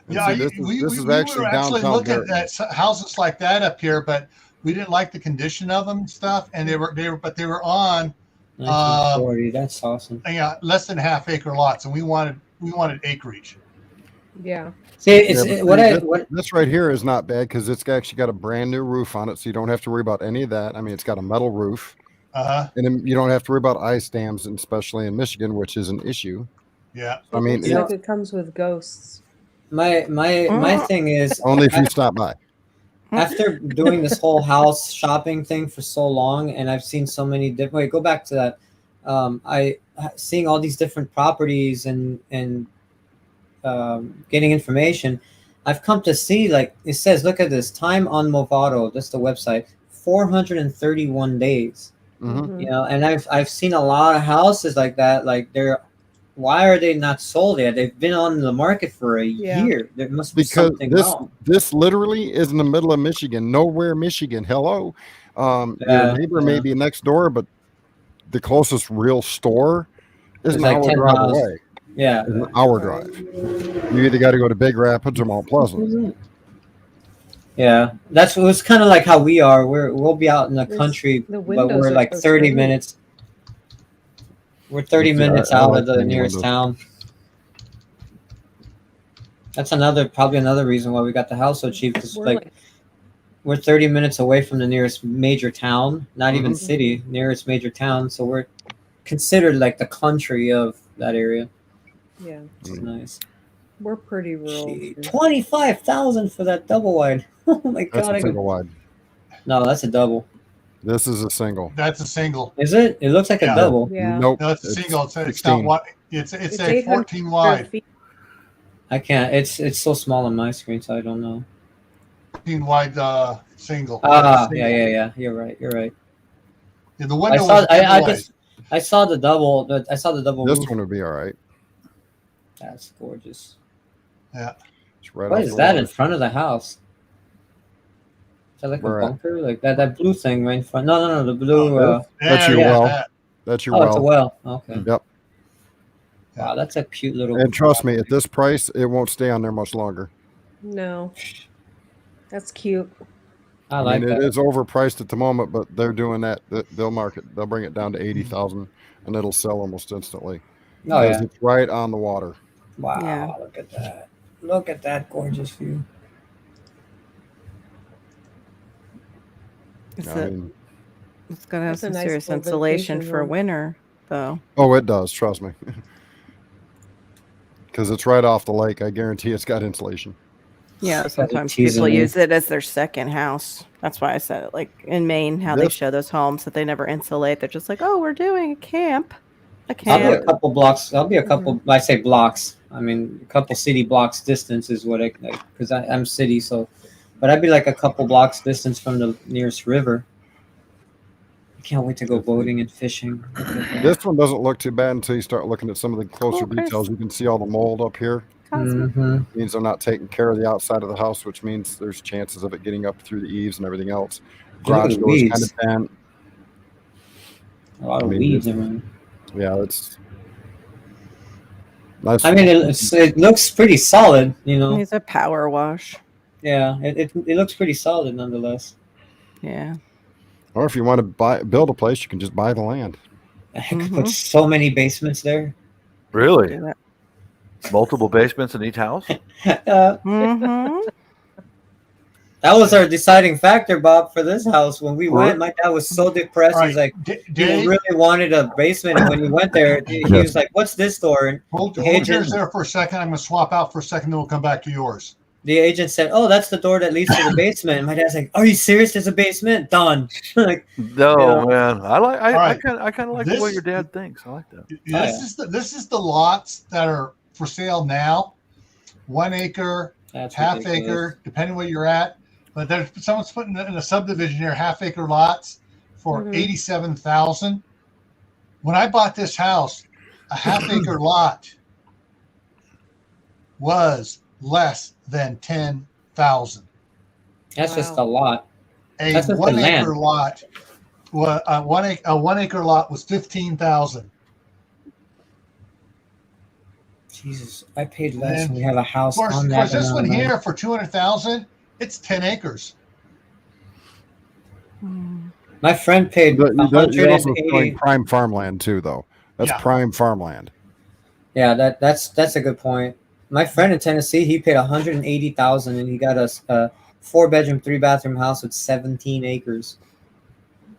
And Yeah, see, this is we actually were actually downtown looking Barrett. at houses like that up here, but we didn't like the condition of them and stuff. And they were on 1940. That's awesome. less than half-acre lots, and we wanted acreage. Yeah. See, it's Yeah, but what see, I this, what. this right here is not bad because it's actually got a brand new roof on it, so you don't have to worry about any of that. I mean, it's got a metal roof, Uh-huh. and then you don't have to worry about ice dams, and especially in Michigan, which is an issue. Yeah. I mean, Looks like it comes with ghosts. My thing is only if you stop by. after doing this whole house shopping thing for so long, and I've seen so many different. Wait, go back to that. Seeing all these different properties and getting information, I've come to see, like it says, look at this time on Movado. That's the website. 431 days. Mhm. Mhm. You know, and I've seen a lot of houses like that. Like they're why are they not sold yet? They've been on the market for a year. There must be Because something wrong. this literally is in the middle of Michigan, nowhere Michigan. Hello. Your neighbor may be next door, but the closest real store is an hour drive away. Yeah. It's an hour drive. You either got to go to Big Rapids or Mount Pleasant. Yeah, it was kind of like how we are. We'll be out in the country, but we're like 30 minutes. We're 30 minutes out of the nearest town. That's probably another reason why we got the house so cheap. Because we're 30 minutes away from the nearest major town, not even city, nearest major town. So we're considered like the country of that area. Yeah, it's nice. We're pretty rural. 25,000 for that double wide. Oh my god! That's a single wide. No, that's a double. This is a single. That's a single. Is it? It looks like a double. Yeah. Nope. No, it's a single. It's not what. It's a 14 wide. I can't. It's so small on my screen, so I don't know. 14 wide single. Yeah. You're right. Yeah, the window. I saw the double. I saw the double. This roof. one would be all right. That's gorgeous. Yeah. It's right what is that in front of the house? Is that like a bunker? Like that blue thing right in front? No, the blue. That's your well. That's your well. It's a well. Okay. Yep. Wow, that's a cute little. And trust me, at this price, it won't stay on there much longer. No. That's cute. I like mean, that. It is overpriced at the moment, but they're doing that. They'll They'll bring it down to 80,000, and it'll sell almost instantly. Oh yeah. It's right on the water. Wow! Yeah. Look at that! Look at that gorgeous view. It's going to have some nice serious little insulation vacation for room. winter, though. Oh, it does. Trust me. Because it's right off the lake. I guarantee it's got insulation. Yeah, sometimes people use it as their second house. That's why I said it. Like in Maine, how they show those homes that they never insulate. They're just like, oh, we're doing a camp. I'll be a couple blocks. I say blocks. I mean, a couple city blocks distance is what because I'm city, so. But I'd be like a couple blocks distance from the nearest river. I can't wait to go boating and fishing. This one doesn't look too bad until you start looking at some of the closer details. You can see all the mold up here. Mm-hmm. It means they're not taking care of the outside of the house, which means there's chances of it getting up through the eaves and everything else. Garage doors kind of bent. A lot of weeds around. Yeah, it's nice. I mean, it looks pretty solid, you know. It's a power wash. Yeah, it looks pretty solid nonetheless. Yeah. Or if you want to build a place, you can just buy the land. I could put so many basements there. Really? Multiple basements in each house? That was our deciding factor, Bob, for this house. When we went, my dad was so depressed. He's like, he really wanted a basement. And when he went there, he was like, what's this door? And hold yours there for a second. I'm going to swap out for a second, then we'll come back to yours. The agent said, oh, that's the door that leads to the basement. And my dad's like, are you serious? There's a basement? Done. Man. I kind of like the way your dad thinks. I like that. This is the lots that are for sale now. 1 acre, half acre, depending where you're at. But there's someone's putting in a subdivision here, half acre lots for $87,000. When I bought this house, a half acre lot was less than $10,000. That's just a lot. A 1 acre lot, a 1 acre lot was $15,000. Jesus, I paid less and we have a house of course, on that. This one here for $200,000, it's 10 acres. My friend paid You're also selling prime farmland too, though. That's prime farmland. Yeah, that's a good point. My friend in Tennessee, he paid $180,000 and he got a 4-bedroom, 3-bathroom house with 17 acres.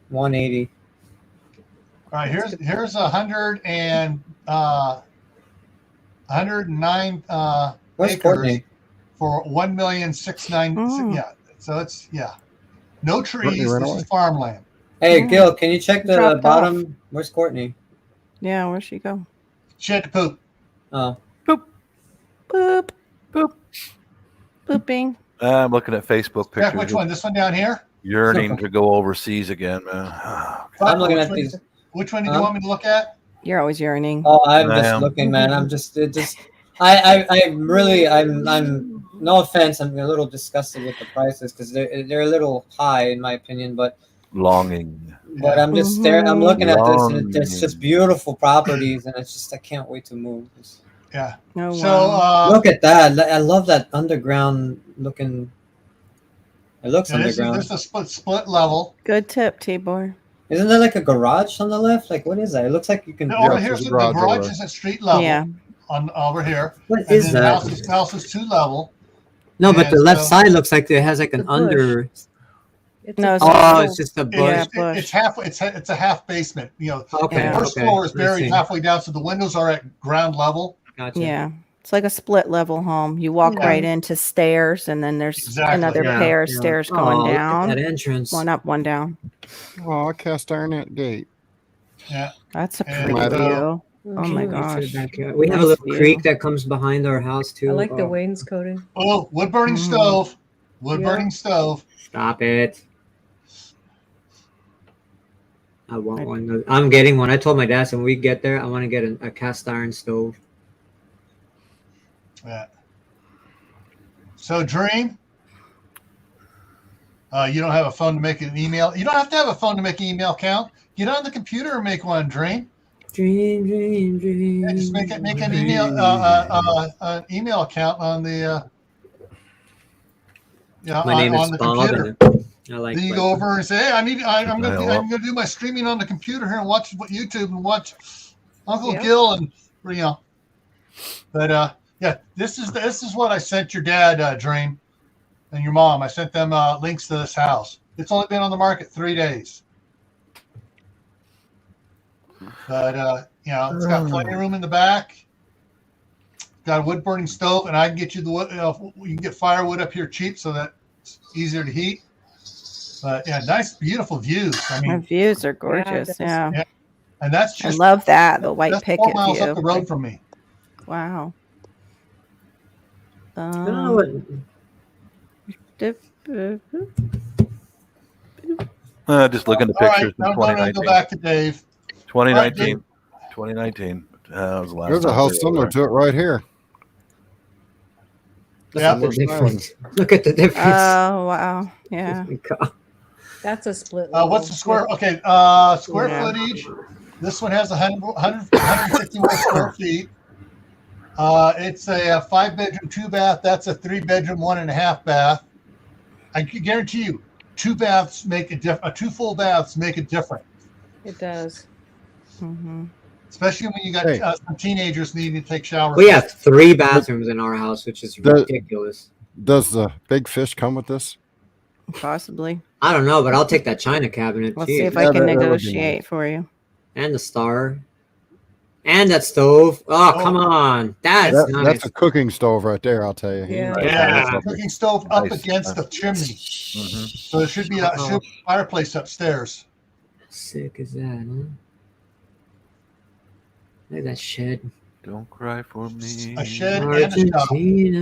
180. All right, here's 109 Where's acres Courtney? For $1,696,000. Yeah, so it's no trees. This is farmland. Hey, Gil, can you check the bottom? Off. Where's Courtney? Yeah, where'd she go? She had to poop. Oh. Boop. Booping. I'm looking at Facebook pictures. Which one? This one down here? Yearning to go overseas again, man. I'm looking at these. Which one do you want me to look at? You're always yearning. Oh, I'm I just am. looking, man. I'm just I'm no offense. I'm a little disgusted with the prices because they're a little high in my opinion, but Longing. I'm just staring. I'm looking at this, and it's just Longing. beautiful properties, and it's just I can't wait to move. Yeah. Oh, So wow. Look at that! I love that underground looking. It looks this underground. is a split level. Good tip, Tibor. Isn't there like a garage on the left? Like what is that? It looks like you can. No, over Yeah, here, there's a the garage over garage there. is at street level. Yeah. On over here. What And is then that? house is 2 level. No, but and the left so- side looks like it has like an The bush. under. It's No, a it's Oh, bush. it's just a bush. Yeah, It's, bush. it's half. It's a half basement. You know, Okay, the first okay. floor is I buried see. halfway down, so the windows are at ground level. Gotcha. Yeah. It's like a split level home. You walk Yeah. right into stairs, and then there's Exactly. another Yeah, pair of yeah. stairs Oh, going look at down. that entrance. One up, one down. Oh, cast iron that gate. Yeah. That's a And, pretty uh, view. Oh my gosh. We have a Nice little view. creek that comes behind our house too. I like the Oh, wainscoting. Oh, wood burning Mhm. stove. Wood burning stove. stop it. I want one. I'm getting one. I told my dad, so when we get there, I want to get a cast iron stove. Yeah. So, Dream, you don't have a phone to make an email. You don't have to have a phone to make an email account. Get on the computer and make one, Dream. Dream, dream, dream. Yeah, just make an email an email account on the My name on is the Bob. computer. And I like. Then you like- go over and say, "Hey, I'm Hell gonna up. do my streaming on the computer here and watch YouTube and watch Uncle Yeah. Gil and you know." But yeah, this is what I sent your dad, Dream, and your mom. I sent them links to this house. It's only been on the market 3 days, but you know it's got plenty of room in the back. Got a wood burning stove, and I can get you the wood. You can get firewood up here cheap, so that it's easier to heat. But yeah, nice, beautiful views. I The mean, views are gorgeous. it is. Yeah. and that's I just love that. The white that's picket 4 miles view. up the road from me. Wow. I don't know what. Just look into All right, pictures now from I'm going to go 2019. back to Dave. 2019. 2019. That was the last There's a time house we were similar there. to it right here. Look Yeah. at the difference. Look at the difference. Oh, wow. Yeah. That's a split. What's the square? Okay, square Yeah. footage. This one has 151 square feet. It's a 5-bedroom, 2-bath. That's a 3-bedroom, 1.5 bath. I can guarantee you, 2 baths make a difference. 2 full baths make a difference, It does. Mm-hmm. especially when you got Hey. some teenagers needing to take showers. We have 3 bathrooms in our house, which is ridiculous. Does the big fish come with this? Possibly. I don't know, but I'll take that china cabinet. Let's Jeez. see if I Yeah, can that would be negotiate nice. for you. And the star. And that stove. Oh, come on. That's nice. That's a cooking stove right there, I'll tell you. Yeah. Yeah, Yeah. it's a cooking stove up Nice. against the chimney, Mhm. so there should be a fireplace upstairs. Sick is that, huh? Look at that shed. Don't cry for me. A shed and a shop. Argentina.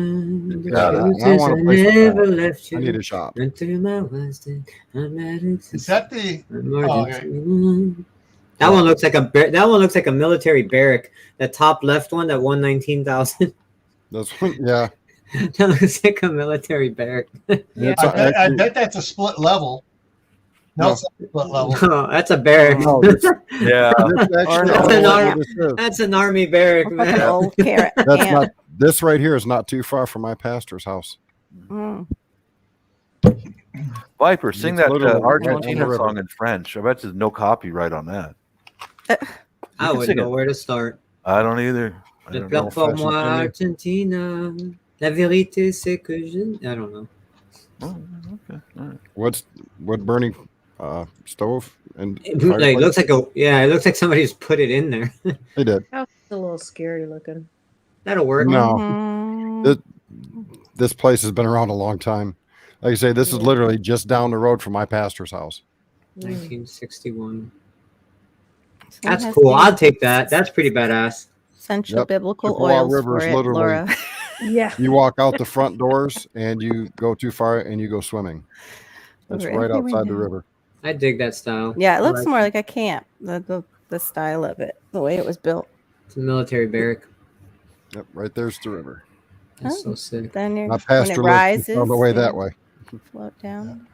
The Yeah, truth I is want I a place like never that. left I you. need a shop. Went through my worst day. I'm married to Is that the? I'm Oh, okay. Argentina. That one looks like that one looks like a military barrack. That top left one, that 119,000. That's yeah. That looks like a military barrack. It's I actually- bet that's a split level. No, No. it's not a split level. Oh, that's a barrack. No, it's- Yeah. it's actually Or all an what arm. this is. That's an army barrack, Looks like an man. old carrot. That's ant. not. This right here is not too far from my pastor's house. Mm. Viper, sing It's that literally right on Argentina the river. song in French. I bet there's no copyright on that. I can wouldn't sing know it. where to start. I don't either. I Je don't pleure know. pour fashion moi, to me. Argentina. La vérité, c'est que je. I don't know. Oh, okay. All right. What's wood burning stove and It looks like it looks like somebody just put it in there. They did. House is a little scary looking. That'll work. No. Mhm. This place has been around a long time. Like I say, this is literally just down the road from my pastor's house. 1961. Someone That's has cool. the I'll take that. That's pretty badass. Essential Yep. biblical Chippewa oils River for is it, literally- Laura. Yeah. You walk out the front doors and you go too far and you go swimming. That's Over right everywhere outside the now. river. I dig that style. Yeah, it looks Alright. more like a camp. The the style of it, the way it was built. It's a military barrack. Yep, right there's the river. That's Oh. so sick. Then My when pastor it lives rises, on the way that and way. float down.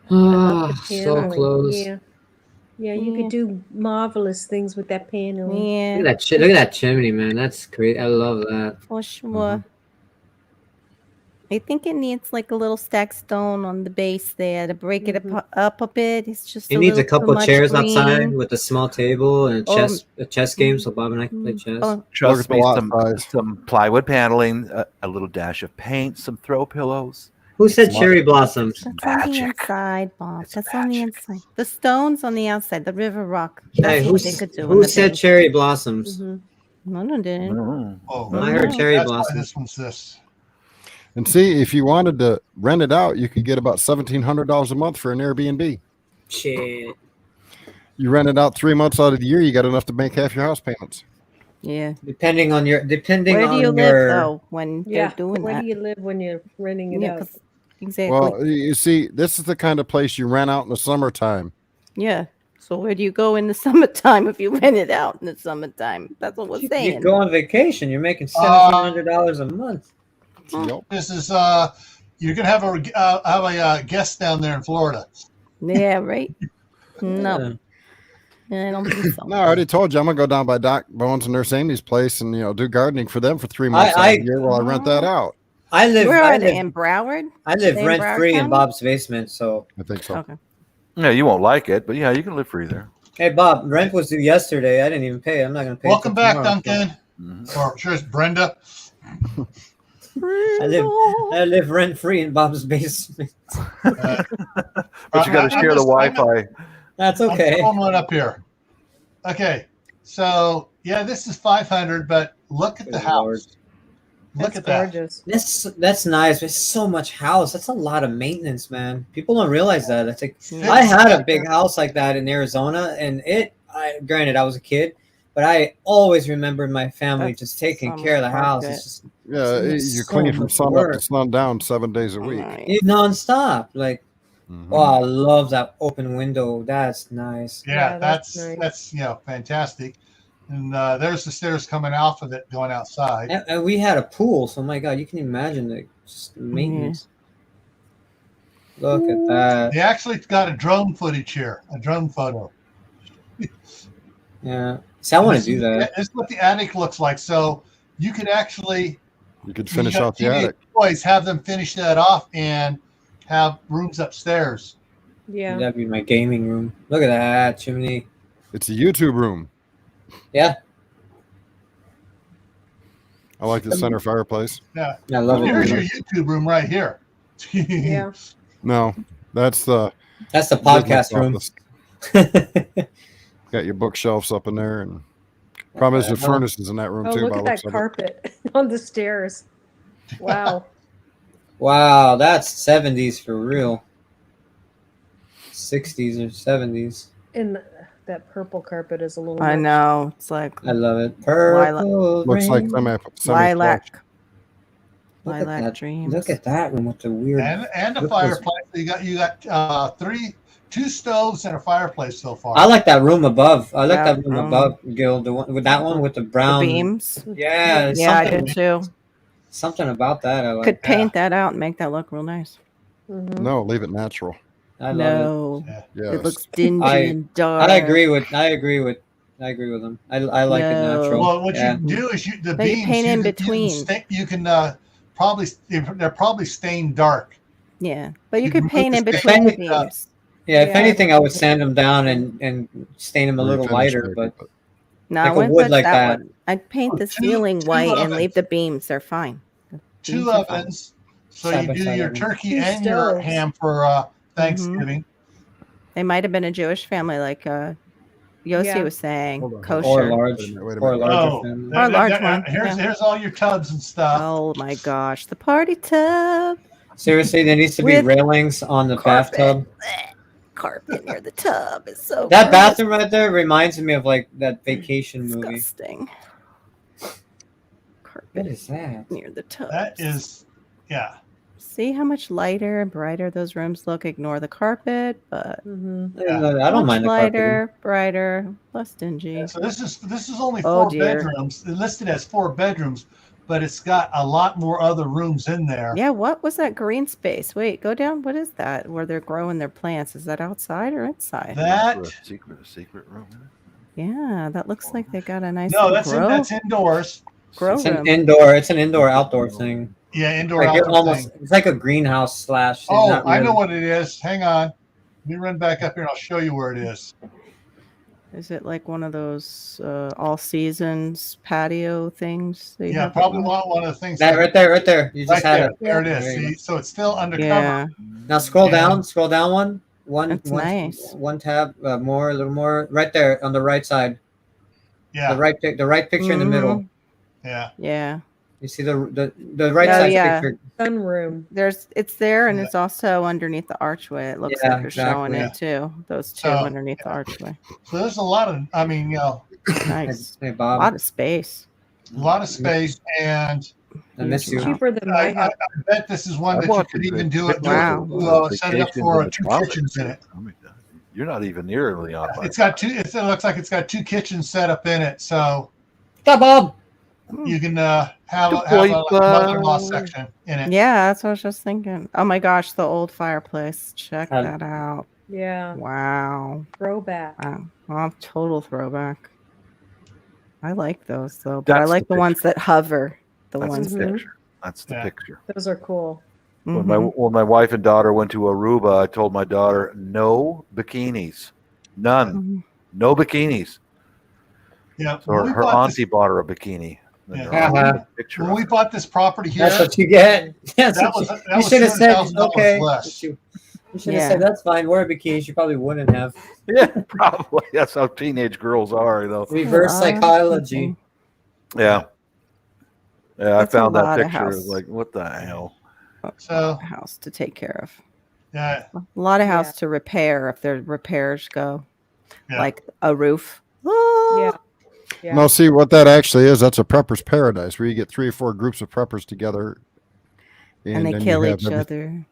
I love the So paneling. close. Yeah. Yeah, you Yeah. could do marvelous things with that paneling. Yeah, Look at that chimney, man. That's great. I love that. for sure. I think it needs like a little stack stone on the base there to break it up a bit. It's just It a needs a little too couple much chairs outside green. with a small table and a chess game, so Bob and I can play chess. Oh, Look Trust at the me, lot size. some plywood paneling, a little dash of paint, some throw pillows. Who said cherry blossoms? that's on the magic. inside, Bob. It's That's on the magic. inside. The stones on the outside, the river rock. Hey, That's what they could do. in who the said base. cherry blossoms? Mhm. No, no, didn't. Mm. Oh, I heard cherry that's why blossoms. this one's this. And see, if you wanted to rent it out, you could get about $1,700 a month for an Airbnb. Shit. You rent it out 3 months out of the year, you got enough to make half your house payments. Yeah. Depending on Where do you live though when Yeah. they're doing Where that? do you live when you're renting it Yeah, out? 'cause- exactly. Well, you see, this is the kind of place you rent out in the summertime. Yeah. So where do you go in the summertime if you rent it out in the summertime? That's what we're You saying. go on vacation, you're making $1,700 a month. Yep. This is you're gonna have a guest down there in Florida. Yeah, right. No, I don't think so. No, I already told you I'm gonna go down by Doc Bones and Nurse Amy's place and do gardening for them for 3 months out of the year while I rent that out. I live. Where I are they live, in Broward? I live They in rent free Broward in County? Bob's basement. So, I think so. Okay. Yeah, you won't like it, but yeah, you can live free there. hey, Bob, rent was due yesterday. I didn't even pay. I'm not gonna pay. Welcome till back, tomorrow, Duncan. Mhm. Or sure, it's Brenda. I live rent free in Bob's basement. Uh, But you got to I'm share the just- Wi-Fi. That's I'm okay. throwing one up here. Okay, so yeah, this is 500, but look at the Good house. Lord. Look That's at that. gorgeous. That's nice. There's so much house. That's a lot of maintenance, man. People don't realize that. It's like Yeah. I had a big house like that in Arizona, and granted I was a kid, but I always remembered my family That's just taking so care of the much work, house. yeah. It's just Yeah, It's you're so cleaning from much sun up work. to sundown 7 days a week. Right. it nonstop. Like, Mhm. oh, I love that open window. That's nice. Yeah, Yeah, that's that's nice. fantastic. And there's the stairs coming off of it going outside. And we had a pool, so my God, you can imagine the just maintenance. Look at that. They actually got a drone footage here, a drone photo. Yeah. See, I want to do that. This is what the attic looks like. So you could actually You could when finish you got out the teenage attic. boys, have them finish that off and have rooms upstairs. Yeah. That'd be my gaming room. Look at that chimney. It's a YouTube room. Yeah, I like the center fireplace. Yeah. I love Here's your it. YouTube room right here. Yeah. No, that's the That's the podcast room. office. Got your bookshelves up in there, and problem is the Uh-huh. furnace is in that room Oh, too. look by at the looks that of it. carpet on the stairs. Wow. Wow, that's 70s for real. 60s or 70s. And that purple carpet is a little I much. know. It's like I love it. Purple Looks like rain. lilac. Look at Lilac that. dreams. Look at that room with the weird. and a Look, fireplace. You got two stoves and a fireplace so far. I like that room above. I like Yeah, that room above, Gil. The one with that one with the The brown beams. Yeah, there's Yeah, I something, do too. something about that. I like. Could paint that out and make that look real nice. Mhm. No, leave it natural. I love No, Yes. it looks dingy I- and it. dark. I agree with them. I like it No. natural. Well, what Yeah. you do is the But you beams paint in you can between. You can probably they're probably stained dark. Yeah, but you You could can paint in put the between the paint up. beams. Yeah, if Yeah. anything, I would sand them down and stain them a little Refinish lighter. maybe, But No, Like I a wouldn't wood touch like that that. one. I'd paint the Two- ceiling two white and ovens. leave the beams. They're fine. The Two beams are fine. ovens. So Side you by do side your oven. turkey Two and your stoves. ham for Thanksgiving. They might have been a Jewish family, like Yossi Yeah. was saying, Hold on. kosher. or large, Wait a minute, wait a or minute. larger Oh, family. Or a large one, Here's yeah. here's all your tubs and stuff. Oh my gosh, the party tub. Seriously, there needs to be With railings on the carpet. bathtub. Carpet near the tub is so That gross. bathroom right there reminds me of like that vacation movie. Disgusting. What Carpet is that? near the tub. That is, yeah. See how much lighter and brighter those rooms look. Ignore the carpet, but I don't mind the lighter, carpeting. brighter, less dingy. So this is only Oh, 4 dear. bedrooms. It's listed as 4 bedrooms, but it's got a lot more other rooms in there. Yeah, what was that green space? Wait, go down. What is that? Where they're growing their plants? Is that outside or inside? That secret room. Yeah, that looks like they got a nice no, little that's indoors. grow It's room. an indoor. It's an indoor-outdoor thing. Yeah, indoor Like outdoor thing. it's like a greenhouse slash. Oh, not I really. know what it is. Hang on. Let me run back up here and I'll show you where it is. Is it like one of those all seasons patio things? that you Yeah, have probably at one of the things. That right there. You just right had there. it. There it is. There you See, so it's still undercover. Yeah, Now scroll Yeah. down. Scroll down one. That's nice. One tab more, a little more. Right there on the right side. Yeah, The right picture in the middle. yeah. yeah. You see the right Oh, side yeah. picture. Sunroom. It's there, and Yeah. it's also underneath the archway. It looks Yeah, like they're showing exactly. it too. Those two So, underneath the archway. So there's a lot of, I mean, Nice. Hey A Bob, lot of space. a lot of space, and I miss you. Cheaper than I, my I, house. I bet this is one I that you want could to even do it. Wow. Set it up for 2 kitchens in it. You're not even near Leon. It's got 2. It looks like it's got 2 kitchens set up in it, so Stop, Bob. you can have a Boy, mother-in-law section in it. Yeah, that's what I was just thinking. Oh my gosh, the old fireplace. Check Um, that out. Yeah. Wow. Throwback. Wow. Oh, total throwback. I like those though, but I That's like the the ones that hover. The That's ones the that. picture. That's the Yeah. picture. Those are cool. Mhm. When my wife and daughter went to Aruba, I told my daughter no bikinis, none, Mhm. no bikinis. Yeah. So When we her bought this- auntie bought her a bikini. And Yeah. they're all Uh-huh. picture when of we it. bought this property here, That's what you get. That's that what was you, that you was should have said $200,000 okay. less. You should have Yeah. said that's fine. Wear a bikini. You probably wouldn't have. Yeah, probably. That's how teenage girls are, though. Reverse Oh, psychology. Yeah. Yeah, I That's a found that lot of picture. house. Like, what the hell? So House to take care of. yeah, A lot of house Yeah. to repair if their repairs go. Yeah. Like a roof. Yeah. Yeah. No, see what that actually is. That's a prepper's paradise where you get 3 or 4 groups of preppers together, And they then you kill have each other.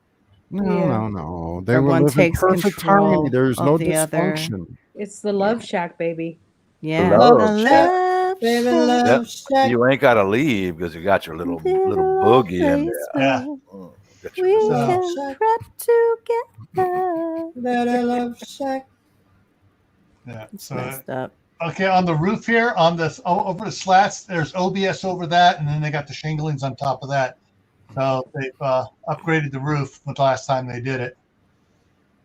No, Yeah. no. They Or will one live in takes perfect control harmony. There's of no the other. dysfunction. It's the love shack, baby. Yeah. Love the shack. love Baby shack. love shack. You ain't got to leave because you got your little Little boogie in place there. Yeah. where Oh, got your we little- love can shack. prep together. Baby love shack. yeah. It's So messed up. okay, on the roof here, on this over the slats, there's OBS over that, and then they got the shinglings on top of that. So they've upgraded the roof the last time they did it,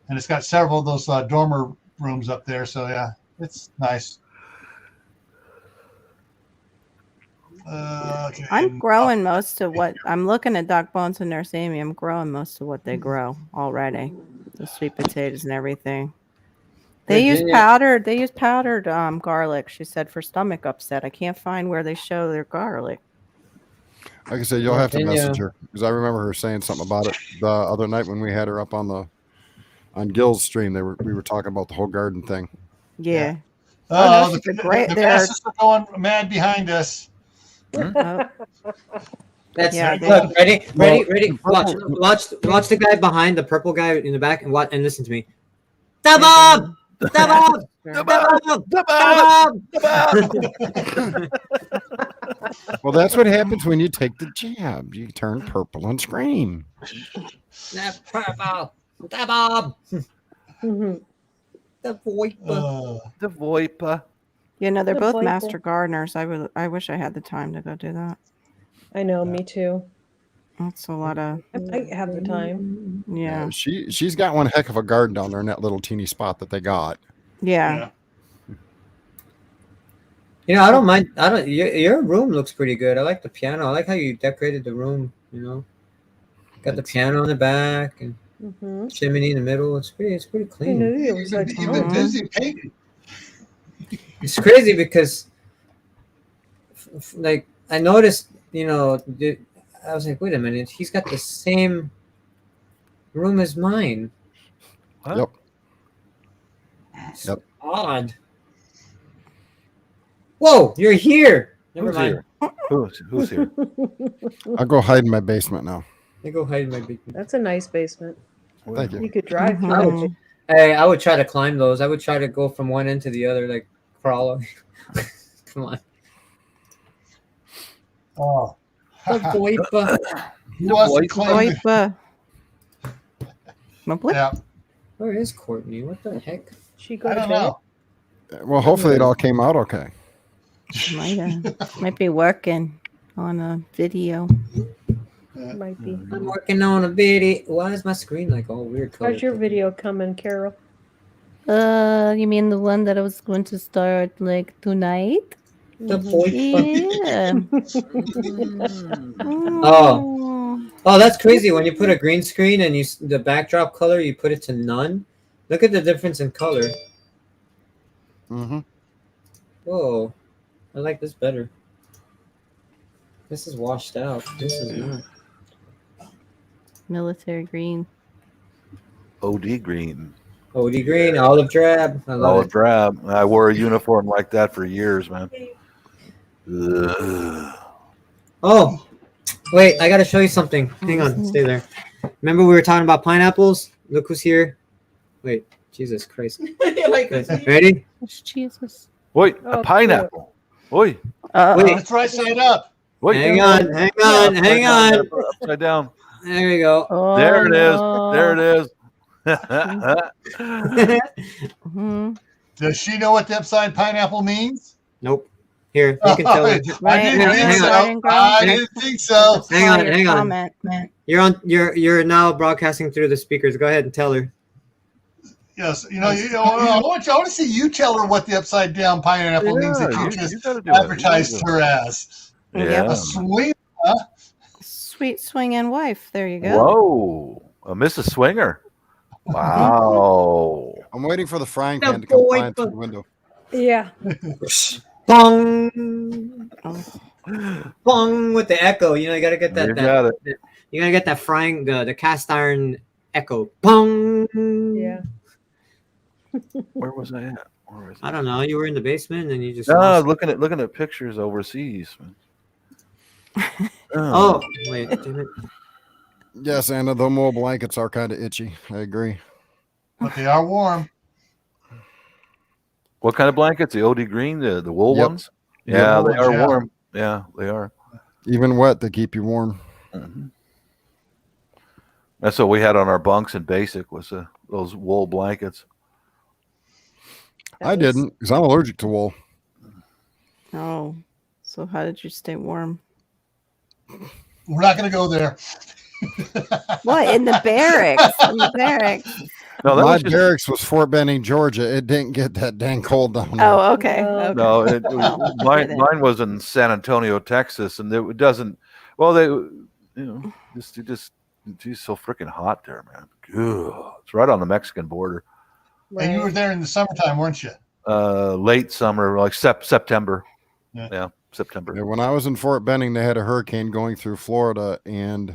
and it's got several of those dormer rooms up there. So yeah, it's nice. Okay. I'm growing most of what I'm looking at Doc Bones and Nurse Amy. I'm growing most of what they grow already. The sweet potatoes and everything. They use powdered garlic, she said, for stomach upset. I can't find where they show their garlic. Like I said, you'll have to Virginia. message her because I remember her saying something about it the other night when we had her up on Gil's stream. We were talking about the whole garden thing. Yeah. Oh, no, the, she's a great- the they're- masses are going mad behind us. Oh, That's Yeah, look, ready. Well, Watch the guy behind the purple guy in the back and watch and listen to me. Stop up! Stop up! Well, that's what happens when you take the jab. You turn purple and scream. Stop purple! Stop up! Mhm. The VoIP. The VoIP. You know, they're The both playful. master gardeners. I wish I had the time to go do that. I know, me too. That's a lot of I might have the time. yeah. She's got one heck of a garden down there in that little teeny spot that they got. Yeah. You know, I don't mind. I don't. Your room looks pretty good. I like the piano. I like how you decorated the room. You know, got the piano in the back and Mm-hmm. chimney in the middle. It's pretty I clean. knew it was like, You've been busy painting. It's crazy because, like, I noticed. You know, I was like, wait a minute. He's got the same room as mine. Huh? Yep. It's Yep. odd. Whoa, you're here. Never Who's mind. here? Who's here? I'll go hide in my basement now. I go hide in my basement. That's a nice basement. Thank you. You could drive Mhm. through it. Hey, I would try to climb those. I would try to go from one end to the other, like crawl. Come on. Oh. The boipa. Who wants to claim the- Boipa. Yeah, Where is Courtney? What the heck? She go I to don't bed. know. Well, hopefully it all came out okay. Might be working on a video. Might be. I'm working on a video. Why is my screen like all weird color? How's your video coming, Carol? You mean the one that I was going to start like tonight? The Mhm. boipa. Oh, that's crazy. When you put a green screen and the backdrop color, you put it to none. Look at the difference in color. Mm-hmm. Whoa, I like this better. This is washed out. This is not. Military green. OD green. OD green, olive drab. I love Olive it. drab. I wore a uniform like that for years, man. Ugh. Oh, wait, I gotta show you something. Hang on, stay there. Remember we were talking about pineapples? Look who's here. Wait, Jesus Christ. Ready? Jesus. Wait, Oh, a pineapple. Wait, Wait. It's right side up. wait. Hang on. Upside down. There we go. Oh, There it is. no. There it is. Mhm. Does she know what the upside pineapple means? Nope. Here, you can tell her. I Right, didn't hang think on, so. hang on. I didn't think so. Hang on, Your hang on. comment, man. You're now broadcasting through the speakers. Go ahead and tell her. Yes, I want to see you tell her what the upside down pineapple means that you just gotta do it. advertised her as. Yeah. A swing. Sweet swinging wife. There you go. Whoa, a Mrs. Swinger. Wow. I'm waiting for the frying The pan to come boy flying through bu- the window. Yeah. Bong, Oh. bong with the echo. You know, you gotta get You that. got it. You gotta get that frying, the cast iron echo. Bong. Yeah. Where was I at? Where was I don't know. You were in the basement and you just. No, lost- looking at pictures overseas. Man. Oh wait. Damn it. Yes, Anna, the wool blankets are kind of itchy. I agree. But they are warm. What kind of blankets? The OD green, the wool Yep. ones? Yeah, Wool they ones, are yeah. warm. Yeah, they are. Even wet, they keep you warm. Mhm. That's what we had on our bunks in basic was those wool blankets. I didn't, because I'm allergic to wool. Oh. So how did you stay warm? We're not going to go there. What? In the barracks. In the barracks. No, that My was just, barracks was Fort Benning, Georgia. It didn't get that dang cold down there. Oh, okay. Okay. no. Oh, Mine was in San Antonio, Texas, and it doesn't. Well, it's so freaking hot there, man. Ugh. It's right on the Mexican border. And you were there in the summertime, weren't you? Late summer, like September. Yeah. Yeah, September. Yeah, when I was in Fort Benning, they had a hurricane going through Florida, and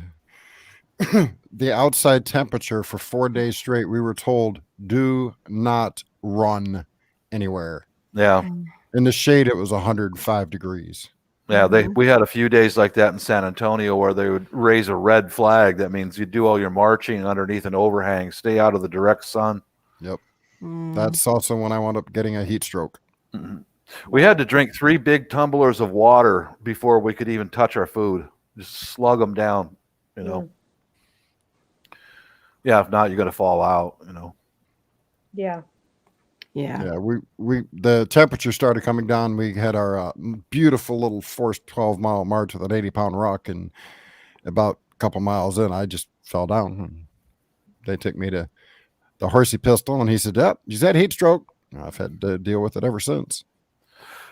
the outside temperature for 4 days straight, we were told, do not run anywhere. Yeah. In the shade, it was 105 degrees. Yeah, we had a few days like that in San Antonio where they would raise a red flag. That means you do all your marching underneath an overhang, stay out of the direct sun. Yep. Mm. That's also when I wound up getting a heat stroke. Mhm. We had to drink 3 big tumblers of water before we could even touch our food. Just slug them down, you know. Yeah, if not, you're going to fall out, you know. Yeah. Yeah. Yeah, the temperature started coming down. We had our beautiful little forced 12-mile march with an 80-pound rock, and about a couple miles in, I just fell down. They took me to the horsey pistol, and he said, "Yep, you had heat stroke." I've had to deal with it ever since.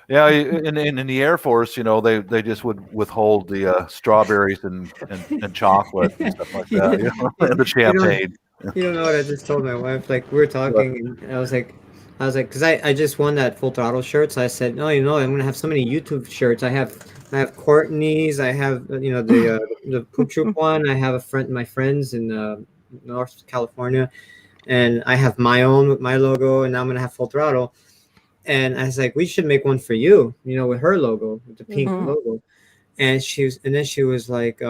Yeah, in the Air Force, you know, they just would withhold the strawberries and chocolate and stuff like that, you know, and the champagne. You don't know what I just told my wife. Like we were talking, and I was like, because I just won that Full Throttle shirt, so I said, no, you know, I'm gonna have so many YouTube shirts. I have Courtney's, I have the Poop Troop one. I have my friends in North California, and I have my own with my logo, and now I'm gonna have Full Throttle. And I was like, we should make one for you, you know, with her logo, with the pink logo. And she was like,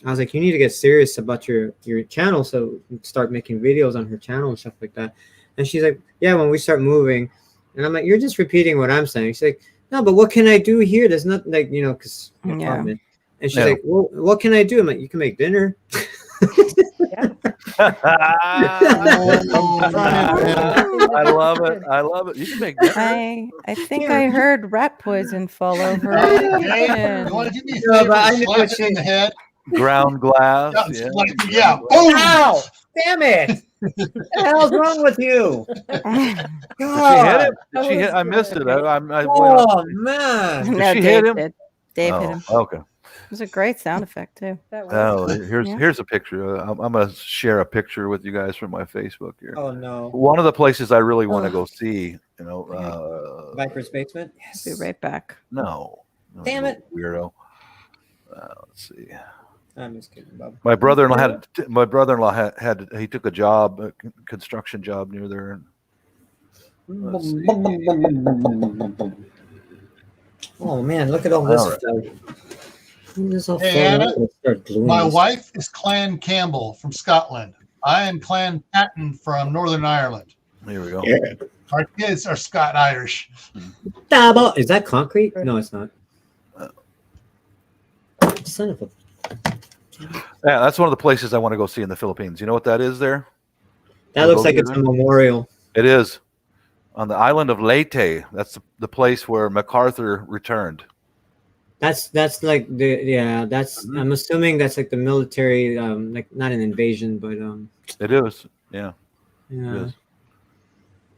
I was like, you need to get serious about your channel, so start making videos on her channel and stuff like that. And she's like, yeah, when we start moving. And I'm like, you're just repeating what I'm saying. She's like, no, but what can I do here? There's nothing like, because apartment. And she's like, well, what can I do? I'm like, you can make dinner. I love it. I love it. You can make dinner. I think I heard rat poison fall over. You want to give me a favor? Slap it in the head. Ground glass. Yeah. Boom. Ow! Damn it! What the hell's wrong with you? She hit him. She hit. I missed it. Oh man! No, she Dave hit him? did. Dave hit him. Okay. It was a great sound effect too. Oh, here's a picture. I'm gonna share a picture with you guys from my Facebook here. Oh no! One of the places I really want to go see. Viper's basement. Yes. Be right back. No. Damn it, weirdo. Let's see. I'm just kidding, Bob. My brother-in-law had he took a job, a construction job near there. Oh man, look at all this stuff. Hey, Anna, my wife is Clan Campbell from Scotland. I am Clan Patton from Northern Ireland. Here we go. Yeah. Our kids are Scot-Irish. Is that concrete? No, it's not. Son of a... Yeah, that's one of the places I want to go see in the Philippines. You know what that is there? That looks like it's a memorial. It is. On the island of Leyte. That's the place where MacArthur returned. That's like I'm assuming that's like the military, like not an invasion, but it is. Yeah. Yeah. It is.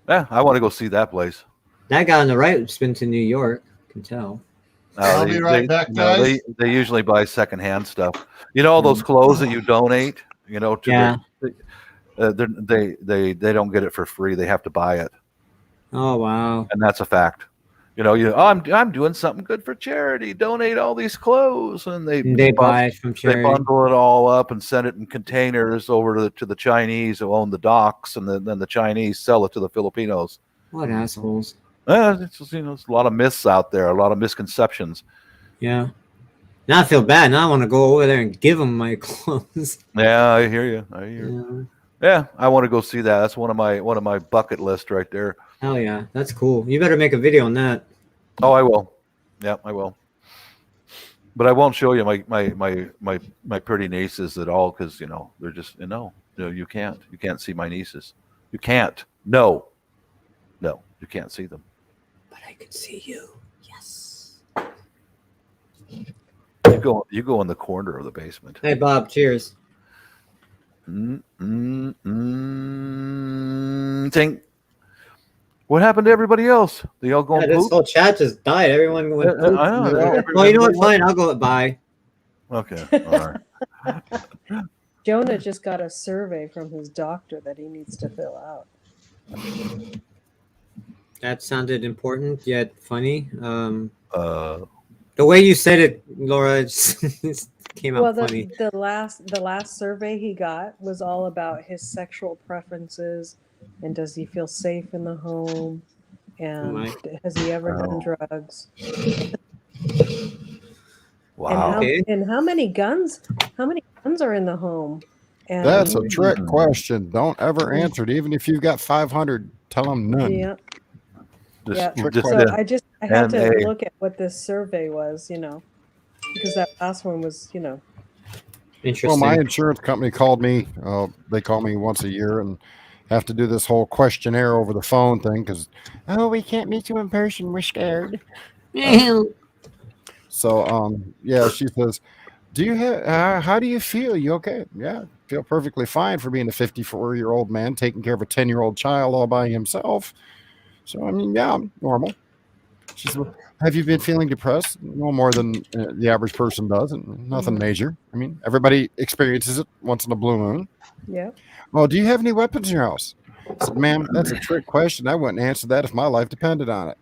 Yeah, I want to go see that place. That guy on the right has been to New York, I can tell. I'll be right back, guys. They usually buy secondhand stuff. You know all those clothes that you donate. You know, to they don't get it for free. They have to buy it. Oh wow! And that's a fact. You know, I'm doing something good for charity. Donate all these clothes, and they buy it from charity. They bundle it all up and send it in containers over to the Chinese who own the docks, and then the Chinese sell it to the Filipinos. What assholes! It's just, there's a lot of myths out there, a lot of misconceptions. Yeah. Now I feel bad. Now I want to go over there and give them my clothes. Yeah, I hear you. Yeah, I want to go see that. That's one of my bucket list right there. Hell yeah, that's cool. You better make a video on that. Oh, I will. Yeah, I will. But I won't show you my pretty nieces at all because they're just you can't see my nieces. You can't. No, you can't see them. But I can see you. Yes. You go in the corner of the basement. Hey Bob, cheers. Think. What happened to everybody else? They all going? This whole chat just died. Everyone went. Well, you know what? Fine, I'll go. Bye. Okay. All right. Jonah just got a survey from his doctor that he needs to fill out. That sounded important yet funny. The way you said it, Laura, just came out funny. The last survey he got was all about his sexual preferences and does he feel safe in the home and has he ever done drugs? Wow. And how many guns are in the home? And that's a trick question. Don't ever answer it. Even if you've got 500, tell them none. Yeah. So I had to look at what this survey was, because that last one was, interesting. Well, my insurance company called me. They call me once a year and have to do this whole questionnaire over the phone thing because, we can't meet you in person. We're scared. So, she says, do you have, how do you feel? You okay? Yeah, feel perfectly fine for being a 54-year-old man taking care of a 10-year-old child all by himself. So, I'm normal. She said, have you been feeling depressed? No more than the average person does, and nothing major. Everybody experiences it once in a blue moon. Yeah. Well, do you have any weapons in your house? I said, ma'am, that's a trick question. I wouldn't answer that if my life depended on it.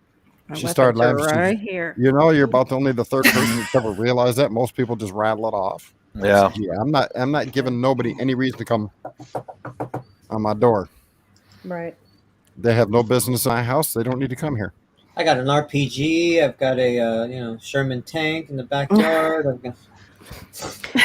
She started laughing. Right here. You're about only the third person that's ever realized that. Most people just rattle it off. Yeah. Said, I'm not giving nobody any reason to come on my door. Right. They have no business in my house. They don't need to come here. I got an RPG. I've got a Sherman tank in the backyard.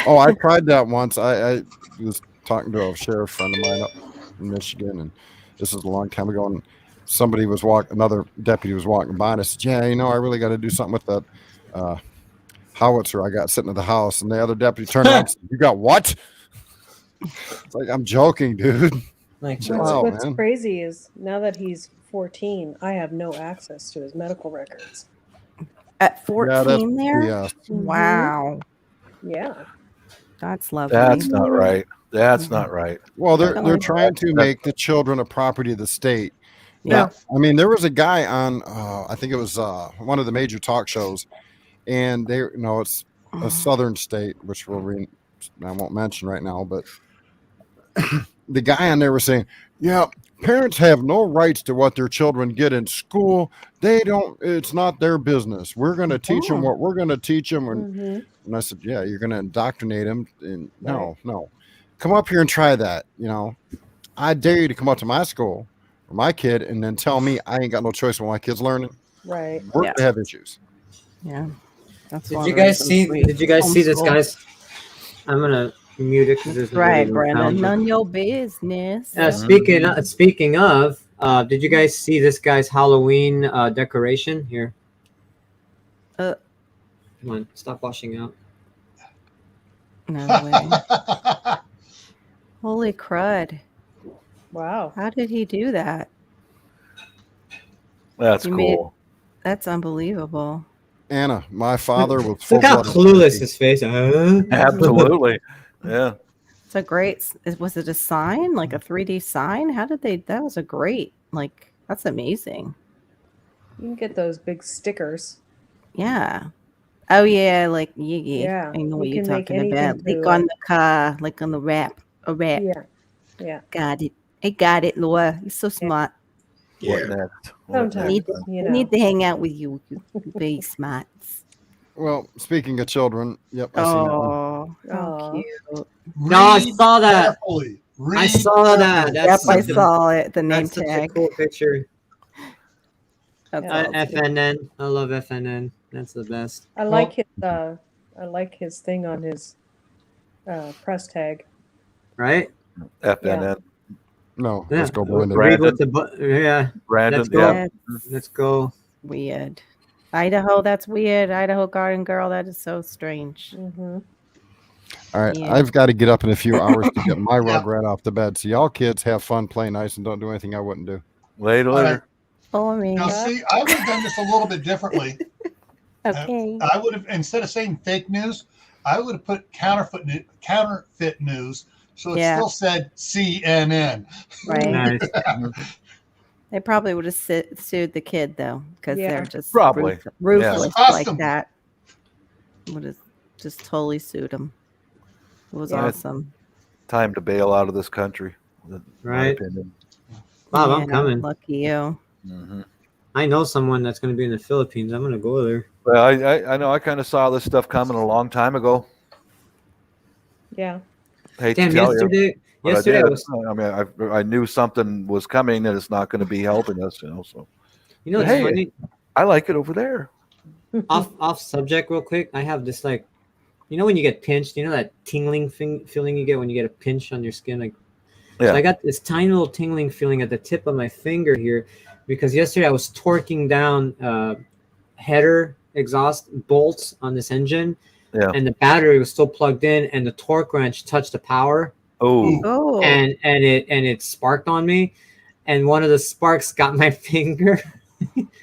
Oh, I tried that once. I was talking to a sheriff friend of mine up in Michigan, and this was a long time ago. And somebody was another deputy was walking by, and I said, "Yeah, I really got to do something with that howitzer I got sitting at the house." And the other deputy turned around and said, "You got what?" It's like, I'm joking, dude. Like, What's crazy is now that he's 14, I have no access to his medical records. At 14 there? Yeah. Wow. Yeah. That's lovely. That's not right. That's not right. Well, they're trying to make the children a property of the state. Yeah. I mean, there was a guy on, I think it was one of the major talk shows, and it's a southern state, which I won't mention right now, but the guy on there was saying, yeah, parents have no rights to what their children get in school. It's not their business. We're going to teach them what we're going to teach them. And I said, yeah, you're going to indoctrinate them. And no, come up here and try that. I dare you to come up to my school or my kid and then tell me I ain't got no choice when my kid's learning. Right. We're going to have issues. Yeah. Did you guys see this, guys? I'm going to mute it because there's right, Brandon. None of your business. Speaking of, did you guys see this guy's Halloween decoration here? Come on, stop washing out. No way. Holy crud! Wow. How did he do that? That's cool. That's unbelievable. Anna, my father was look how clueless his face. Absolutely. Yeah. It's a great. Was it a sign, like a 3D sign? How did they? That was a great. That's amazing. You can get those big stickers. Yeah. Oh yeah, yeah. I know what you're talking about. Like on the car, like on the wrap. A wrap. Yeah. Got it. I got it, Laura. You're so smart. Yeah. Sometimes I need to hang out with you. You're very smart. Well, speaking of children, yep. I seen that one. How cute. No, I saw that. I saw that. I saw it. The name tag. Such a cool picture. That's awesome. FNN. I love FNN. That's the best. I like his thing on his press tag. Right? FNN. Yeah. No, let's go Brandon. Brandon. Let's go. Weird. Idaho, that's weird. Idaho Garden Girl, that is so strange. Mm-hmm. All right, I've got to get up in a few hours to get my rugrat off the bed. So y'all kids have fun, play nice, and don't do anything I wouldn't do. Later. Now, see, I would have done this a little bit differently. Okay. I would have, instead of saying fake news, I would have put counterfeit news, so it still said CNN. Right. Nice. They probably would have sued the kid though, because they're just probably ruthless like that. Would have just totally sued him. It was awesome. Time to bail out of this country. Right. Bob, I'm coming. Lucky you. Mm-hmm. I know someone that's going to be in the Philippines. I'm going to go there. Well, I know I kind of saw this stuff coming a long time ago. Yeah. Hate to tell you. Yesterday I knew something was coming that it's not going to be helping us, So it's funny. I like it over there. off subject real quick. I have this when you get pinched, that tingling feeling you get when you get a pinch on your skin, So I got this tiny little tingling feeling at the tip of my finger here, because yesterday I was torquing down header exhaust bolts on this engine, and the battery was still plugged in, and the torque wrench touched the power. Oh. And it sparked on me, and one of the sparks got my finger.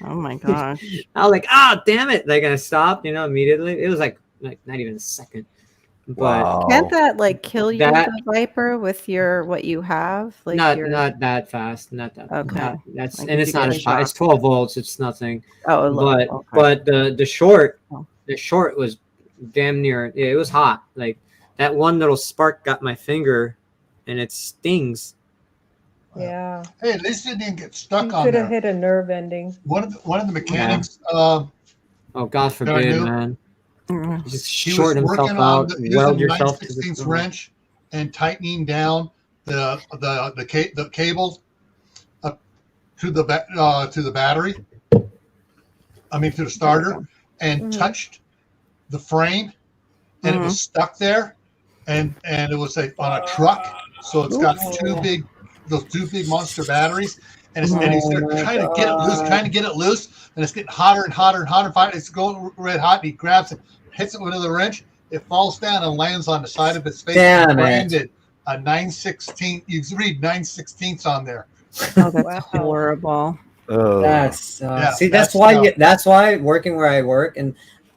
Oh my gosh. I was like, damn it. I stopped, immediately. It was like not even a second. But can't that kill you with a Viper with what you have? Not that fast. Not that. Okay. It's not as high. It's 12 volts. It's nothing. Oh, but the short was damn near. It was hot. That one little spark got my finger, and it stings. Yeah. Hey, at least it didn't get stuck on could there. have hit a nerve ending. One of the mechanics. Oh, God forbid, man. Just short himself out, weld yourself to the wrench, and tightening down the cable up to the battery. I mean, to the starter, and touched the frame, and it was stuck there, and it was on a truck, so it's got those two big monster batteries, and he's there trying to get it loose, and it's getting hotter and hotter and hotter. Finally, it's going red hot, and he grabs it, hits it with the wrench. It falls down and lands on the side of its face. Damn branded a 9/16. You read 9/16 on there. Oh, that's horrible. That's see, that's why working where I work, and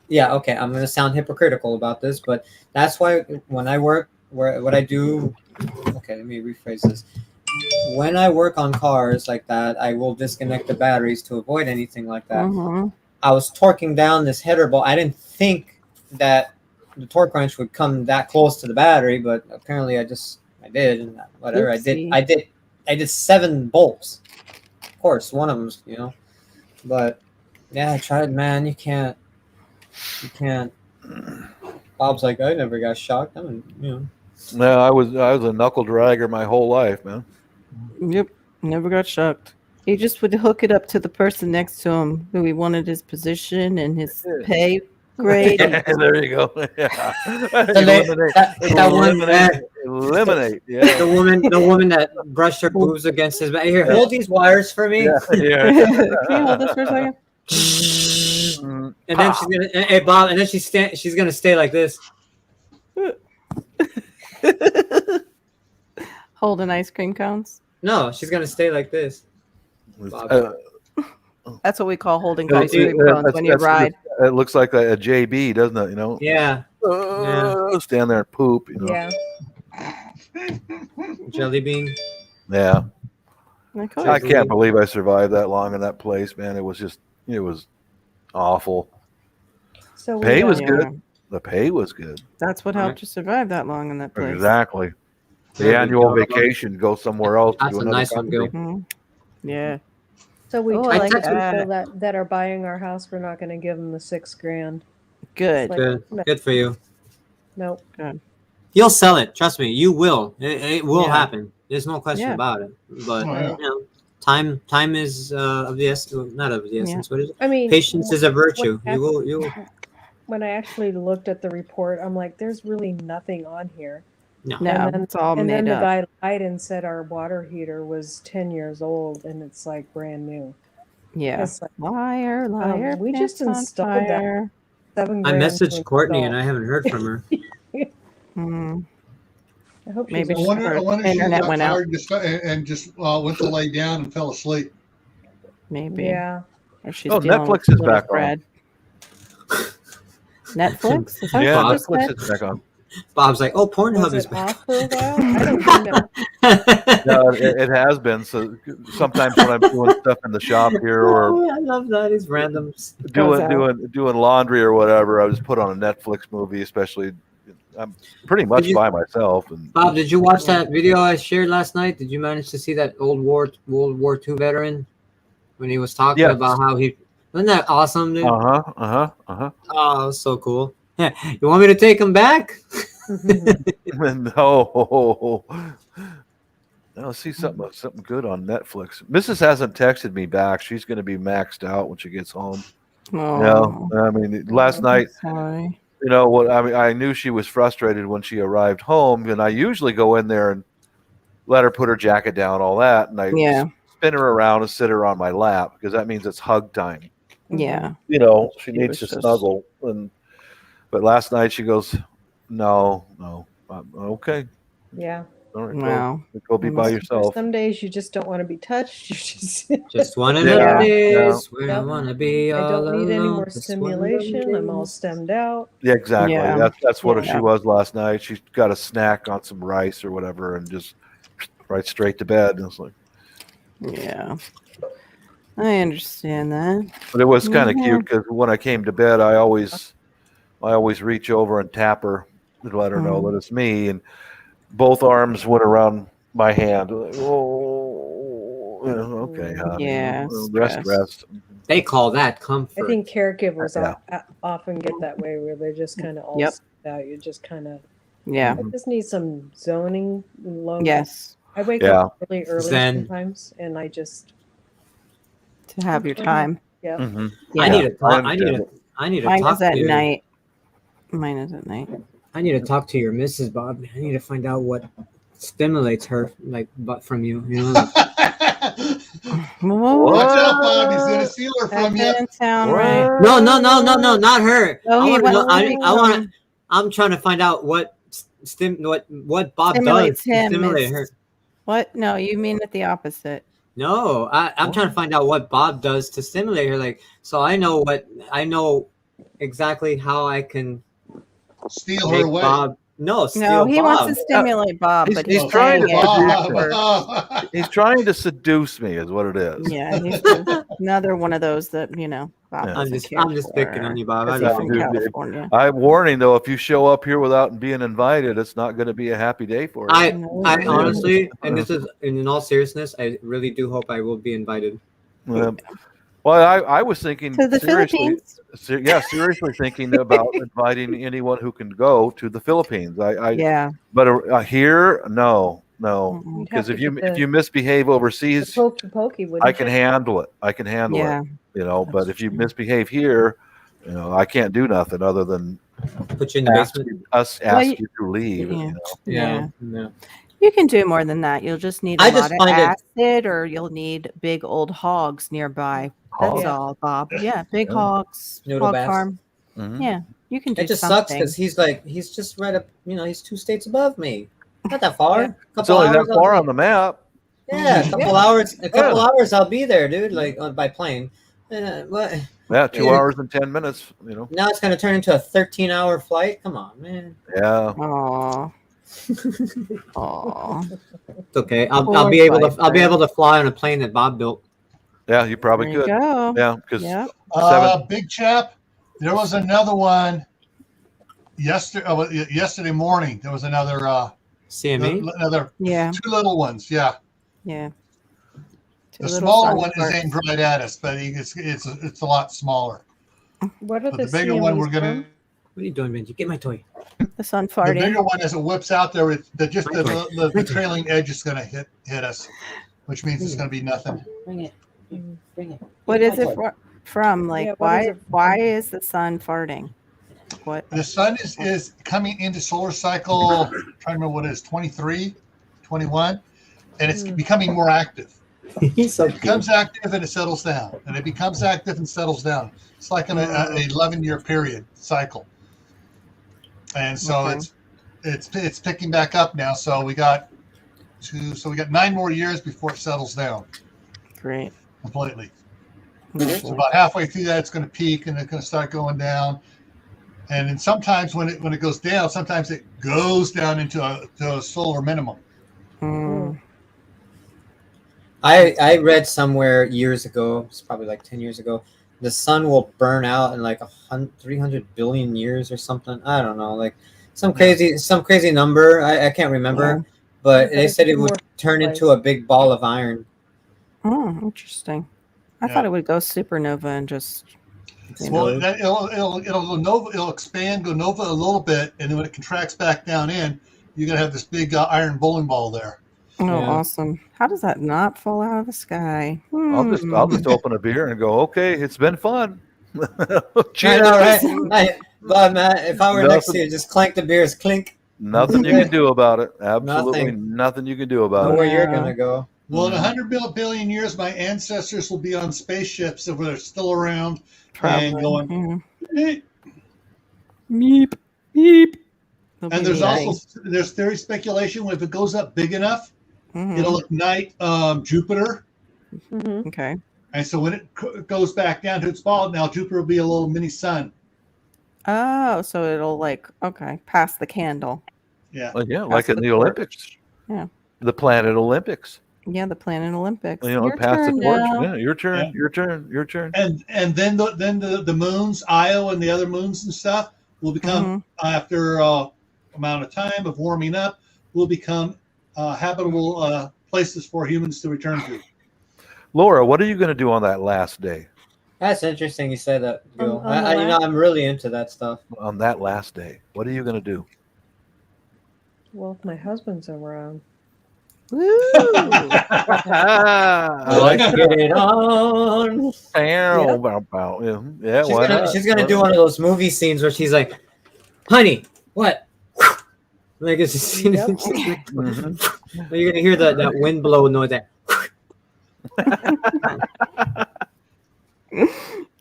yeah, okay, I'm gonna sound hypocritical about this, but that's why when I work what I do. Okay, let me rephrase this. When I work on cars like that, I will disconnect the batteries to avoid anything like that. I was torquing down this header bolt. I didn't think that the torque wrench would come that close to the battery, but apparently I did, and whatever. Oopsie. I did 7 bolts. Of course, one of them's, but yeah, I tried, man. You can't. Bob's like, I never got shocked. No, I was a knuckle dragger my whole life, man. Yep, never got shocked. He just would hook it up to the person next to him who he wanted his position and his pay grade. There you go. Yeah. Eliminate. Yeah. The woman that brushed her boobs against his back. Here, hold these wires for me. Yeah. Can you hold this for a second? And then she's gonna, hey Bob, and then she's gonna stay like this. Holding ice cream cones. No, she's gonna stay like this. That's what we call holding ice cream cones when you ride. It looks like a JB, doesn't it? Yeah. Stand there and poop. Yeah. Jelly bean. Yeah. I can't believe I survived that long in that place, man. It was awful. So pay was good. The pay was good. That's what helped you survive that long in that place. Exactly. The annual vacation, go somewhere else. That's a nice one, Gil. Yeah. So we told like people that are buying our house, we're not going to give them the $6,000. Good. Good for you. Nope. Good. You'll sell it. Trust me, you will. It will happen. There's no question about it. But time is of the essence. Not of the essence. What is it? I mean, patience is a virtue. You will. When I actually looked at the report, I'm like, there's really nothing on here. No, it's all made up. And then the guy lied and said our water heater was 10 years old and it's like brand new. Yeah. Like, liar. We just installed that. $7,000 I messaged Courtney and I haven't heard from her. I hope maybe she's I wonder internet she went got out tired and just went to lay down and fell asleep. Maybe. Yeah. Or she's Netflix is back on. Netflix? Is that yeah, what Netflix is back on. Bob's like, oh, Pornhub is back. back. Off for a while? I don't know. No, it has been. So sometimes when I'm doing stuff in the shop here, or I love that. It's random. Doing laundry or whatever, I just put on a Netflix movie. Especially, I'm pretty much by myself. And Bob, did you watch that video I shared last night? Did you manage to see that World War II veteran when he was talking about how he? Wasn't that awesome, dude? Oh, it was so cool. Yeah, you want me to take him back? No. I'll see something good on Netflix. Mrs. hasn't texted me back. She's going to be maxed out when she gets home. Oh, no, I mean, last night, sorry. you know what? I mean, I knew she was frustrated when she arrived home, and I usually go in there and let her put her jacket down, all that, and I spin her around and sit her on my lap because that means it's hug time. Yeah, you know, she needs to snuggle. But last night she goes, no, okay. Yeah. All right, wow. Go be by yourself. Some days you just don't want to be touched. You just one of them days where I want to be all I don't need any alone. more stimulation. I'm all stemmed out. Yeah, exactly. Yeah. That's what she was last night. She got a snack on some rice or whatever and just right straight to bed. And it's like, yeah, I understand that. But it was kind of cute because when I came to bed, I always reach over and tap her to let her know that it's me, and both arms went around my hand. Oh, okay, honey. Yeah, rest. They call that comfort. I think caregivers often get that way where they're just kind of all out. You just kind of I just need some zoning. Yes, I wake up really early sometimes, and I just to have your time. Yeah. Mm-hmm. I need to talk. I need to Mine talk is at to you. night. Mine is at night. I need to talk to your Mrs. Bob. I need to find out what stimulates her, like, but from you. You know. Watch out, Bob. He's gonna steal her That from you. didn't sound right. No, not her. Oh, he I want. I'm trying to find out what Bob Stimulates does to him stimulate is- her. What? No, you mean it the opposite. No, I'm trying to find out what Bob does to stimulate her. Like, so I know exactly how I can Steal her make away. Bob. No, steal No, he Bob. wants to stimulate Bob, He's- but he's he's trying saying to it seduce backwards. Bob. He's trying to seduce me, is what it is. Yeah, he's another one of those that Bob Yeah. I'm doesn't just care picking for, on you, Bob. 'cause I he's love from you. California. I'm warning though, if you show up here without being invited, it's not going to be a happy day for you. I honestly, and this is in all seriousness, I really do hope I will be invited. Well, I was thinking To the seriously, Philippines. seriously thinking about inviting anyone who can go to the Philippines. Yeah. But here, no, Mm-mm. because if you misbehave overseas, Pokey, I can handle it. I can handle Yeah. it. But if you misbehave here, I can't do nothing other than Put you in the basement. ask you to leave. Yeah. Yeah. You can do more than that. You'll just need a I lot just of find it- acid, or you'll need big old hogs nearby. That's Hogs? all, Bob. Yeah, big Yeah. hogs, Noodle hog baths. farm. Mhm. Yeah, you can do It just something. sucks because he's just right up. He's 2 states above me. Not that far. Yeah. It's only that far on the map. Yeah, a couple hours. A couple hours, I'll be there, dude. Like by plane. What? Yeah, 2 hours and 10 minutes. Now it's gonna turn into a 13-hour flight. Come on, man. Yeah. Aw. Aw. It's okay. I'll Poor be able to. I'll be Viper. able to fly on a plane that Bob built. Yeah, you probably There you could. go. Yeah, because Yeah. Big chap, there was another one yesterday morning. There was another CME. another Yeah. 2 little ones. Yeah. Yeah. Two The little smaller sun one is farts. aimed right at us, but it's a lot smaller. What are But the the bigger one, we're CMEs gonna. from? What are you doing, Benji? Get my toy. The sun The farting. bigger one, as it whips out there, the trailing edge is gonna hit us, which means it's gonna be nothing. Bring it. Bring it. What is it from? Like, Yeah, what is why it is the sun farting? What? The sun is coming into solar cycle. I'm trying to remember what it is, 23, 21, and it's becoming more active. He's so It becomes active and it settles down, and it becomes active and settles down. It's like an 11-year period cycle, and so Okay. it's picking back up now. So we got 9 more years before it settles down Great. completely. So about halfway through that, it's going to peak and it's going to start going down. And then sometimes when it goes down, sometimes it goes down into a solar minimum. Mm. I read somewhere years ago, it's probably like 10 years ago, the sun will burn out in like 300 billion years or something. I don't know, like some crazy number. I can't remember, but they said it would turn into a big ball of iron. Oh, interesting. I thought it would go supernova and just. Well, it'll expand, go nova a little bit, and then when it contracts back down in, you're gonna have this big iron bowling ball there. Oh, Yeah. awesome! How does that not fall out of the sky? I'll just open a beer and go, okay, it's been fun. Cheers. Right? But man, if I were next to you, just clank the beers, clink. Nothing you can do about it. Absolutely nothing you can do about Know where it. you're gonna go. Well, in 100 billion years, my ancestors will be on spaceships if they're still around and going. "Eh." Meep, meep. And there's theory speculation if it goes up big enough, it'll ignite Jupiter. Okay. And so when it goes back down to its ball, now Jupiter will be a little mini sun. Oh, so it'll pass the candle. Yeah. Well, yeah, Pass like in the torch. Olympics. Yeah. The Planet Olympics. Yeah, the Planet Olympics. Pass the torch. now. Yeah, your turn. Your turn. And then the moons, Io and the other moons and stuff will become after amount of time of warming up will become habitable places for humans to return to. Laura, what are you going to do on that last day? That's interesting. You said that, Bill. On the I'm really into that stuff. On that last day, what are you going to do? Well, if my husband's around. Woo! Let's get it on. Yeah, She's gonna do one of those movie scenes where she's like, "Honey, what? Like it's just, Yep. it's just like, you're gonna hear that wind blow noise. That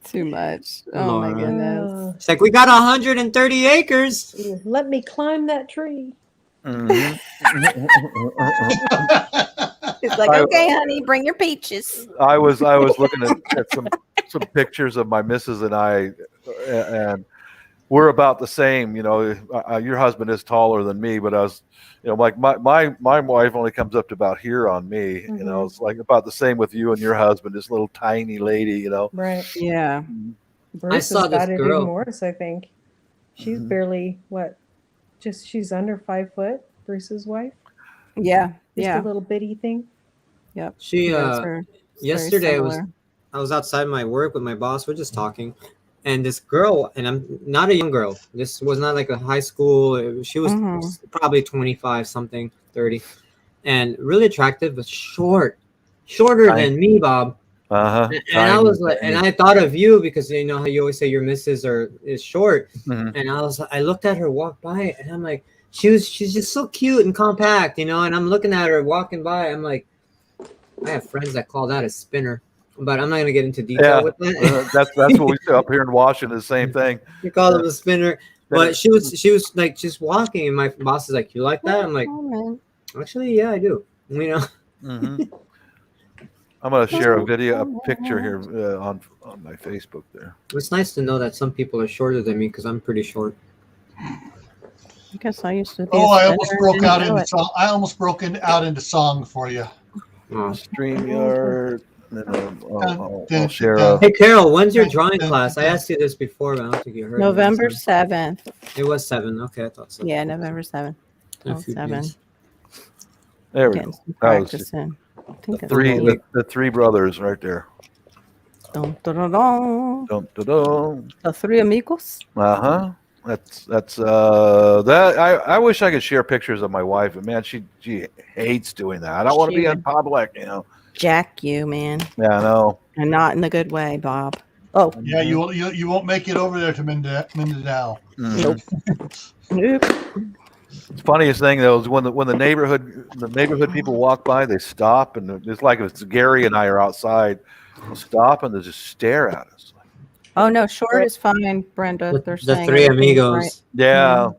Too much. Oh my Lord. goodness. It's like we got 130 acres. Let me climb that tree. Mhm. It's like, okay, honey, bring your peaches. I was looking at some pictures of my missus and I, and we're about the same. You know, your husband is taller than me, but I was, you know, like my wife only comes up to about here on me. You know, it's like about the same with you and your husband, this little tiny lady. You know, Right. Yeah. Bruce saw has this got it girl. even worse, I think. She's barely she's under 5 foot, Bruce's wife. Yeah. Just Yeah. a little bitty thing. Yep. She That's her. It's very yesterday similar. I was outside my work with my boss. We're just talking, and this girl, and I'm not a young girl. This was not like a high school. She was probably 25 something, 30, and really attractive, but shorter than me, Bob. And I was like, and I thought of you because you know how you always say your missus is short, and I looked at her walk by, and I'm like, she's just so cute and compact, you know, and I'm looking at her walking by, I'm like, I have friends that call that a spinner, but I'm not gonna get into detail with that. that's what we do up here in Washington. The same thing. You call them a spinner, but she was like just walking, and my boss is like, "You like that?" I'm like, "Actually, yeah, I do." You know. I'm gonna share a picture here on my Facebook there. It's nice to know that some people are shorter than me because I'm pretty short. I guess I used to be. Oh, I almost broke out into song. I almost broke out into song for you. StreamYard. I'll share. Hey, Carol, when's your drawing class? I asked you this before, but I don't think you heard. November 7th. It was 7. Okay, I thought so. Yeah, November 7th. A few 7. days. There we Getting go. some practice in. I think it's The three brothers right there. Dun, dun, dun, dun. Dun, dun, dun. The three amigos. That's that. I wish I could share pictures of my wife, but man, she hates doing that. I don't want to be in public, you know. Jack you, man. Yeah, I know. And not in the good way, Bob. Oh. Yeah, you won't make it over there to Mindadal. Nope. Nope. The funniest thing though is when the neighborhood people walk by, they stop and it's like if it's Gary and I are outside, they'll stop and they just stare at us. Oh no, short is fine, Brenda. They're The saying three everything's amigos. right. Yeah.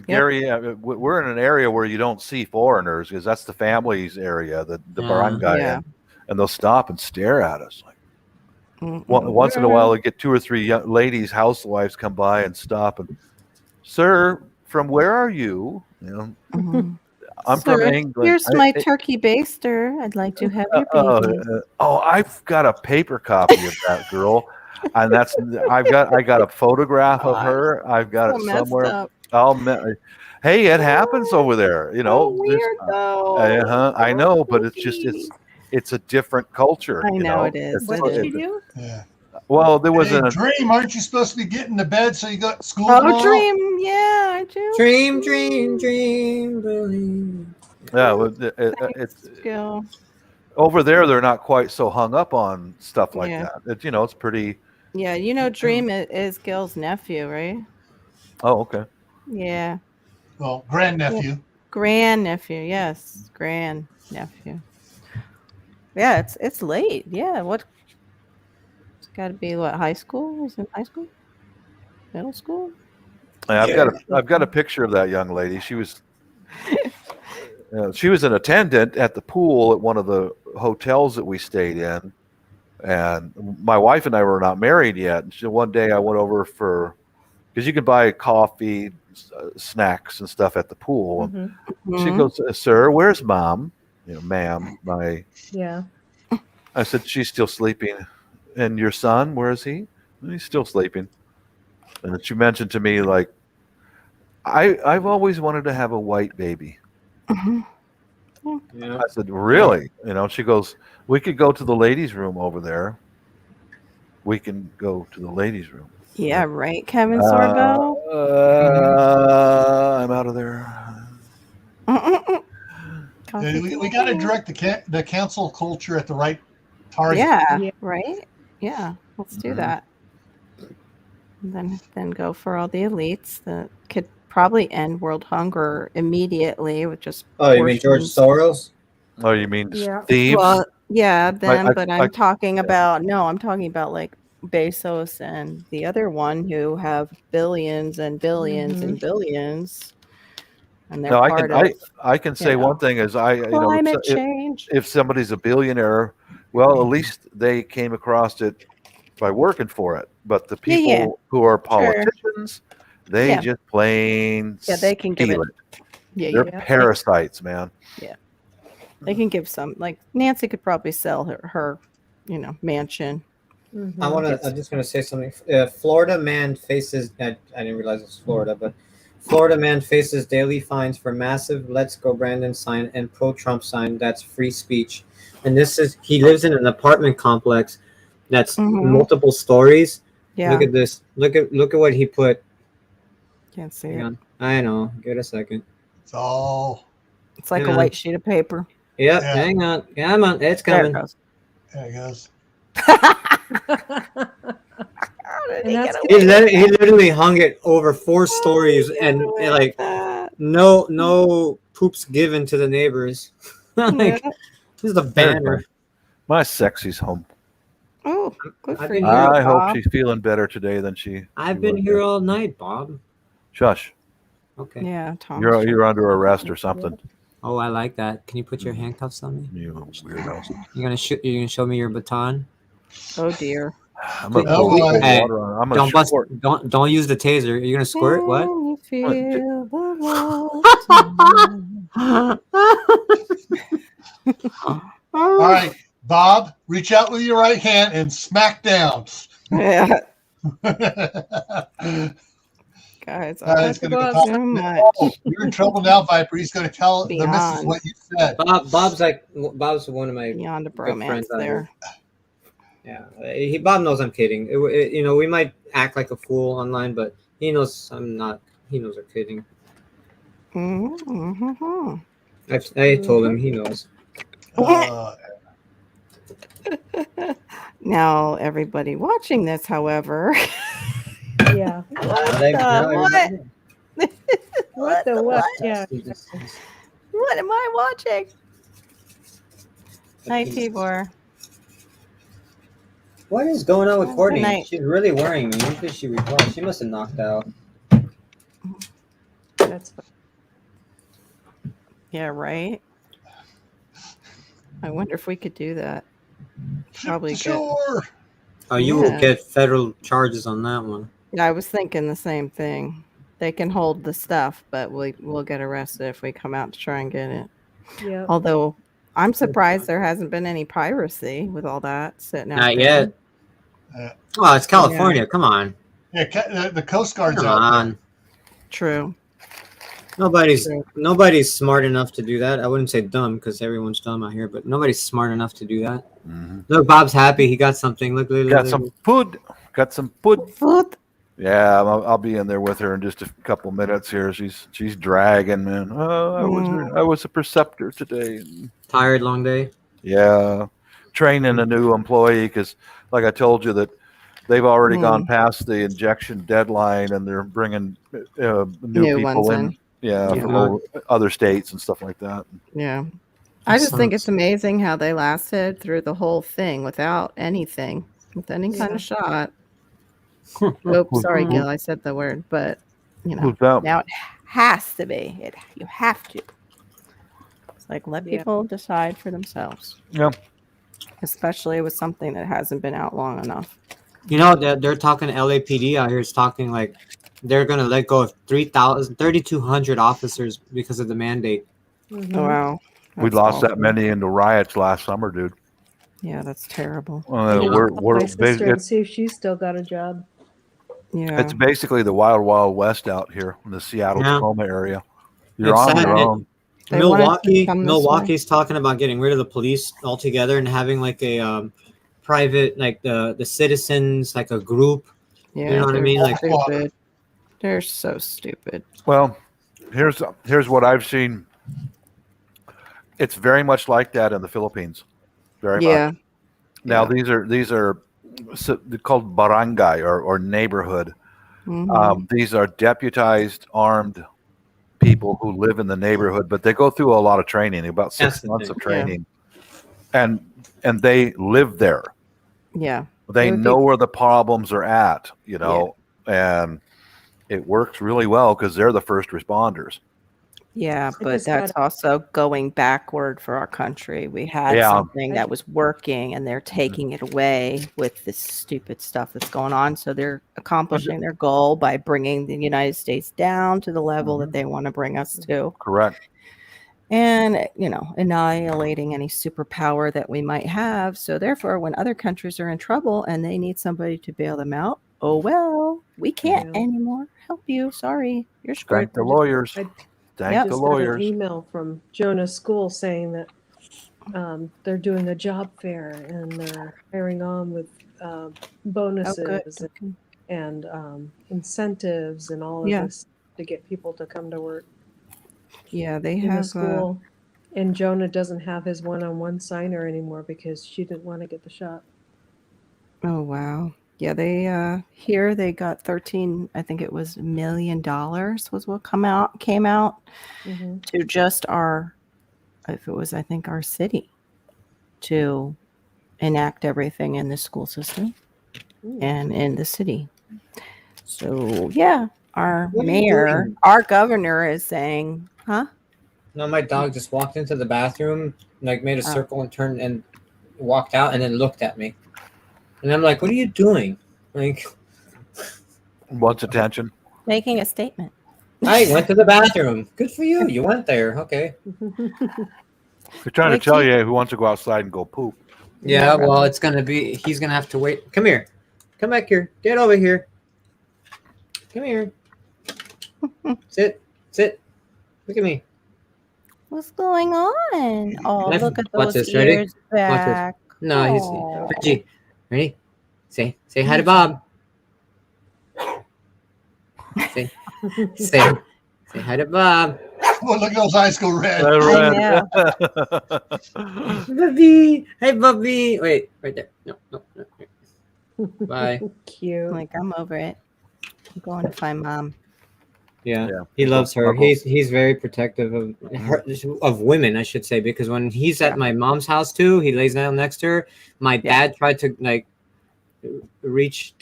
Gary, we're in an area where you don't see foreigners because that's the family's area, the barangay, Yeah. and they'll stop and stare at us. Like once in a while, they get 2 or 3 young ladies, housewives, come by and stop and, sir, from where are you? You know, I'm Sir, from England. Here's my turkey baster. I'd like to have your baby. I've got a paper copy of that girl, and I got a photograph of her. I've got it somewhere. Hey, it happens over there. You know, weird though. I know, but it's a different culture. I know it is. What did you do? Yeah. Well, there was a dream. Aren't you supposed to be getting to bed so you got school? Oh, dream. Yeah, I do. Dream, believe. Yeah, it's over there. They're not quite so hung up on stuff like that. It's pretty. Yeah, you know, Dream is Gil's nephew, right? Oh, okay. Yeah. Well, grandnephew. Grandnephew, yes, grandnephew. Yeah, it's late. Yeah, what? It's got to be what? High school? Is it high school? Middle school? Yeah, I've got a picture of that young lady. She was an attendant at the pool at one of the hotels that we stayed in, and my wife and I were not married yet. So one day I went over because you can buy coffee, snacks, and stuff at the pool. Mm-hmm. She goes, "Sir, where's mom?" Ma'am, Yeah. I said, "She's still sleeping." "And your son, where is he?" "He's still sleeping." And then she mentioned to me, like, I've always wanted to have a white baby. Yeah. I said, "Really?" She goes, "We could go to the ladies' room over there. We can go to the ladies' room." Yeah, right, Kevin Sorbo. I'm out of there. We got to direct the cancel culture at the right target. Yeah, right. Yeah, let's do that. And then go for all the elites that could probably end world hunger immediately with just. Oh, you mean George Soros? Oh, you mean Yeah. thieves? Well, yeah, them. But I'm talking yeah. about I'm talking about like Bezos and the other one who have billions and billions and billions, and they're No, part of. I can say one thing is climate change. if somebody's a billionaire, well, at least they came across it by working for it. But the people who are politicians, they just plain they can give steal it. Yeah, they're parasites, man. Yeah, they can give some. Like Nancy could probably sell her mansion. I'm just gonna say something. Florida man faces. I didn't realize it was Florida, but Florida man faces daily fines for massive "Let's Go Brandon" sign and pro-Trump sign. That's free speech, and he lives in an apartment complex that's multiple stories. Yeah. Look at this. Look at what he put. Can't see Hang it. on. I know. Give it a second. It's all. It's like a white sheet of paper. Yep. Yeah. Hang on. Come on. It's coming. There it goes. There it goes. He literally hung it over 4 stories and like no poops given to the neighbors. Like this is the banner. My sexy's home. Oh, good for you. I hope she's feeling better today than I've been here all night, Bob. Shush. Okay. Yeah, Tom. You're under arrest or something. Oh, I like that. Can you put your handcuffs on me? You weirdo. You're gonna show me your baton? Oh dear. I'm gonna pour water on. I'm gonna don't use the taser. You're gonna squirt? What? All right, Bob, reach out with your right hand and smack down. Yeah. Guys, he's going to so much. Oh, you're in trouble now, Viper. He's going to tell the missus what you said. Bob's one of my beyond a bromance there. Yeah, Bob knows I'm kidding. We might act like a fool online, but he knows I'm not. He knows I'm kidding. Mm-hmm. I told him. He knows. Now, everybody watching this, however. Yeah. What? Yeah. What am I watching? Night, Tibor. What is going on with Courtney? Night. She's really worrying me. Usually she replies. She must have knocked out. That's fine. Yeah, right. I wonder if we could do that. Probably sure. Oh, you will get federal charges on that one. Yeah, I was thinking the same thing. They can hold the stuff, but we'll get arrested if we come out to try and get it. Yeah. Although I'm surprised there hasn't been any piracy with all that sitting out Not there. yet. Well, it's California. Come on. Yeah, the Coast Guard's Come out on. there. True. Nobody's smart enough to do that. I wouldn't say dumb because everyone's dumb out here, but nobody's smart enough to do that. Mm-hmm. Look, Bob's happy. He got something. Look. Got some food. Got some food. Food. Yeah, I'll be in there with her in just a couple minutes here. She's dragging, man. Oh, I was a preceptor today. Tired, long day. Yeah, training a new employee because, like I told you, that they've already gone past the injection deadline and they're bringing new people in. Yeah, from other states and stuff like that. Yeah. I just think it's amazing how they lasted through the whole thing without anything, with any kind of shot. Oops, sorry, Gil, I said the word, but now it has to be. You have to. It's like let people decide for themselves. Yeah. Especially with something that hasn't been out long enough. They're talking LAPD out here is talking like they're going to let go of 3,200 officers because of the mandate. Mm-hmm. Oh, wow. We lost that many into riots last summer, dude. Yeah, that's terrible. My sister and see if she's still got a job. Yeah. It's basically the wild, wild west out here in the Seattle, Tacoma area. You're on your own. Milwaukee's talking about getting rid of the police altogether and having like a private, like the citizens, like a group. Yeah, you know what I mean? Like stupid. They're so stupid. Well, here's what I've seen. It's very much like that in the Philippines. Very much. Now these are called barangay or neighborhood, These are deputized, armed people who live in the neighborhood, but they go through a lot of training, about 6 months of training, and they live there. Yeah, They know where the problems are at, you know, and it works really well because they're the first responders. Yeah, but that's also going backward for our country. We had something that was working and they're taking it away with this stupid stuff that's going on. So they're accomplishing their goal by bringing the United States down to the level that they want to bring us to. Correct. And, you know, annihilating any superpower that we might have. So therefore, when other countries are in trouble and they need somebody to bail them out, oh, well, we can't anymore help you. Sorry, you're screwed. Thank the lawyers. Thank the lawyers. Got an email from Jonah's school saying that they're doing a job fair and they're hiring on with bonuses and incentives and all of this to get people to come to work. Yeah, they in have the school. And Jonah doesn't have his one-on-one signer anymore because she didn't want to get the shot. Oh, wow. Yeah, they here they got 13, I think it was $1 million was what came out to just our city to enact everything in the school system and in the city. So yeah, our mayor, our governor is saying, huh? No, my dog just walked into the bathroom, like made a circle and turned and walked out and then looked at me. And I'm like, what are you doing? Like, wants attention. Making a statement. I went to the bathroom. Good for you. You went there. Okay. They're trying to tell you who wants to go outside and go poop. Yeah, well, he's going to have to wait. Come here. Come back here. Get over here. Come here. Sit. Look at me. What's going on? Oh, look at those ears Ready? back. No, he's Reggie. Ready? Say hi to Bob. Say hi to Bob. Oh, look at those eyes go red. I know. Bubby. Hey, Bubby. Wait, right there. No. Bye. Cute. Like, I'm over it. I'm going to find Mom. Yeah, he loves her. He's very protective of her, of women, I should say, because when he's at my mom's house too, he lays down next to her. My dad tried to like reach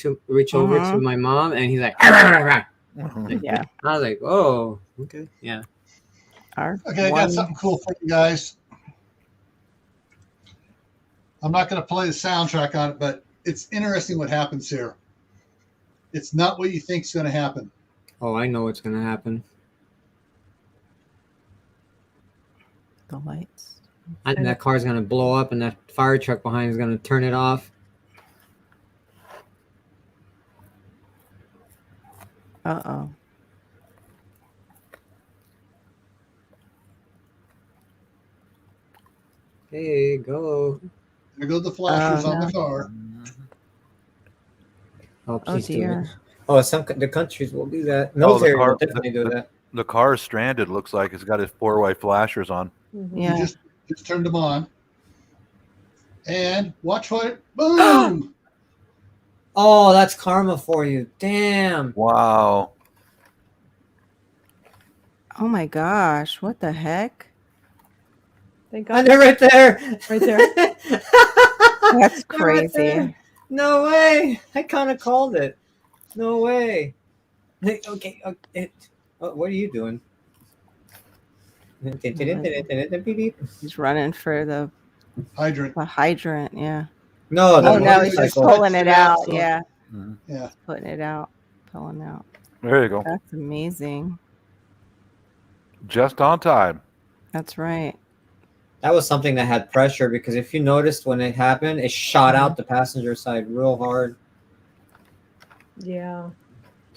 over to my mom, and he's like, yeah. I was like, oh, okay, yeah. Okay, I got something cool for you guys. I'm not going to play the soundtrack on it, but it's interesting what happens here. It's not what you think is going to happen. Oh, I know what's going to happen. The lights. And that car's going to blow up, and that fire truck behind is going to turn it off. Uh-oh. Hey, go. There go the flashers on the car. Oh, please dear. Do it. Oh, the countries will do that. Military will definitely do that. The car is stranded. Looks like it's got his 4-way flashers on. Yeah. You just turned them on. And watch for it. Boom! Oh, that's karma for you. Damn. Wow. Oh my gosh! What the heck? Thank God. God. They're right there. Right there. That's crazy. Right, no way. I kind of called it. No way. Okay. What are you doing? He's running for the hydrant. The hydrant, yeah. No, he's just pulling it out. Yeah. Yeah. Putting it out, pulling out. There you go. That's amazing. Just on time. That's right. That was something that had pressure because if you noticed when it happened, it shot out the passenger side real hard. Yeah.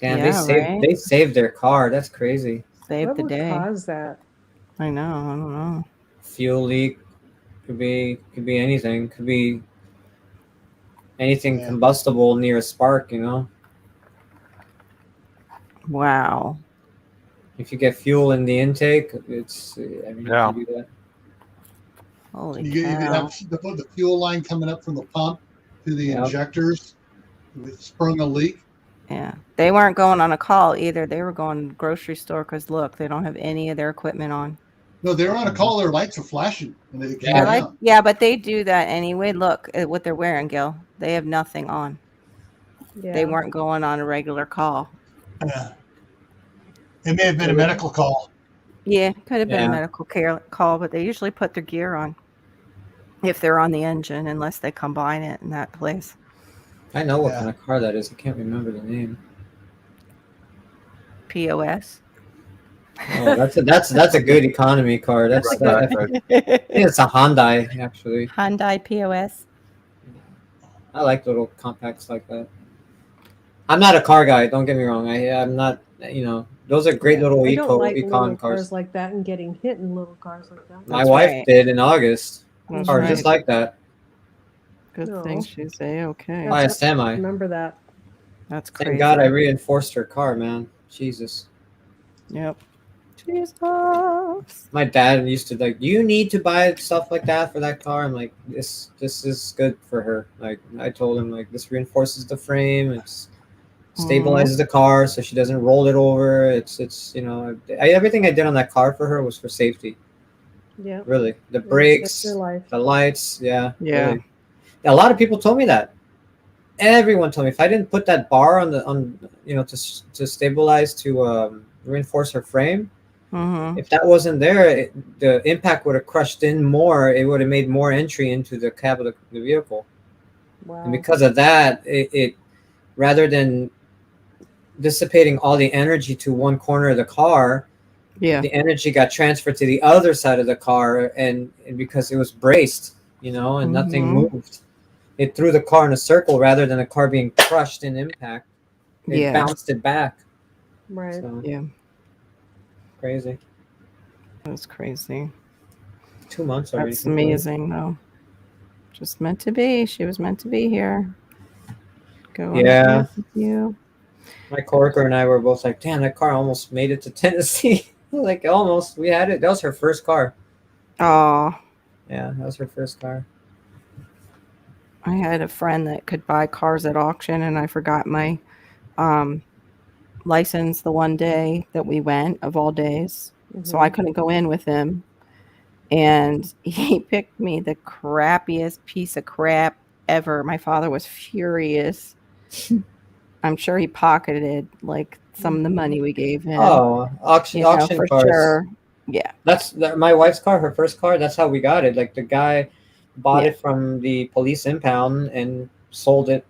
Damn, they saved their car. That's crazy. Saved the day. What caused that? I know. I don't know. Fuel leak. Could be anything. Could be anything combustible near a spark, you know? Wow. If you get fuel in the intake, it's you can do that. Holy you cow. have the fuel line coming up from the pump to the injectors. It sprung a leak. Yeah, they weren't going on a call either. They were going to the grocery store because look, they don't have any of their equipment on. No, they're on a call. Their lights are flashing, and they came down. Yeah, but they do that anyway. Look at what they're wearing, Gil. They have nothing on. Yeah. They weren't going on a regular call. Yeah. It may have been a medical call. Yeah, could have been a medical care call, but they usually put their gear on if they're on the engine, unless they combine it in that place. I know what kind of car that is. I can't remember the name. POS. Oh, that's a good economy car. I think it's a Hyundai, actually. Hyundai POS. I like little compacts like that. I'm not a car guy. Don't get me wrong. I'm not. Those are great little I don't like econ little cars. cars like that and getting hit in little cars like that. My wife did in August. That's Car just like that. Good thing she's okay. By a semi. Remember that. That's crazy. Thank God I reinforced her car, man. Jesus. Yep. Jesus. My dad used to like, you need to buy stuff like that for that car. I'm like, this is good for her. Like I told him, like, this reinforces the frame. It's stabilizes the car so she doesn't roll it over. It's everything I did on that car for her was for safety. Yeah. Really, the brakes, the lights. Yeah. Yeah. Really. A lot of people told me that. Everyone told me if I didn't put that bar on to stabilize to reinforce her frame. Mm-hmm. If that wasn't there, the impact would have crushed in more. It would have made more entry into the cab of the vehicle. Wow. And because of that, it rather than dissipating all the energy to one corner of the car, the energy got transferred to the other side of the car, and because it was braced, and nothing moved, it threw the car in a circle rather than the car being crushed in impact. It bounced it back. Right. So, yeah. Crazy. That's crazy. 2 months already. That's amazing, though. Just meant to be. She was meant to be here. Go Yeah. with you. My coworker and I were both like, damn, that car almost made it to Tennessee. Like, almost. We had it. That was her first car. Oh. Yeah, that was her first car. I had a friend that could buy cars at auction, and I forgot my license the one day that we went, of all days. Mm-hmm. So I couldn't go in with him. And he picked me the crappiest piece of crap ever. My father was furious. I'm sure he pocketed like some of the money we gave him. Oh, auction for cars. Sure. Yeah. That's my wife's car, her first car. That's how we got it. Like, the guy bought it from the police impound and sold it,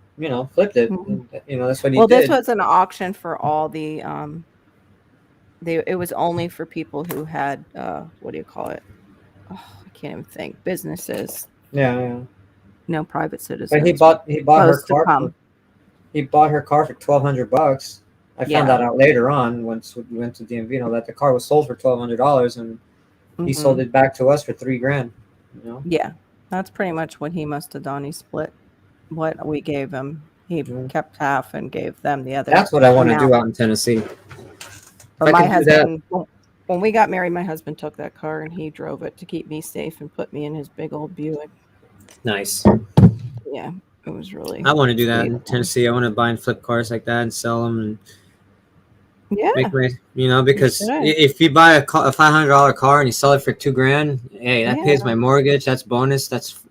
flipped it. Mm-hmm. And, that's what he did. Well, this was an auction for all the it was only for people who had what do you call it? Oh, I can't even think. Businesses. Yeah. No private citizens. But he bought her car. He bought her car for $1,200. I found that out later on once we went to DMV. That the car was sold for $1,200, and he sold it back to us for $3,000. Yeah, that's pretty much what he must have done. He split what we gave him. He kept half and gave them the other. That's what I want to do out in Tennessee. But my husband, when we got married, my husband took that car and he drove it to keep me safe and put me in his big old Buick. Nice. Yeah, it was really. I want to do that in Tennessee. I want to buy and flip cars like that and sell them and make my, because if you buy a $500 car and you sell it for $2,000, hey, that pays my mortgage. That's bonus. That's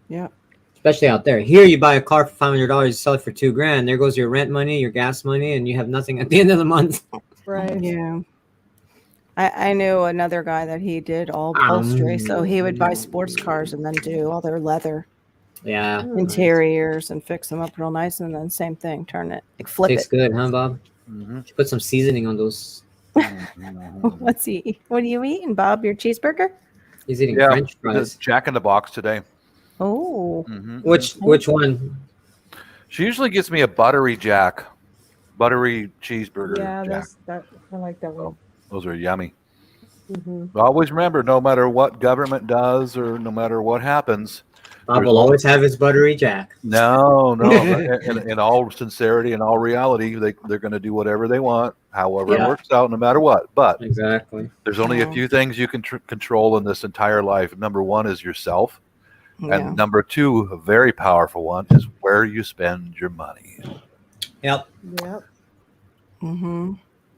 Yep. Especially out there. Here, you buy a car for $500, you sell it for $2,000. There goes your rent money, your gas money, and you have nothing at the end of the month. Right. Yeah. I knew another guy that he did all upholstery, so he would buy sports cars and then do all their leather interiors and fix them up real nice, and then same thing, turn it, flip Tastes it. good, huh, Bob? Mm-hmm. Put some seasoning on those. What are you eating, Bob? Your cheeseburger? He's eating French fries. Jack in the Box today. Oh. Mm-hmm. Which one? She usually gives me a buttery cheeseburger. Yeah, I like that one. Those are yummy. Mm-hmm. Always remember, no matter what government does or no matter what happens, Bob will always have his buttery Jack. No. in all sincerity and all reality, they're going to do whatever they want, however it works out, no matter what. But exactly, there's only a few things you can control in this entire life. Number one is yourself. And number 2, a very powerful one, is where you spend your money. Yep. Mm-hmm.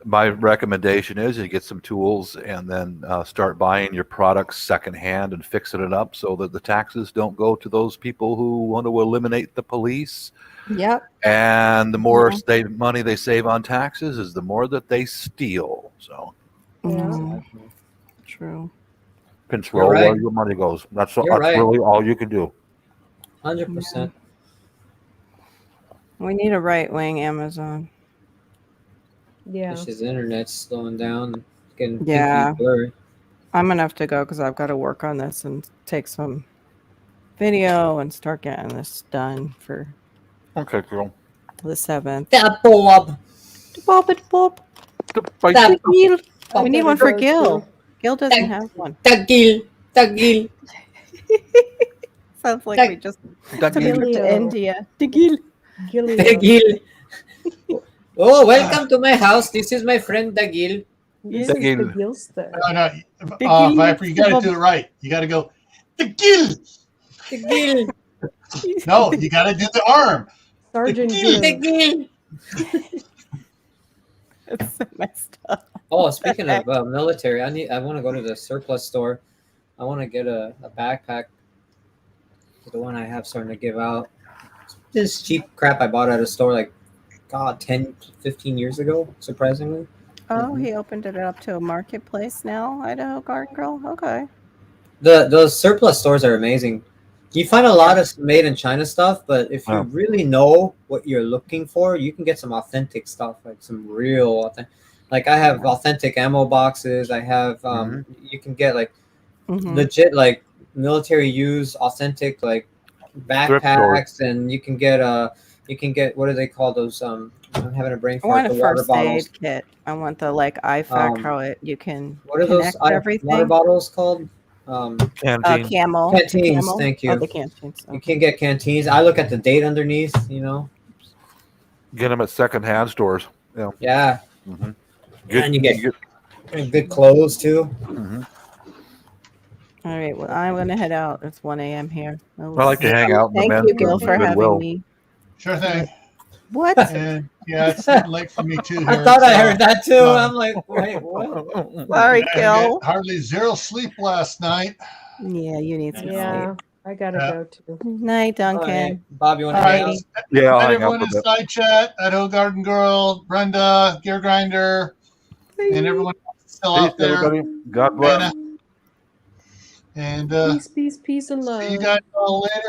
My recommendation is you get some tools and then start buying your products secondhand and fixing it up so that the taxes don't go to those people who want to eliminate the police. Yep. And the more money they save on taxes is the more that they steal. So, true. Control where your money goes. That's really all you can do. 100%. We need a right-wing Amazon. Yeah. His internet's slowing down. Getting blurry. I'm gonna have to go because I've got to work on this and take some video and start getting this done for the 7th. Bob. We need one for Gil. Gil doesn't have one. Gil. Sounds like we just took a trip to India. Gil. Oh, welcome to my house. This is my friend Dagil. This is the Gilster. No, Viper, you got to do it right. You got to go, the Gil. No, you got to do the arm. Sergeant Gil. It's so messed up. Oh, speaking of military, I want to go to the surplus store. I want to get a backpack. The one I have starting to give out. This cheap crap I bought at a store like 10, 15 years ago, surprisingly. Oh, he opened it up to a marketplace now, Idaho Garden Girl. Okay. Those surplus stores are amazing. You find a lot of made in China stuff, but if you really know what you're looking for, you can get some authentic stuff, like some real authentic. Like I have authentic ammo boxes. I have you can get like legit like military use authentic like backpacks, and you can get what do they call those? I'm having a brain fart. I want a first aid kit. I want the like IFAC how you can. What are those water bottles called? Canteen. Camel. Canteens. Thank you. Oh, the canteens. Okay. You can get canteens. I look at the date underneath. You know. Get them at secondhand stores. Yeah. Yeah. Mm-hmm. And you get good clothes too. Mm-hmm. All right. Well, I'm gonna head out. It's 1 a.m. here. I like to hang out. Thank you, Gil, for having me. Sure thing. What? And yeah, it's getting late for me too. I thought I heard that too. I'm like, wait, what? Sorry, Gil. Hardly 0 sleep last night. Yeah, you need some sleep. I gotta go too. Night, Duncan. Bob, you want to All hang right. out? Yeah, I'll hang out everyone for a in bit. side chat, Idaho Garden Girl, Brenda, Gear Grinder, and everyone else still Peace, out there. everybody. God bless. And Peace, and love. see you guys all later.